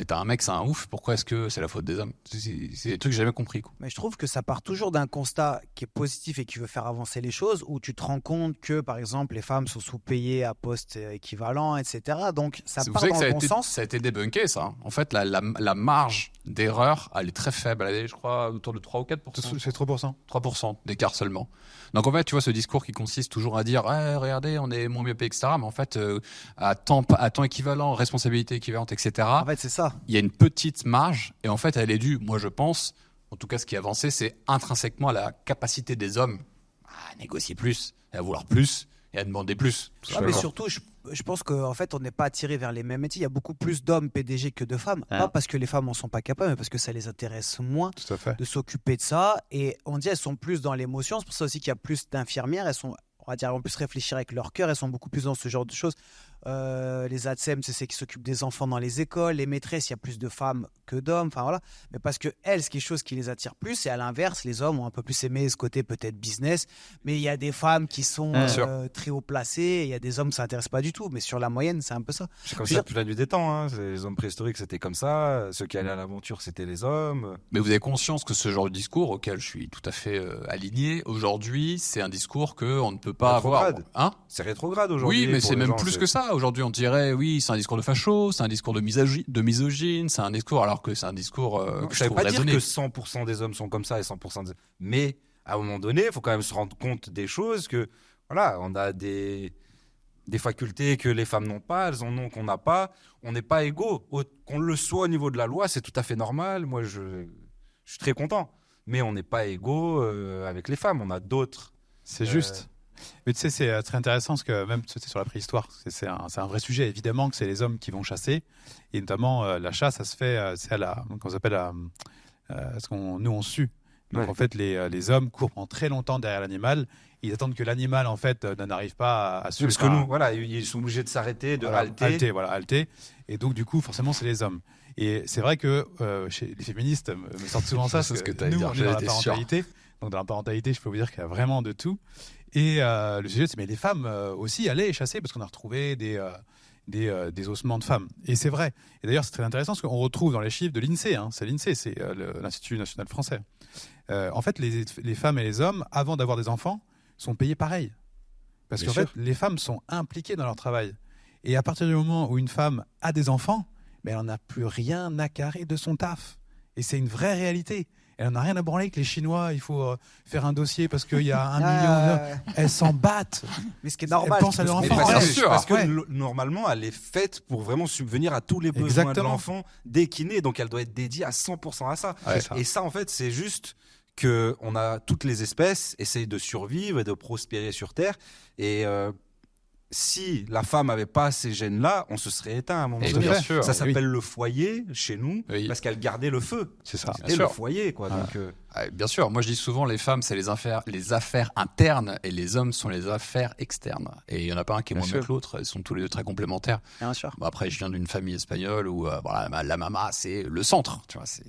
T'as un mec, c'est un ouf. Pourquoi est-ce que c'est la faute des hommes? C'est des trucs que j'ai jamais compris, quoi. Mais je trouve que ça part toujours d'un constat qui est positif et qui veut faire avancer les choses, où tu te rends compte que, par exemple, les femmes sont sous-payées à poste équivalent, etc. Donc ça Vous part savez dans que le bon sens. ça a été débunké, ça. Hein. En fait, la marge d'erreur, elle est très faible. Elle est, je crois, autour de 3 ou 4%. C'est 3%. 3% d'écart seulement. Donc en fait, tu vois, ce discours qui consiste toujours à dire regardez, on est moins mieux payé, etc. Mais en fait, à temps équivalent, responsabilité équivalente, etc. En fait, c'est ça. Il y a une petite marge, et en fait, elle est due, moi je pense, en tout cas ce qui est avancé, c'est intrinsèquement à la capacité des hommes à négocier plus, et à vouloir plus, et à demander plus. Tout Ah, mais simplement. surtout, je pense qu'en fait, on n'est pas attiré vers les mêmes métiers. Il y a beaucoup plus d'hommes PDG que de femmes. Pas parce que les femmes en sont pas capables, mais parce que ça les intéresse moins Tout à fait. de s'occuper de ça. Et on dit elles sont plus dans l'émotion. C'est pour ça aussi qu'il y a plus d'infirmières. Elles sont, on va dire, elles vont plus réfléchir avec leur cœur. Elles sont beaucoup plus dans ce genre de choses. Les ATSEM, c'est ceux qui s'occupent des enfants dans les écoles. Les maîtresses, il y a plus de femmes que d'hommes. Enfin voilà. Mais parce que elles, c'est quelque chose qui les attire plus. Et à l'inverse, les hommes ont un peu plus aimé ce côté peut-être business. Mais il y a des femmes qui sont très haut placées. Et il y a des hommes qui ne s'intéressent pas du tout. Mais sur la moyenne, c'est un peu ça. C'est comme ça depuis la nuit des temps. Hein. Les hommes préhistoriques, c'était comme ça. Ceux qui allaient à l'aventure, c'était les hommes. Mais vous avez conscience que ce genre de discours, auquel je suis tout à fait aligné, aujourd'hui, c'est un discours qu'on ne peut pas avoir. Rétrograde. Hein? C'est rétrograde aujourd'hui. Oui, mais pour c'est les même gens, plus c'est- que ça. Aujourd'hui, on dirait, oui, c'est un discours de facho, c'est un discours de misogyne, c'est un discours, alors que c'est un discours que je Ça veut trouve pas dire raisonné. que 100% des hommes sont comme ça et 100% des... Mais à un moment donné, il faut quand même se rendre compte des choses que, voilà, on a des facultés que les femmes n'ont pas, elles en ont qu'on n'a pas. On n'est pas égaux. Qu'on le soit au niveau de la loi, c'est tout à fait normal. Moi, je suis très content. Mais on n'est pas égaux avec les femmes. On a d'autres. C'est juste. Mais tu sais, c'est très intéressant parce que même tu sais, sur la préhistoire, c'est un vrai sujet. Évidemment que c'est les hommes qui vont chasser. Et notamment, la chasse, ça se fait, c'est à la. Qu'on s'appelle à. Nous, on sue. Donc Ouais. en fait, les hommes courent pendant très longtemps derrière l'animal. Ils attendent que l'animal, en fait, n'arrive pas à suivre. Parce que nous, voilà, ils sont obligés de s'arrêter, de halter. halter. Et donc, du coup, forcément, c'est les hommes. Et c'est vrai que chez les féministes me sortent souvent ça. C'est ce que parce t'allais nous, dire, on est dans la j'étais sûr. parentalité. Donc, dans la parentalité, je peux vous dire qu'il y a vraiment de tout. Et le sujet, c'est mais les femmes aussi allaient chasser parce qu'on a retrouvé des ossements de femmes. Et c'est vrai. Et d'ailleurs, c'est très intéressant parce qu'on retrouve dans les chiffres de l'INSEE. Hein, c'est l'INSEE, c'est l'Institut national français. En fait, les femmes et les hommes, avant d'avoir des enfants, sont payés pareil. Parce Bien qu'en sûr. fait, les femmes sont impliquées dans leur travail. Et à partir du moment où une femme a des enfants, elle n'en a plus rien à carrer de son taf. Et c'est une vraie réalité. Elle n'en a rien à branler que les Chinois, il faut faire un dossier parce qu'il y a 1 million. Elles s'en battent. Mais ce qui est normal. Elles pensent à leur Mais enfant. bien parce, sûr. parce que Ouais. normalement, elle est faite pour vraiment subvenir à tous les besoins Exactement. de l'enfant dès qu'il naît. Donc, elle doit être dédiée à 100% à ça. C'est ça. Et ça, en fait, c'est juste que on a toutes les espèces essayent de survivre et de prospérer sur Terre. Et si la femme avait pas ces gènes-là, on se serait éteint à un moment Et donné. bien sûr, Ça oui. s'appelle le foyer chez nous Oui. parce qu'elle gardait le feu. C'est ça. C'était sûr. le foyer, quoi. Donc, Bien sûr, moi je dis souvent les femmes c'est les affaires internes et les hommes sont les affaires externes. Et il y en a pas un qui est Bien moins bien sûr. que l'autre, ils sont tous les deux très complémentaires. Bien sûr. Bon, après je viens d'une famille espagnole où voilà, la mama c'est le centre, tu vois, c'est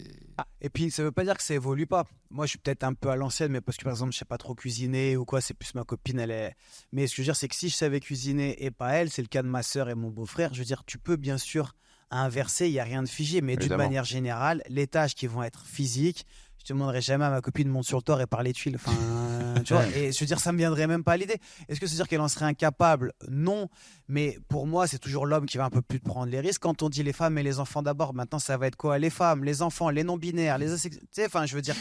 Et puis, ça veut pas dire que ça évolue pas. Moi, je suis peut-être un peu à l'ancienne, mais parce que, par exemple, je sais pas trop cuisiner ou quoi, c'est plus ma copine, elle est... Mais ce que je veux dire, c'est que si je savais cuisiner et pas elle, c'est le cas de ma sœur et mon beau-frère, je veux dire, tu peux bien sûr inverser, il n'y a rien de figé, mais d'une Évidemment. manière générale, les tâches qui vont être physiques, je te demanderai jamais à ma copine monte sur le toit et par les tuiles. Enfin, tu vois, et je veux dire, ça me viendrait même pas à l'idée. Est-ce que ça veut dire qu'elle en serait incapable? Non. Mais pour moi, c'est toujours l'homme qui va un peu plus prendre les risques. Quand on dit les femmes et les enfants d'abord, maintenant, ça va être quoi? Les femmes, les enfants, les non-binaires, les asexuels. Tu sais, enfin, je veux dire,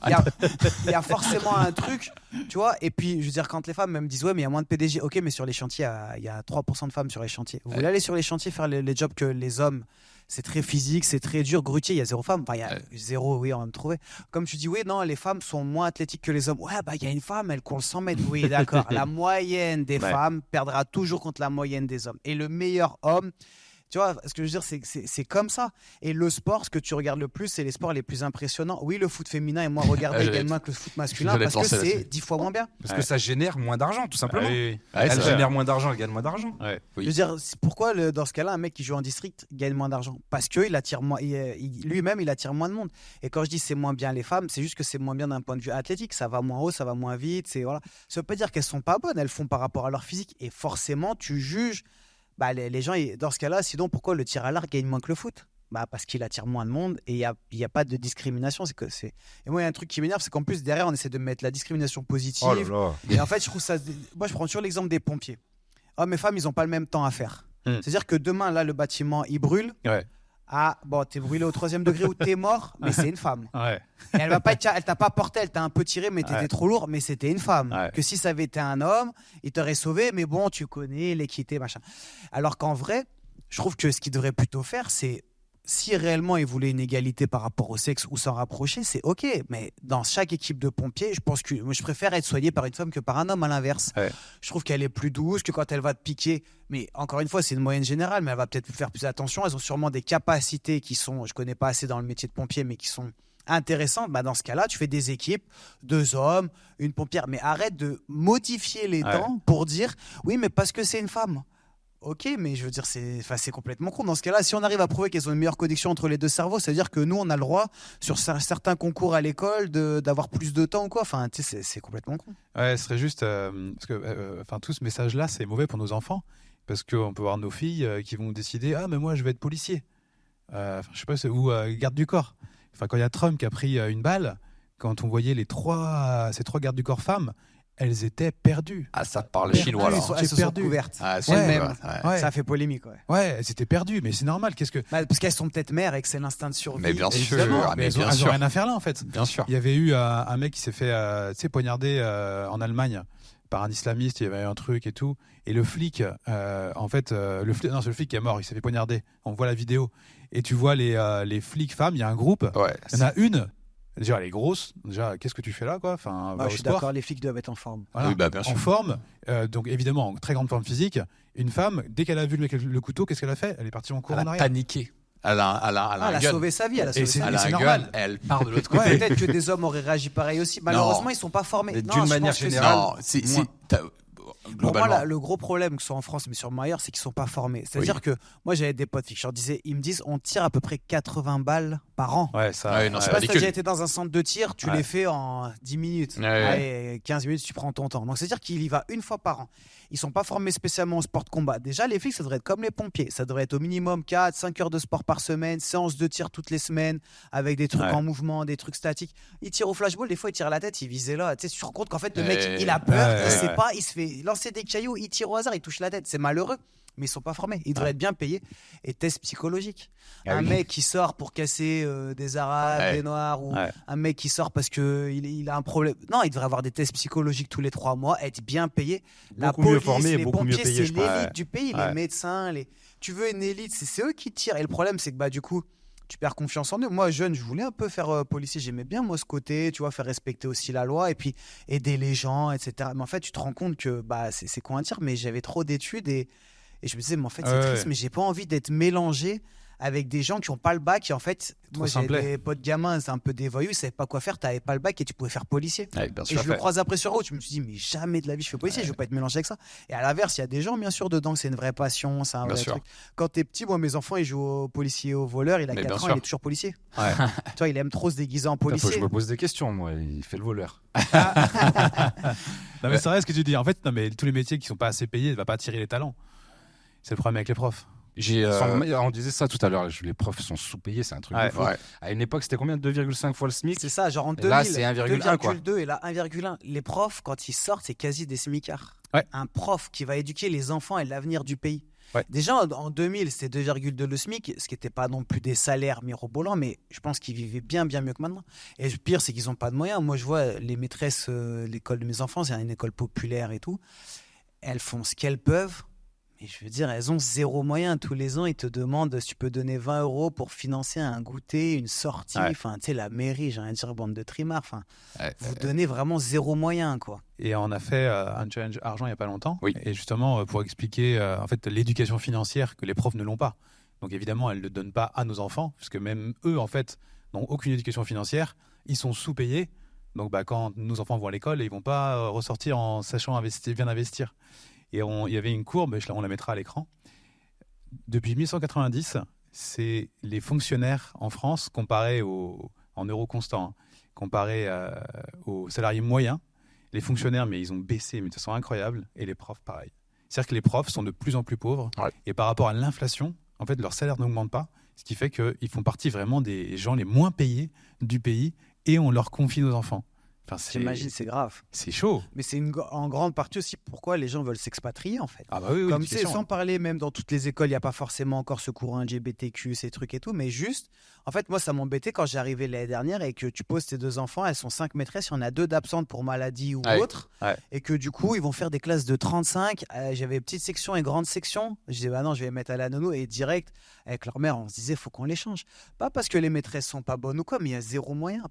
il y a forcément un truc, tu vois. Et puis, je veux dire, quand les femmes me disent, ouais, mais il y a moins de PDG. Ok, mais sur les chantiers, il y a 3% de femmes sur les chantiers. Vous voulez aller sur les chantiers faire les jobs que les hommes? C'est très physique, c'est très dur. Grutier, il y a 0 femme. Enfin, il y a 0, oui, on va me trouver. Comme tu dis, oui, non, les femmes sont moins athlétiques que les hommes. Ouais, bah, il y a une femme, elle court le 100 mètres. Oui, d'accord. La moyenne des femmes perdra toujours contre la moyenne des hommes. Et le meilleur homme, Tu vois, ce que je veux dire, c'est comme ça. Et le sport, ce que tu regardes le plus, c'est les sports les plus impressionnants. Oui, le foot féminin est moins regardé également que le foot masculin j'allais parce que te lancer c'est là-dessus. 10 fois moins bien. Parce que ça génère moins d'argent, tout simplement. Oui. Ouais, Elle c'est vrai. génère moins d'argent, elle gagne moins d'argent. Ouais. Oui. Je veux dire, pourquoi dans ce cas-là, un mec qui joue en district gagne moins d'argent? Parce que lui-même, il attire moins de monde. Et quand je dis c'est moins bien les femmes, c'est juste que c'est moins bien d'un point de vue athlétique. Ça va moins haut, ça va moins vite. Voilà. Ça veut pas dire qu'elles sont pas bonnes. Elles font par rapport à leur physique. Et forcément, tu juges les gens. Dans ce cas-là, sinon, pourquoi le tir à l'arc gagne moins que le foot? Parce qu'il attire moins de monde et il y a pas de discrimination. Et moi, il y a un truc qui m'énerve, c'est qu'en plus, derrière, on essaie de mettre la discrimination positive. Oh là là. Et en fait, je trouve ça. Moi, je prends toujours l'exemple des pompiers. Hommes et femmes, ils n'ont pas le même temps à faire. C'est-à-dire que demain, là, le bâtiment, il brûle. Ouais. Ah, bon, t'es brûlé au 3e degré ou t'es mort, mais c'est une femme. Ouais. Et elle t'a pas porté, elle t'a un peu tiré, mais t'étais trop lourd, mais c'était une femme. Ouais. Que si ça avait été un homme, il t'aurait sauvé, mais bon, tu connais l'équité, machin. Alors qu'en vrai, je trouve que ce qu'il devrait plutôt faire, c'est si réellement il voulait une égalité par rapport au sexe ou s'en rapprocher, c'est ok. Mais dans chaque équipe de pompiers, je pense que moi, je préfère être soigné par une femme que par un homme à l'inverse. Ouais. Je trouve qu'elle est plus douce, que quand elle va te piquer. Mais encore une fois, c'est une moyenne générale, mais elle va peut-être faire plus attention. Elles ont sûrement des capacités qui sont, je connais pas assez dans le métier de pompier, mais qui sont intéressantes. Dans ce cas-là, tu fais des équipes, 2 hommes, une pompière. Mais arrête de modifier les temps pour dire oui, mais parce que c'est une femme. Ok, mais je veux dire, c'est complètement con. Dans ce cas-là, si on arrive à prouver qu'elles ont une meilleure connexion entre les deux cerveaux, ça veut dire que nous, on a le droit, sur certains concours à l'école, d'avoir plus de temps ou quoi. Enfin, tu sais, c'est complètement con. Ouais, ce serait juste parce que tout ce message-là, c'est mauvais pour nos enfants parce qu'on peut voir nos filles qui vont décider mais moi je vais être policier, je sais pas ou garde du corps. Enfin, quand il y a Trump qui a pris une balle, quand on voyait ces trois gardes du corps femmes, elles étaient perdues. Ah, ça parle Perdues. chinois alors. Elles se sont couvertes. Ah, c'est Ouais. même. Ouais. Ça a fait polémique, ouais. Ouais, elles étaient perdues, mais c'est normal. Qu'est-ce que Parce qu'elles sont peut-être mères et que c'est l'instinct de survie. Mais bien sûr. Évidemment, Ah, mais elles ont bien elles ont sûr. rien à faire là en fait. Bien sûr. Il y avait eu un mec qui s'est fait poignarder en Allemagne par un islamiste, il y avait eu un truc et tout. Et le flic, c'est le flic qui est mort, il s'est fait poignarder. On voit la vidéo. Et tu vois les flics femmes, il y a un groupe, Ouais. il y en a une. Déjà, elle est grosse. Déjà, qu'est-ce que tu fais là, quoi? Enfin, va Je au suis sport. d'accord, les flics doivent être en forme. Voilà. Oui, bien sûr. En forme, donc évidemment, en très grande forme physique. Une femme, dès qu'elle a vu le couteau, qu'est-ce qu'elle a fait? Elle est partie en courant Elle en a arrière. paniqué. Elle a Elle un a gun. sauvé sa vie. Elle a sauvé sa vie. Elle a c'est un normal. gun. Elle part de l'autre Ouais, côté. peut-être que des hommes auraient réagi pareil aussi. Malheureusement, ils sont pas formés. Mais Non, d'une je manière pense que générale, Non, Pour moi, globalement. le gros problème, que ce soit en France, mais sûrement ailleurs, c'est qu'ils sont pas formés. C'est-à-dire que moi, j'avais des potes qui ils me disent, on tire à peu près 80 balles par an. Ouais, ça. Ouais, non, Je c'est sais pas si t'as ridicule. déjà été dans un centre de tir, tu Ouais. les fais en 10 minutes. Ouais. Allez, 15 minutes, tu prends ton temps. Donc, c'est-à-dire qu'il y va une fois par an. Ils sont pas formés spécialement au sport de combat. Déjà, les flics, ça devrait être comme les pompiers. Ça devrait être au minimum 4-5 heures de sport par semaine, séance de tir toutes les semaines, avec des trucs Ouais. en mouvement, des trucs statiques. Ils tirent au flashball, des fois, ils tirent à la tête, ils visaient là. Tu sais, tu te rends compte qu'en fait, le mec, Ouais. il a peur, Ouais, il ouais, sait ouais. pas, il se fait lancer des cailloux, il tire au hasard, il touche la tête. C'est malheureux. Mais ils sont pas formés. Ils devraient être bien payés. Et test psychologique. Ah un oui. mec qui sort pour casser des Arabes, Ouais. des Noirs, ou Ouais. un mec qui sort parce que il a un problème. Non, il devrait avoir des tests psychologiques tous les 3 mois, être bien payé. La Beaucoup mieux police, formé et les beaucoup mieux pompiers, payé, c'est je pense. l'élite Ouais. du pays. Ouais. Les médecins, tu veux une élite, c'est eux qui tirent. Et le problème, c'est que du coup, tu perds confiance en eux. Moi, jeune, je voulais un peu faire policier. J'aimais bien, moi, ce côté, tu vois, faire respecter aussi la loi et puis aider les gens, etc. Mais en fait, tu te rends compte que c'est con à dire, mais j'avais trop d'études et je me disais, mais en fait, c'est Ouais, triste, ouais. mais j'ai pas envie d'être mélangé avec des gens qui n'ont pas le bac. Et en fait, moi, j'avais simplet. des potes gamins, c'est un peu des voyous, ils savaient pas quoi faire, t'avais pas le bac et tu pouvais faire policier. Ouais, bien Et sûr. je le croise après sur route, je me suis dit, mais jamais de la vie je fais policier, je veux pas être mélangé avec ça. Et à l'inverse, il y a des gens, bien sûr, dedans, que c'est une vraie passion, c'est un Bien vrai sûr. truc. Quand t'es petit, moi, mes enfants, ils jouent au policier, au voleur, il a Mais 4 bien ans, sûr. il est toujours policier. Ouais. Tu vois, il aime trop se déguiser en Faut que policier. je me pose des questions, moi. Il fait le voleur. Non, mais c'est vrai ce que tu dis. En fait, non, mais tous les métiers qui sont pas assez payés ne va pas attirer les talents. C'est le problème avec les profs. On disait ça tout à l'heure. Les profs sont sous-payés, c'est un truc Ouais. de fou. Ouais. À une époque, c'était combien? 2,5 fois le SMIC. C'est ça, genre en Et 2000, là, c'est 1,1 quoi. 2,2 et là 1,1. Les profs, quand ils sortent, c'est quasi des smicards. Ouais. Un prof qui va éduquer les enfants et l'avenir du pays. Ouais. Déjà, en 2000, c'était 2,2 le SMIC, ce qui n'était pas non plus des salaires mirobolants, mais je pense qu'ils vivaient bien mieux que maintenant. Et le pire, c'est qu'ils n'ont pas de moyens. Moi, je vois les maîtresses, l'école de mes enfants, c'est une école populaire et tout. Elles font ce qu'elles peuvent. Mais je veux dire, elles ont zéro moyen. Tous les ans, ils te demandent si tu peux donner 20 € pour financer un goûter, une sortie. Ouais. Enfin, tu sais, la mairie, j'ai envie de dire, bande de trimards. Enfin, Ouais. vous donnez vraiment zéro moyen, quoi. Et on a fait un challenge argent il n'y a pas longtemps. Oui. Et justement, pour expliquer en fait, l'éducation financière que les profs ne l'ont pas. Donc évidemment, elles ne le donnent pas à nos enfants, puisque même eux, en fait, n'ont aucune éducation financière. Ils sont sous-payés. Donc quand nos enfants vont à l'école, ils ne vont pas ressortir en sachant bien investir. Et il y avait une courbe, on la mettra à l'écran. Depuis 1990, c'est les fonctionnaires en France, comparés en euros constants, comparés aux salariés moyens. Les fonctionnaires, mais ils ont baissé, mais de façon incroyable. Et les profs, pareil. C'est-à-dire que les profs sont de plus en plus pauvres. Ouais. Et par rapport à l'inflation, en fait, leur salaire n'augmente pas. Ce qui fait qu'ils font partie vraiment des gens les moins payés du pays. Et on leur confie nos enfants. Enfin, J'imagine, c'est grave. C'est chaud. Mais c'est en grande partie aussi pourquoi les gens veulent s'expatrier, en fait. Ah bah oui, Comme l'éducation. sans parler, même dans toutes les écoles, il n'y a pas forcément encore ce courant LGBTQ, ces trucs et tout, mais juste, en fait, moi, ça m'embêtait quand j'ai arrivé l'année dernière et que tu poses tes 2 enfants, elles sont 5 maîtresses, il y en a 2 d'absentes pour maladie ou autre, et que du coup, ils vont faire des classes de 35. J'avais petite section et grande section. Je disais, bah non, je vais les mettre à la nounou, et direct, avec leur mère, on se disait, faut qu'on les change. Pas parce que les maîtresses sont pas bonnes ou quoi, mais il y a zéro moyen.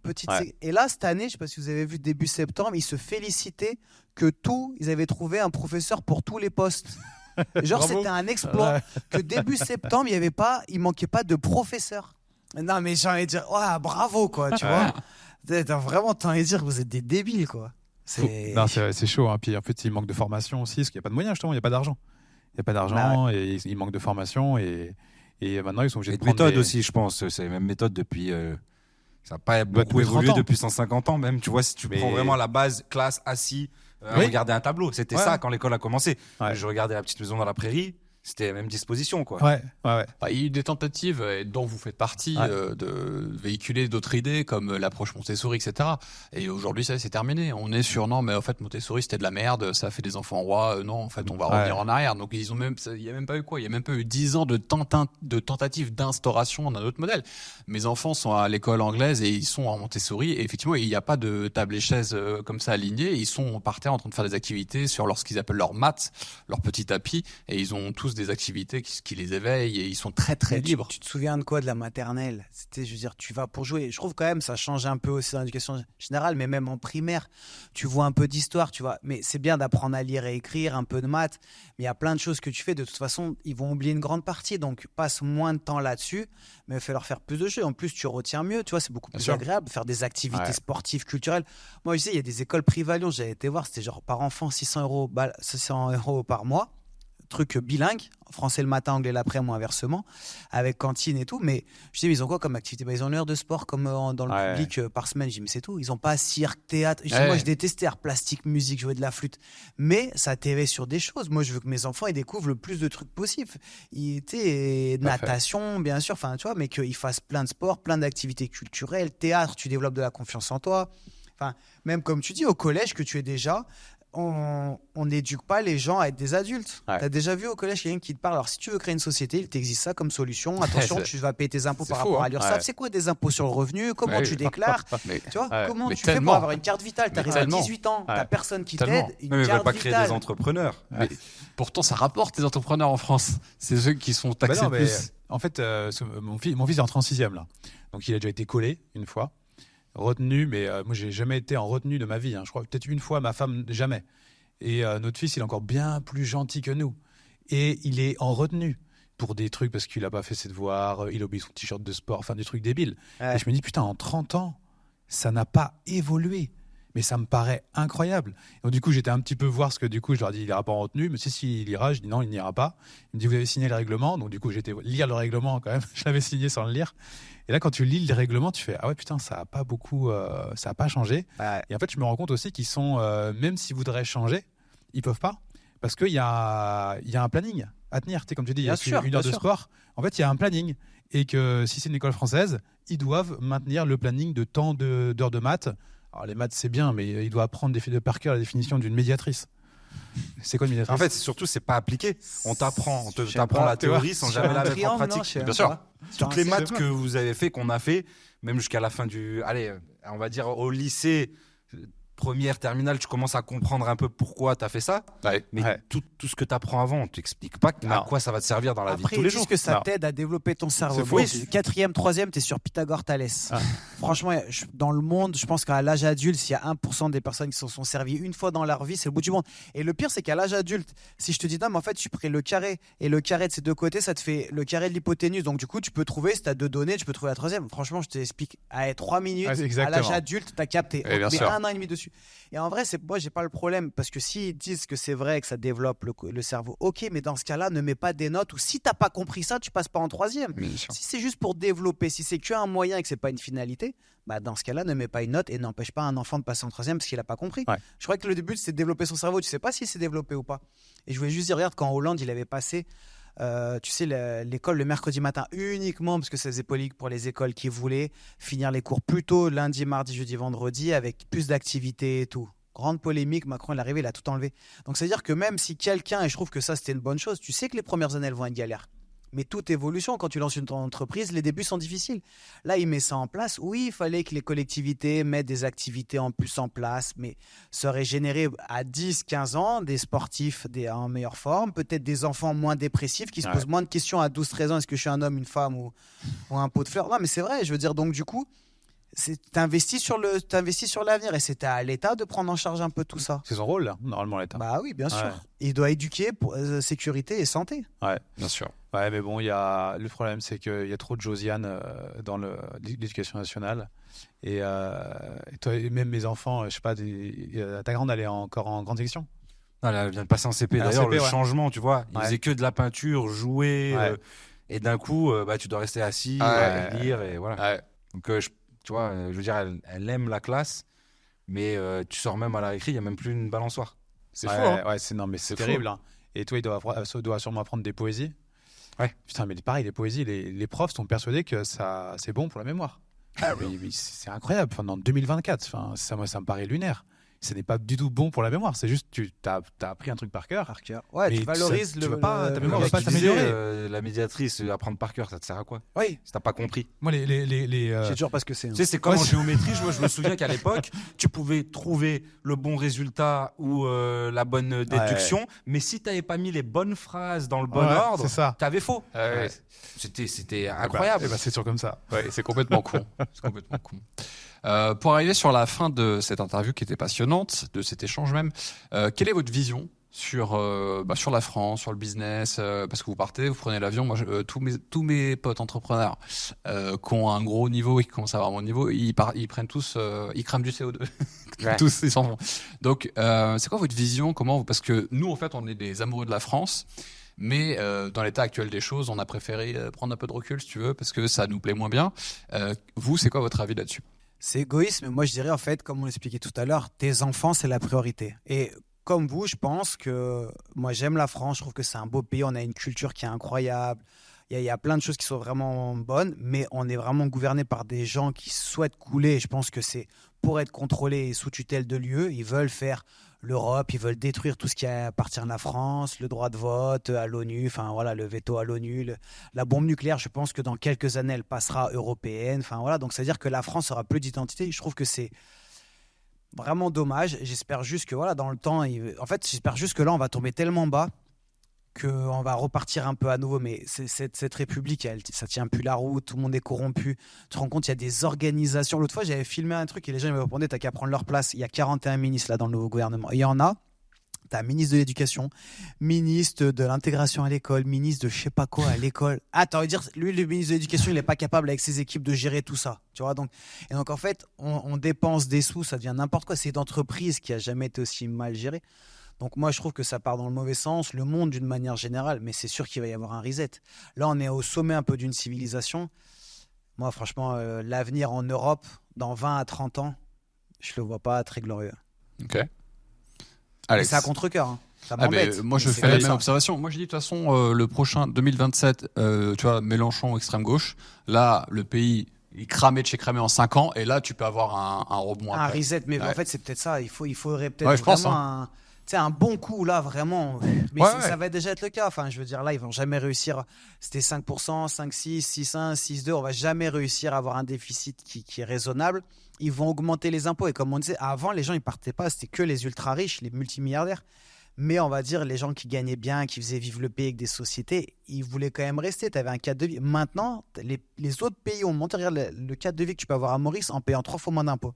Et là, cette année, je sais pas si vous avez vu début septembre, ils se félicitaient que ils avaient trouvé un professeur pour tous les postes. Genre, Bravo. c'était un exploit. Que début septembre, il manquait pas de professeurs. Non, mais j'ai envie de dire, ouais, bravo, quoi, tu vois. Vraiment, t'as envie de dire que vous êtes des débiles, quoi. Non, c'est chaud. Hein. Puis en fait, il manque de formation aussi, parce qu'il n'y a pas de moyens, justement, il n'y a pas d'argent. Il n'y a pas d'argent, et il manque de formation, et maintenant, ils sont obligés Et de de prendre méthode aussi, je pense. C'est la même méthode depuis. Ça n'a pas beaucoup depuis 30 évolué ans. depuis 150 ans, même. Tu vois, si tu prends vraiment la base, classe, assis, regarder un tableau. C'était ça quand l'école a commencé. Ouais. Je regardais La Petite Maison dans la Prairie. C'était la même disposition, quoi. Ouais. Bah, il y a eu des tentatives, dont vous faites partie, de véhiculer d'autres idées comme l'approche Montessori, etc. Et aujourd'hui, ça c'est terminé. On est sur non, mais en fait Montessori c'était de la merde, ça fait des enfants rois. Non, en fait, on va revenir en arrière. Donc il y a même pas eu quoi. Il y a même pas eu 10 ans de tentatives d'instauration d'un autre modèle. Mes enfants sont à l'école anglaise et ils sont en Montessori. Et effectivement, il n'y a pas de table et chaise comme ça alignées. Ils sont par terre en train de faire des activités sur ce qu'ils appellent leur mat, leur petit tapis, et ils ont tous des activités qui les éveillent et ils sont très très libres. Tu te souviens de quoi de la maternelle? C'était, je veux dire, tu vas pour jouer. Je trouve quand même ça change un peu aussi dans l'éducation générale, mais même en primaire, tu vois un peu d'histoire, tu vois. Mais c'est bien d'apprendre à lire et écrire, un peu de maths, mais il y a plein de choses que tu fais. De toute façon, ils vont oublier une grande partie, donc passe moins de temps là-dessus, mais il faut leur faire plus de jeux. En plus, tu retiens mieux, tu vois, c'est beaucoup plus agréable de faire des activités sportives, culturelles. Moi, je sais, il y a des écoles privées à Lyon, j'avais été voir, c'était genre par enfant 600 € par mois. Truc bilingue, français le matin, anglais l'après-midi ou inversement, avec cantine et tout. Mais je sais, ils ont quoi comme activité? Ils ont une heure de sport comme dans le public par semaine. Je dis, mais c'est tout. Ils n'ont pas cirque, théâtre. Moi, je détestais art plastique, musique, jouer de la flûte. Mais ça t'éveille sur des choses. Moi, je veux que mes enfants ils découvrent le plus de trucs possible. Natation, bien sûr, enfin, tu vois, mais qu'ils fassent plein de sports, plein d'activités culturelles, théâtre, tu développes de la confiance en toi. Enfin, même comme tu dis, au collège, que tu es déjà. On n'éduque pas les gens à être des adultes. T'as déjà vu au collège quelqu'un qui te parle, alors si tu veux créer une société, il t'existe ça comme solution. Attention, tu vas payer tes impôts par rapport à l'URSSAF. C'est quoi des impôts sur le revenu? Comment tu déclares? Tu vois, comment tu fais pour avoir une carte vitale? T'arrives à 18 ans, t'as personne qui t'aide. Mais ils ne veulent pas créer des entrepreneurs. Mais pourtant, ça rapporte les entrepreneurs en France. C'est ceux qui sont taxés le plus. En fait, mon fils est entré en 6e là. Donc il a déjà été collé une fois. Retenu, mais moi j'ai jamais été en retenue de ma vie. Je crois peut-être une fois, ma femme jamais. Et notre fils, il est encore bien plus gentil que nous. Et il est en retenue pour des trucs parce qu'il n'a pas fait ses devoirs, il oublie son t-shirt de sport, enfin des trucs débiles. Et je me dis, putain, en 30 ans, ça n'a pas évolué. Mais ça me paraît incroyable. Donc, du coup, j'étais un petit peu voir ce que du coup, je leur dis, il n'ira pas en retenue. Mais si, il ira. Je dis non, il n'ira pas. Il me dit, vous avez signé le règlement. Donc, du coup, j'étais lire le règlement quand même. Je l'avais signé sans le lire. Et là, quand tu lis le règlement, tu fais, ah ouais, putain, ça n'a pas beaucoup, ça n'a pas changé. Et en fait, je me rends compte aussi qu'ils sont, même s'ils voudraient changer, ils peuvent pas. Parce qu'il y a un planning à tenir. Tu sais, comme tu dis, il y a une heure de sport. En fait, il y a un planning. Et que si c'est une école française, ils doivent maintenir le planning de temps d'heures de maths. Alors les maths c'est bien, mais il doit apprendre par cœur la définition d'une médiatrice. C'est quoi une médiatrice? En fait, surtout c'est pas appliqué. On t'apprend la théorie sans jamais la mettre en pratique. Bien sûr. Toutes les maths que vous avez fait, qu'on a fait, même jusqu'à la fin on va dire au lycée, première, terminale, tu commences à comprendre un peu pourquoi tu as fait ça. Ouais. Mais Ouais. tout ce que tu apprends avant, on t'explique pas à Non. quoi ça va te servir dans la vie de Après, tous ils les disent jours. que ça Non. t'aide à développer ton cerveau. C'est faux. Oui, 4e, 3e, t'es sur Pythagore-Thalès. Ah. Franchement, dans le monde, je pense qu'à l'âge adulte, s'il y a 1% des personnes qui se sont servies une fois dans leur vie, c'est le bout du monde. Et le pire, c'est qu'à l'âge adulte, si je te dis non, mais en fait, tu prends le carré et le carré de ces deux côtés, ça te fait le carré de l'hypoténuse. Donc, du coup, tu peux trouver, si tu as 2 données, tu peux trouver la 3e. Franchement, je t'explique. À 3 minutes, Ouais, à exactement. l'âge adulte, tu as capté. Oui, bien Mais sûr. 1 an et demi dessus. Et en vrai, moi, j'ai pas le problème parce que s'ils disent que c'est vrai que ça développe le cerveau, ok, mais dans ce cas-là, ne mets pas des notes ou si t'as pas compris ça, tu passes pas en 3e. Bien sûr. Si c'est juste pour développer, si c'est qu'un moyen et que c'est pas une finalité, bah dans ce cas-là, ne mets pas une note et n'empêche pas un enfant de passer en 3e parce qu'il a pas compris. Ouais. Je crois que le début, c'est de développer son cerveau. Tu sais pas si c'est développé ou pas. Et je voulais juste dire, regarde, quand Hollande, il avait passé, tu sais, l'école le mercredi matin uniquement parce que ça faisait politique pour les écoles qui voulaient finir les cours plus tôt, lundi, mardi, jeudi, vendredi, avec plus d'activités et tout. Grande polémique, Macron il est arrivé, il a tout enlevé. Donc c'est-à-dire que même si quelqu'un, et je trouve que ça c'était une bonne chose, tu sais que les premières années elles vont être galères. Mais toute évolution, quand tu lances une entreprise, les débuts sont difficiles. Là, il met ça en place. Oui, il fallait que les collectivités mettent des activités en plus en place, mais ça aurait généré à 10, 15 ans des sportifs en meilleure forme, peut-être des enfants moins dépressifs qui se posent moins de questions à 12, 13 ans. Est-ce que je suis un homme, une femme ou un pot de fleurs? Non, mais c'est vrai. Je veux dire, donc du coup, t'investis sur l'avenir et c'était à l'État de prendre en charge un peu tout ça. C'est son rôle, là, normalement, l'État. Bah oui, bien sûr. Ouais. Il doit éduquer pour sécurité et santé. Ouais. Bien sûr. Ouais, mais bon, le problème, c'est qu'il y a trop de Josiane dans l'éducation nationale. Et toi, et même mes enfants, je sais pas, ta grande, elle est encore en grande section. Non, elle vient de passer en CP. Elle est en D'ailleurs, CP, le ouais. changement, tu vois, ils Ouais. faisaient que de la peinture, jouer, Ouais. et d'un coup, tu dois rester assis, lire, et voilà. Ouais. Donc, tu vois, je veux dire, elle aime la classe, mais tu sors même à la récré, il n'y a même plus une balançoire. C'est Ouais, fou, hein. ouais, non, mais c'est C'est terrible. Hein. Et toi, il doit sûrement apprendre des poésies. Ouais. Putain, mais pareil, les poésies, les profs sont persuadés que c'est bon pour la mémoire. Mais c'est incroyable. Enfin, en 2024, moi, ça me paraît lunaire. Ce n'est pas du tout bon pour la mémoire. C'est juste, tu as appris un truc par cœur. Ouais, Mais tu valorises tu vas pas- ta mémoire va pas Tu disais, s'améliorer. la médiatrice, apprendre par cœur, ça te sert à quoi Oui. Si t'as pas compris. Moi, Je sais toujours pas ce que c'est. Tu sais, c'est comme Ouais, en c'est- géométrie. Moi, je me souviens qu'à l'époque, tu pouvais trouver le bon résultat ou la bonne déduction, mais si t'avais pas mis les bonnes phrases dans le bon Ouais, ordre, c'est ça. t'avais faux. Ouais. C'était incroyable. Eh ben, c'est toujours comme ça. Ouais, c'est complètement con. C'est complètement con. Pour arriver sur la fin de cette interview qui était passionnante, de cet échange même, quelle est votre vision sur la France, sur le business, parce que vous partez, vous prenez l'avion. Moi, tous mes potes entrepreneurs qui ont un gros niveau et qui commencent à avoir mon niveau, ils prennent tous, ils crament du CO2. Ouais. Tous, ils s'en vont. Donc, c'est quoi votre vision? Parce que nous, en fait, on est des amoureux de la France. Mais dans l'état actuel des choses, on a préféré prendre un peu de recul, si tu veux, parce que ça nous plaît moins bien. Vous, c'est quoi votre avis là-dessus? C'est égoïste, mais moi je dirais en fait, comme on l'expliquait tout à l'heure, tes enfants c'est la priorité. Et comme vous, je pense que moi j'aime la France, je trouve que c'est un beau pays, on a une culture qui est incroyable, il y a plein de choses qui sont vraiment bonnes, mais on est vraiment gouverné par des gens qui souhaitent couler. Et je pense que c'est pour être contrôlés et sous tutelle de l'UE, ils veulent faire l'Europe, ils veulent détruire tout ce qui appartient à la France, le droit de vote à l'ONU, enfin voilà, le veto à l'ONU, la bombe nucléaire, je pense que dans quelques années, elle passera européenne, enfin voilà, donc c'est-à-dire que la France aura plus d'identité. Je trouve que c'est vraiment dommage. J'espère juste que voilà, dans le temps, j'espère juste que là, on va tomber tellement bas qu'on va repartir un peu à nouveau. Mais cette République, ça tient plus la route, tout le monde est corrompu. Tu te rends compte, il y a des organisations. L'autre fois, j'avais filmé un truc et les gens ils me répondaient, t'as qu'à prendre leur place. Il y a 41 ministres là dans le nouveau gouvernement. Et il y en a, t'as ministre de l'éducation, ministre de l'intégration à l'école, ministre de je sais pas quoi à l'école. Ah, t'as envie de dire, lui, le ministre de l'éducation, il n'est pas capable avec ses équipes de gérer tout ça. Tu vois, donc en fait, on dépense des sous, ça devient n'importe quoi. C'est une entreprise qui a jamais été aussi mal gérée. Donc moi, je trouve que ça part dans le mauvais sens, le monde d'une manière générale, mais c'est sûr qu'il va y avoir un reset. Là, on est au sommet un peu d'une civilisation. Moi, franchement, l'avenir en Europe, dans 20 à 30 ans, je le vois pas très glorieux. Ok. Mais Alex. c'est à contre-cœur. Hein. Ça Ah ben, m'embête. moi, je mais fais c'est la comme même ça. observation. Moi, je dis de toute façon, le prochain 2027, tu vois, Mélenchon extrême gauche. Là, le pays il cramait de chez cramé en 5 ans, et là, tu peux avoir un rebond Un après. reset, mais Ouais. en fait, c'est peut-être ça. Il faudrait peut-être Ouais, je pense, vraiment sais, un bon coup, là, vraiment. Mais Ouais, ça va déjà être le cas. Enfin, je veux dire, là, ils vont jamais réussir. C'était 5%, 5,6, 6,1, 6,2. On va jamais réussir à avoir un déficit qui est raisonnable. Ils vont augmenter les impôts. Et comme on disait, avant, les gens, ils partaient pas. C'était que les ultra riches, les multimilliardaires. Mais on va dire, les gens qui gagnaient bien, qui faisaient vivre le pays avec des sociétés, ils voulaient quand même rester. Tu avais un cadre de vie. Maintenant, les autres pays ont monté. Regarde le cadre de vie que tu peux avoir à Maurice en payant 3 fois moins d'impôts.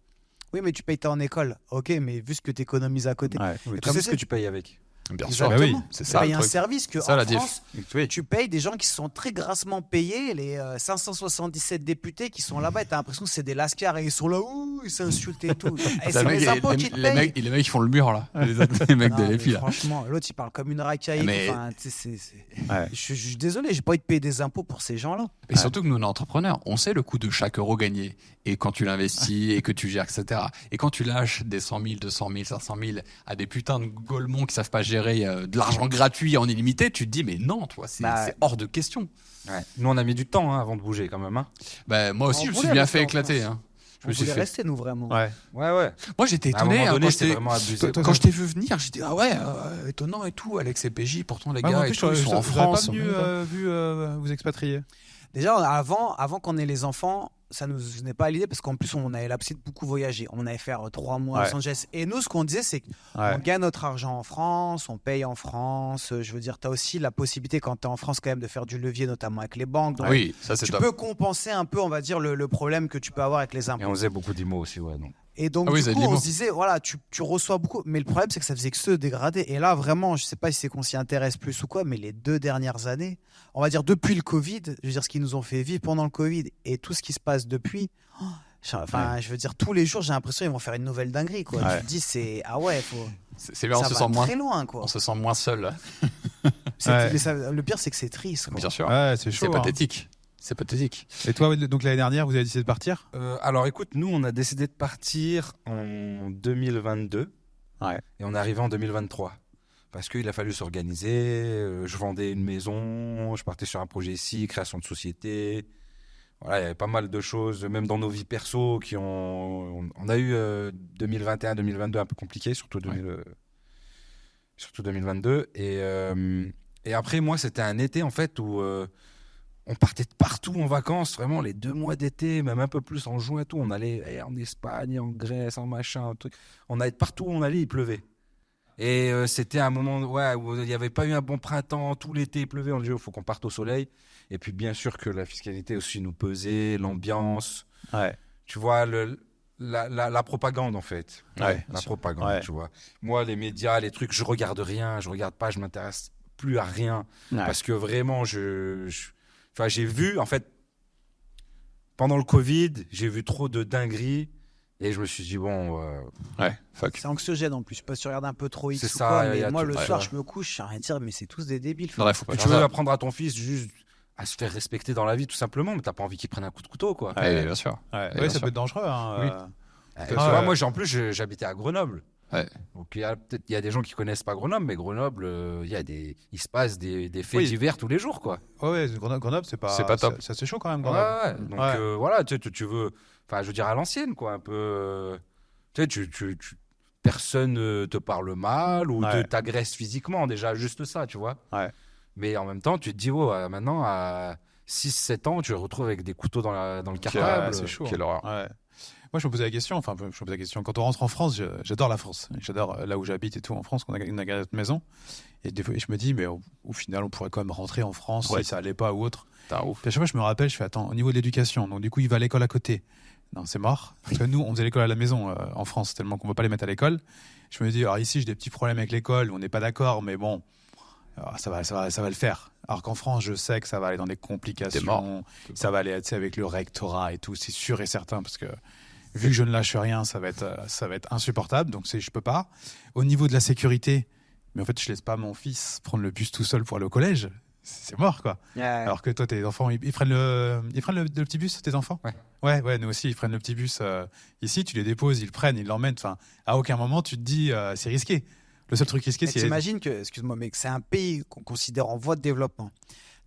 Oui, mais tu payes en école. Ok, mais vu ce que tu économises à côté. Ouais. Oui, tu comme sais c'est- ce que tu payes avec. Bien sûr. Exactement. Bah oui, c'est Tu ça payes le un truc. service que Ça, en la diff. France, Oui. tu payes des gens qui sont très grassement payés, les 577 députés qui sont là-bas, et t'as l'impression que c'est des lascars et ils sont là, ouh, ils s'insultent et tout. Et c'est les impôts qui te payent. Les mecs qui font le mur là. Les mecs Non, de mais l'EPI là. franchement, l'autre il parle comme une racaille. Mais- Enfin, tu sais, Ouais. je suis désolé, j'ai pas envie de payer des impôts pour ces gens-là. Et surtout que nous, on est entrepreneurs, on sait le coût de chaque euro gagné. Et quand tu l'investis et que tu gères, etc. Et quand tu lâches des 100 000, 200 000, 500 000 à des putains de golemons qui savent pas gérer de l'argent gratuit en illimité, tu te dis, mais non, toi, c'est hors de question. Ouais. Nous, on a mis du temps avant de bouger quand même. Hein. Ben, moi aussi, On je me suis voulait bien rester fait en éclater. France. Hein. Je On me suis voulait fait. rester, nous, vraiment. Ouais. Ouais. Moi, j'étais À un étonné moment hein, donné, quand c'était j'étais- vraiment abusé. quand je t'ai vu venir. J'ai dit, ah ouais, étonnant et tout, Alex et PJ, pourtant les Ouais, mais en gars, et plus, tout, ils sont en vous n'aurez France. pas vu vous expatrier. Déjà, avant qu'on ait les enfants, ça nous venait pas à l'idée parce qu'en plus, on avait l'habitude de beaucoup voyager. On allait faire 3 mois à Ouais. Los Angeles. Et nous, ce qu'on disait, c'est qu'on gagne notre argent en France, on paye en France. Je veux dire, tu as aussi la possibilité, quand tu es en France, quand même, de faire du levier, notamment avec les banques. Donc, Oui, ça c'est tu top. peux compenser un peu, on va dire, le problème que tu peux avoir avec les Et impôts. on faisait beaucoup d'IMO aussi, ouais. Donc. Et donc, Ah oui, du vous avez coup, de on l'IMO. se disait, voilà, tu reçois beaucoup. Mais le problème, c'est que ça faisait que se dégrader. Et là, vraiment, je sais pas si c'est qu'on s'y intéresse plus ou quoi, mais les 2 dernières années, on va dire depuis le Covid, je veux dire, ce qu'ils nous ont fait vivre pendant le Covid et tout ce qui se passe depuis. Enfin, je veux dire, tous les jours, j'ai l'impression qu'ils vont faire une nouvelle dinguerie, quoi. Ouais. Tu te dis, c'est. Ah ouais, faut. C'est bien, on ça se va sent moins. très loin, quoi. On se sent moins seul. Ouais. Mais le pire, c'est que c'est triste, quoi. Bien sûr. Ouais, c'est chaud. C'est hein. pathétique. C'est pathétique. Et toi, donc l'année dernière, vous avez décidé de partir? Alors écoute, nous, on a décidé de partir en 2022. Ouais. Et on est arrivé en 2023. Parce qu'il a fallu s'organiser. Je vendais une maison, je partais sur un projet ici, création de société. Voilà, il y avait pas mal de choses, même dans nos vies perso, qui ont. On a eu 2021-2022 un peu compliqué, surtout 2022. Et après, moi, c'était un été en fait où on partait de partout en vacances, vraiment les 2 mois d'été, même un peu plus en juin et tout. On allait en Espagne, en Grèce, en machin, un truc. On allait de partout où on allait, il pleuvait. Et c'était un moment où il n'y avait pas eu un bon printemps, tout l'été il pleuvait. On dit, il faut qu'on parte au soleil. Et puis bien sûr que la fiscalité aussi nous pesait, l'ambiance. Ouais. Tu vois, la propagande en fait. Ouais, La propagande, ouais. tu vois. Moi, les médias, les trucs, je regarde rien, je regarde pas, je m'intéresse plus à rien. Ouais. Parce que vraiment, enfin, j'ai vu, en fait, pendant le Covid, j'ai vu trop de dingueries. Et je me suis dit, bon, Ouais, fuck. C'est anxiogène en plus. Je sais pas si tu regardes un peu trop X C'est ou ça, quoi, il y mais a moi, tout, le ouais. soir, je me couche, je sais rien à dire, mais c'est tous des débiles. Non, là, faut pas tu faire veux ça. apprendre à ton fils juste à se faire respecter dans la vie, tout simplement, mais t'as pas envie qu'il prenne un coup de couteau, quoi. Ouais, bien sûr. Ouais, bien ça sûr. peut être dangereux. Hein, Oui. Tu Ah, vois, ouais. moi, en plus, j'habitais à Grenoble. Ouais. Donc, il y a des gens qui connaissent pas Grenoble, mais Grenoble, il se passe des faits Oui. divers tous les jours, quoi. Ouais, Grenoble, c'est pas top. Ça, c'est chaud quand même, Ouais, Grenoble. ouais. Donc, Ouais. voilà, tu veux, enfin, je veux dire, à l'ancienne, quoi, un peu. Tu sais, personne te parle mal ou Ouais. t'agresse physiquement, déjà, juste ça, tu vois. Ouais. Mais en même temps, tu te dis, maintenant, à 6-7 ans, tu te retrouves avec des couteaux dans le cartable. C'est chaud. Quelle horreur. Ouais. Moi, je me posais la question. Enfin, je me posais la question. Quand on rentre en France, j'adore la France. J'adore là où j'habite et tout en France. On a gagné notre maison. Et des fois, je me dis, mais au final, on pourrait quand même rentrer en France Ouais. si ça allait pas ou autre. T'as ouf. Puis à chaque fois, je me rappelle, je fais attends, au niveau de l'éducation. Donc du coup, il va à l'école à côté. Non, c'est mort. Parce que nous, on faisait l'école à la maison en France, tellement qu'on ne veut pas les mettre à l'école. Je me dis, alors ici, j'ai des petits problèmes avec l'école, on n'est pas d'accord, mais bon, ça va le faire. Alors qu'en France, je sais que ça va aller dans des complications. T'es mort. Ça va aller tu sais, avec le rectorat et tout, c'est sûr et certain, parce que vu que je ne lâche rien, ça va être insupportable. Donc je peux pas. Au niveau de la sécurité, mais en fait, je laisse pas mon fils prendre le bus tout seul pour aller au collège. C'est mort, quoi. Alors que toi, tes enfants, ils prennent le petit bus, tes enfants? Ouais, nous aussi, ils prennent le petit bus ici, tu les déposes, ils le prennent, ils l'emmènent. Enfin, à aucun moment, tu te dis, c'est risqué. Le seul truc risqué, Mais c'est. t'imagines que, excuse-moi, mais que c'est un pays qu'on considère en voie de développement.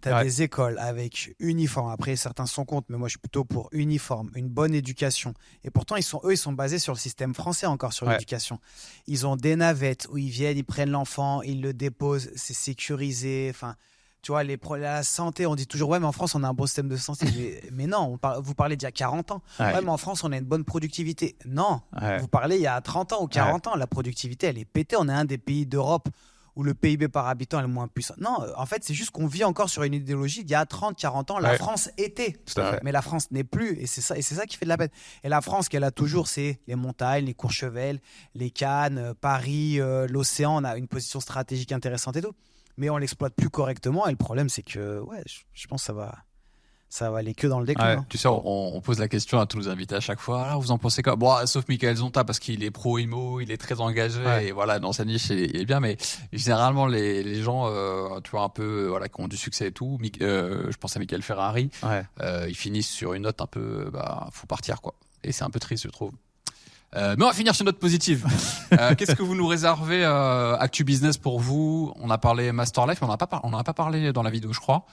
T'as des écoles avec uniforme. Après, certains sont contre, mais moi, je suis plutôt pour uniforme, une bonne éducation. Et pourtant, ils sont basés sur le système français encore, sur l'éducation. Ils ont des navettes où ils viennent, ils prennent l'enfant, ils le déposent, c'est sécurisé. Enfin, tu vois, la santé, on dit toujours, ouais, mais en France, on a un bon système de santé. mais non, vous parlez d'il y a 40 ans. Ouais, mais en France, on a une bonne productivité. Non, vous parlez il y a 30 ans ou 40 ans, la productivité, elle est pétée. On est un des pays d'Europe où le PIB par habitant est le moins puissant. Non, en fait, c'est juste qu'on vit encore sur une idéologie d'il y a 30, 40 ans. La France était, mais la France n'est plus. Et c'est ça qui fait de la peine. Et la France, qu'elle a toujours, c'est les montagnes, les Courchevel, les Cannes, Paris, l'océan. On a une position stratégique intéressante et tout. Mais on l'exploite plus correctement. Et le problème, c'est que je pense que ça va aller que dans le déclin. Tu sais, on pose la question à tous nos invités à chaque fois. Alors, vous en pensez quoi? Bon, sauf Michael Zonta, parce qu'il est pro-IMO, il est très engagé, et voilà, dans sa niche, il est bien, mais généralement, les gens, tu vois, un peu, voilà, qui ont du succès et tout, je pense à Michael Ferrari, ils finissent sur une note un peu, faut partir, quoi. Et c'est un peu triste, je trouve. Mais on va finir sur une note positive. Qu'est-ce que vous nous réservez Actu Business pour vous? On a parlé Master Life, mais on n'en a pas parlé dans la vidéo, je crois.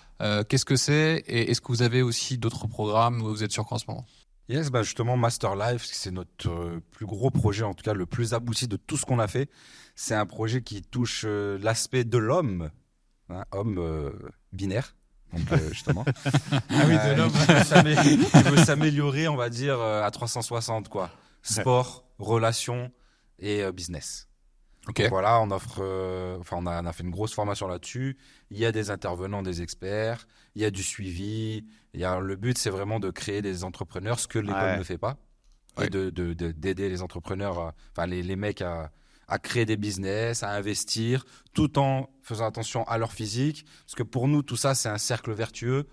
Qu'est-ce que c'est? Et est-ce que vous avez aussi d'autres programmes où vous êtes sur quoi en ce moment? Yes, justement, Master Life, c'est notre plus gros projet, en tout cas le plus abouti de tout ce qu'on a fait. C'est un projet qui touche l'aspect de l'homme, homme binaire. Donc justement, de l'homme. Il veut s'améliorer, on va dire, à 360, quoi. Sport, relations et business. Ok. Donc voilà, on offre, on a fait une grosse formation là-dessus. Il y a des intervenants, des experts, il y a du suivi. Le but, c'est vraiment de créer des entrepreneurs, ce que l'école ne fait pas, et d'aider les entrepreneurs, les mecs à créer des business, à investir, tout en faisant attention à leur physique, parce que pour nous, tout ça, c'est un cercle vertueux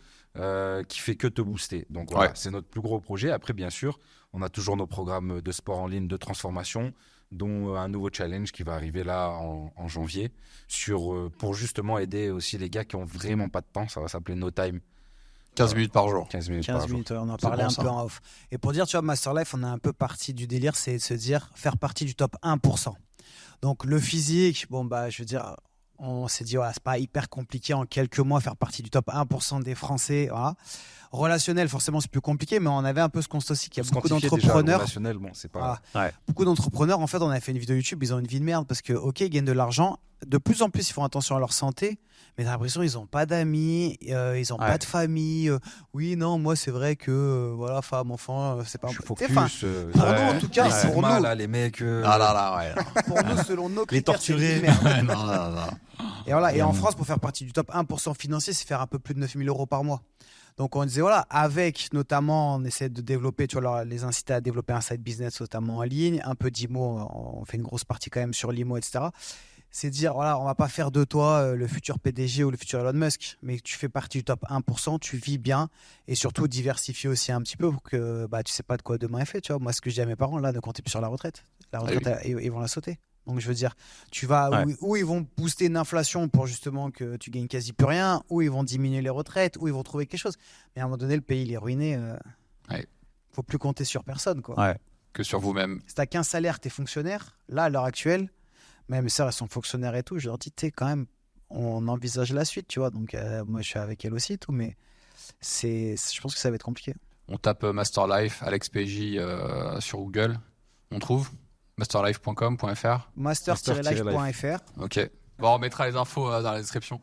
qui fait que te booster. Donc voilà, c'est notre plus gros projet. Après, bien sûr, on a toujours nos programmes de sport en ligne, de transformation, dont un nouveau challenge qui va arriver là en janvier, pour justement aider aussi les gars qui ont vraiment pas de temps. Ça va s'appeler No Time. 15 minutes par jour. 15 minutes 15 par minutes, jour. on en parlait un peu en off. Et pour dire, tu vois, Master Life, on a un peu partie du délire, c'est de se dire, faire partie du top 1%. Donc le physique, je veux dire, on s'est dit, c'est pas hyper compliqué en quelques mois faire partie du top 1% des Français. Voilà. Relationnel, forcément, c'est plus compliqué, mais on avait un peu ce constat aussi qu'il y a beaucoup d'entrepreneurs. Relationnel, c'est pas. Beaucoup d'entrepreneurs, en fait, on a fait une vidéo YouTube, ils ont une vie de merde parce que, ok, ils gagnent de l'argent. De plus en plus, ils font attention à leur santé, mais t'as l'impression qu'ils n'ont pas d'amis, ils n'ont pas de famille. Oui, non, moi, c'est vrai que, femme, enfant, c'est pas un peu. Pour nous, en tout cas, pour nous, là, les mecs. Pour nous, selon nos critères, c'est une vie de merde. Et voilà. Et en France, pour faire partie du top 1% financier, c'est faire un peu plus de 9 000 € par mois. Donc on disait avec notamment, on essaie de développer, tu vois, les inciter à développer un side business notamment en ligne, un peu d'IMO, on fait une grosse partie quand même sur l'IMO, etc. C'est dire, on va pas faire de toi le futur PDG ou le futur Elon Musk, mais tu fais partie du top 1%, tu vis bien et surtout diversifier aussi un petit peu pour que tu sais pas de quoi demain est fait. Tu vois, moi ce que je dis à mes parents là, ne comptez plus sur la retraite. La retraite, ils vont la sauter. Donc je veux dire, tu vas où ils vont booster une inflation pour justement que tu gagnes quasi plus rien, où ils vont diminuer les retraites, où ils vont trouver quelque chose. Mais à un moment donné, le pays il est ruiné. Faut plus compter sur personne, quoi. Que sur vous-même. Si t'as qu'un salaire, t'es fonctionnaire. Là, à l'heure actuelle, même mes sœurs, elles sont fonctionnaires et tout. Je leur dis, quand même, on envisage la suite, tu vois. Donc moi, je suis avec elle aussi et tout, mais je pense que ça va être compliqué. On tape Master Life, Alex PJ sur Google. On trouve masterlife.com.fr. master-life.fr. Ok. Bon, on mettra les infos dans la description.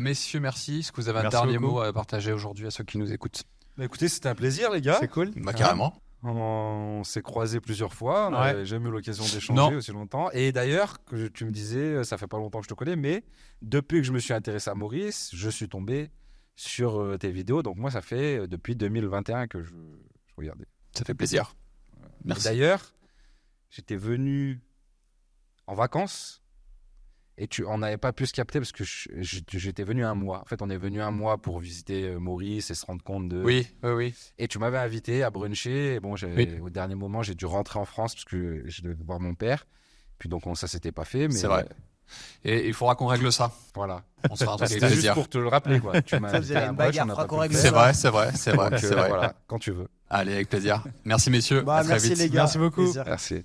Messieurs, merci. Est-ce que vous avez un dernier mot à partager aujourd'hui à ceux qui nous écoutent? Écoutez, c'était un plaisir, les gars. C'est cool. Carrément. On s'est croisés plusieurs fois. On n'avait jamais eu l'occasion d'échanger aussi longtemps. Et d'ailleurs, tu me disais, ça fait pas longtemps que je te connais, mais depuis que je me suis intéressé à Maurice, je suis tombé sur tes vidéos. Donc moi, ça fait depuis 2021 que je regardais. Ça fait plaisir. Merci. Et d'ailleurs, j'étais venu en vacances et on n'avait pas pu se capter parce que j'étais venu un mois. En fait, on est venu un mois pour visiter Maurice et se rendre compte de... Oui. Et tu m'avais invité à bruncher. Et bon, au dernier moment, j'ai dû rentrer en France parce que je devais voir mon père. Puis donc, ça s'était pas fait. Mais c'est vrai. Et il faudra qu'on règle ça. Voilà. On sera un C'était juste pour te le rappeler, quoi. Tu m'as invité à un brunch, on n'a pas pu le faire. C'est vrai. Donc, voilà, quand tu veux. Allez, avec plaisir. Merci messieurs. À très merci vite. les gars. Merci beaucoup. Plaisir. Merci.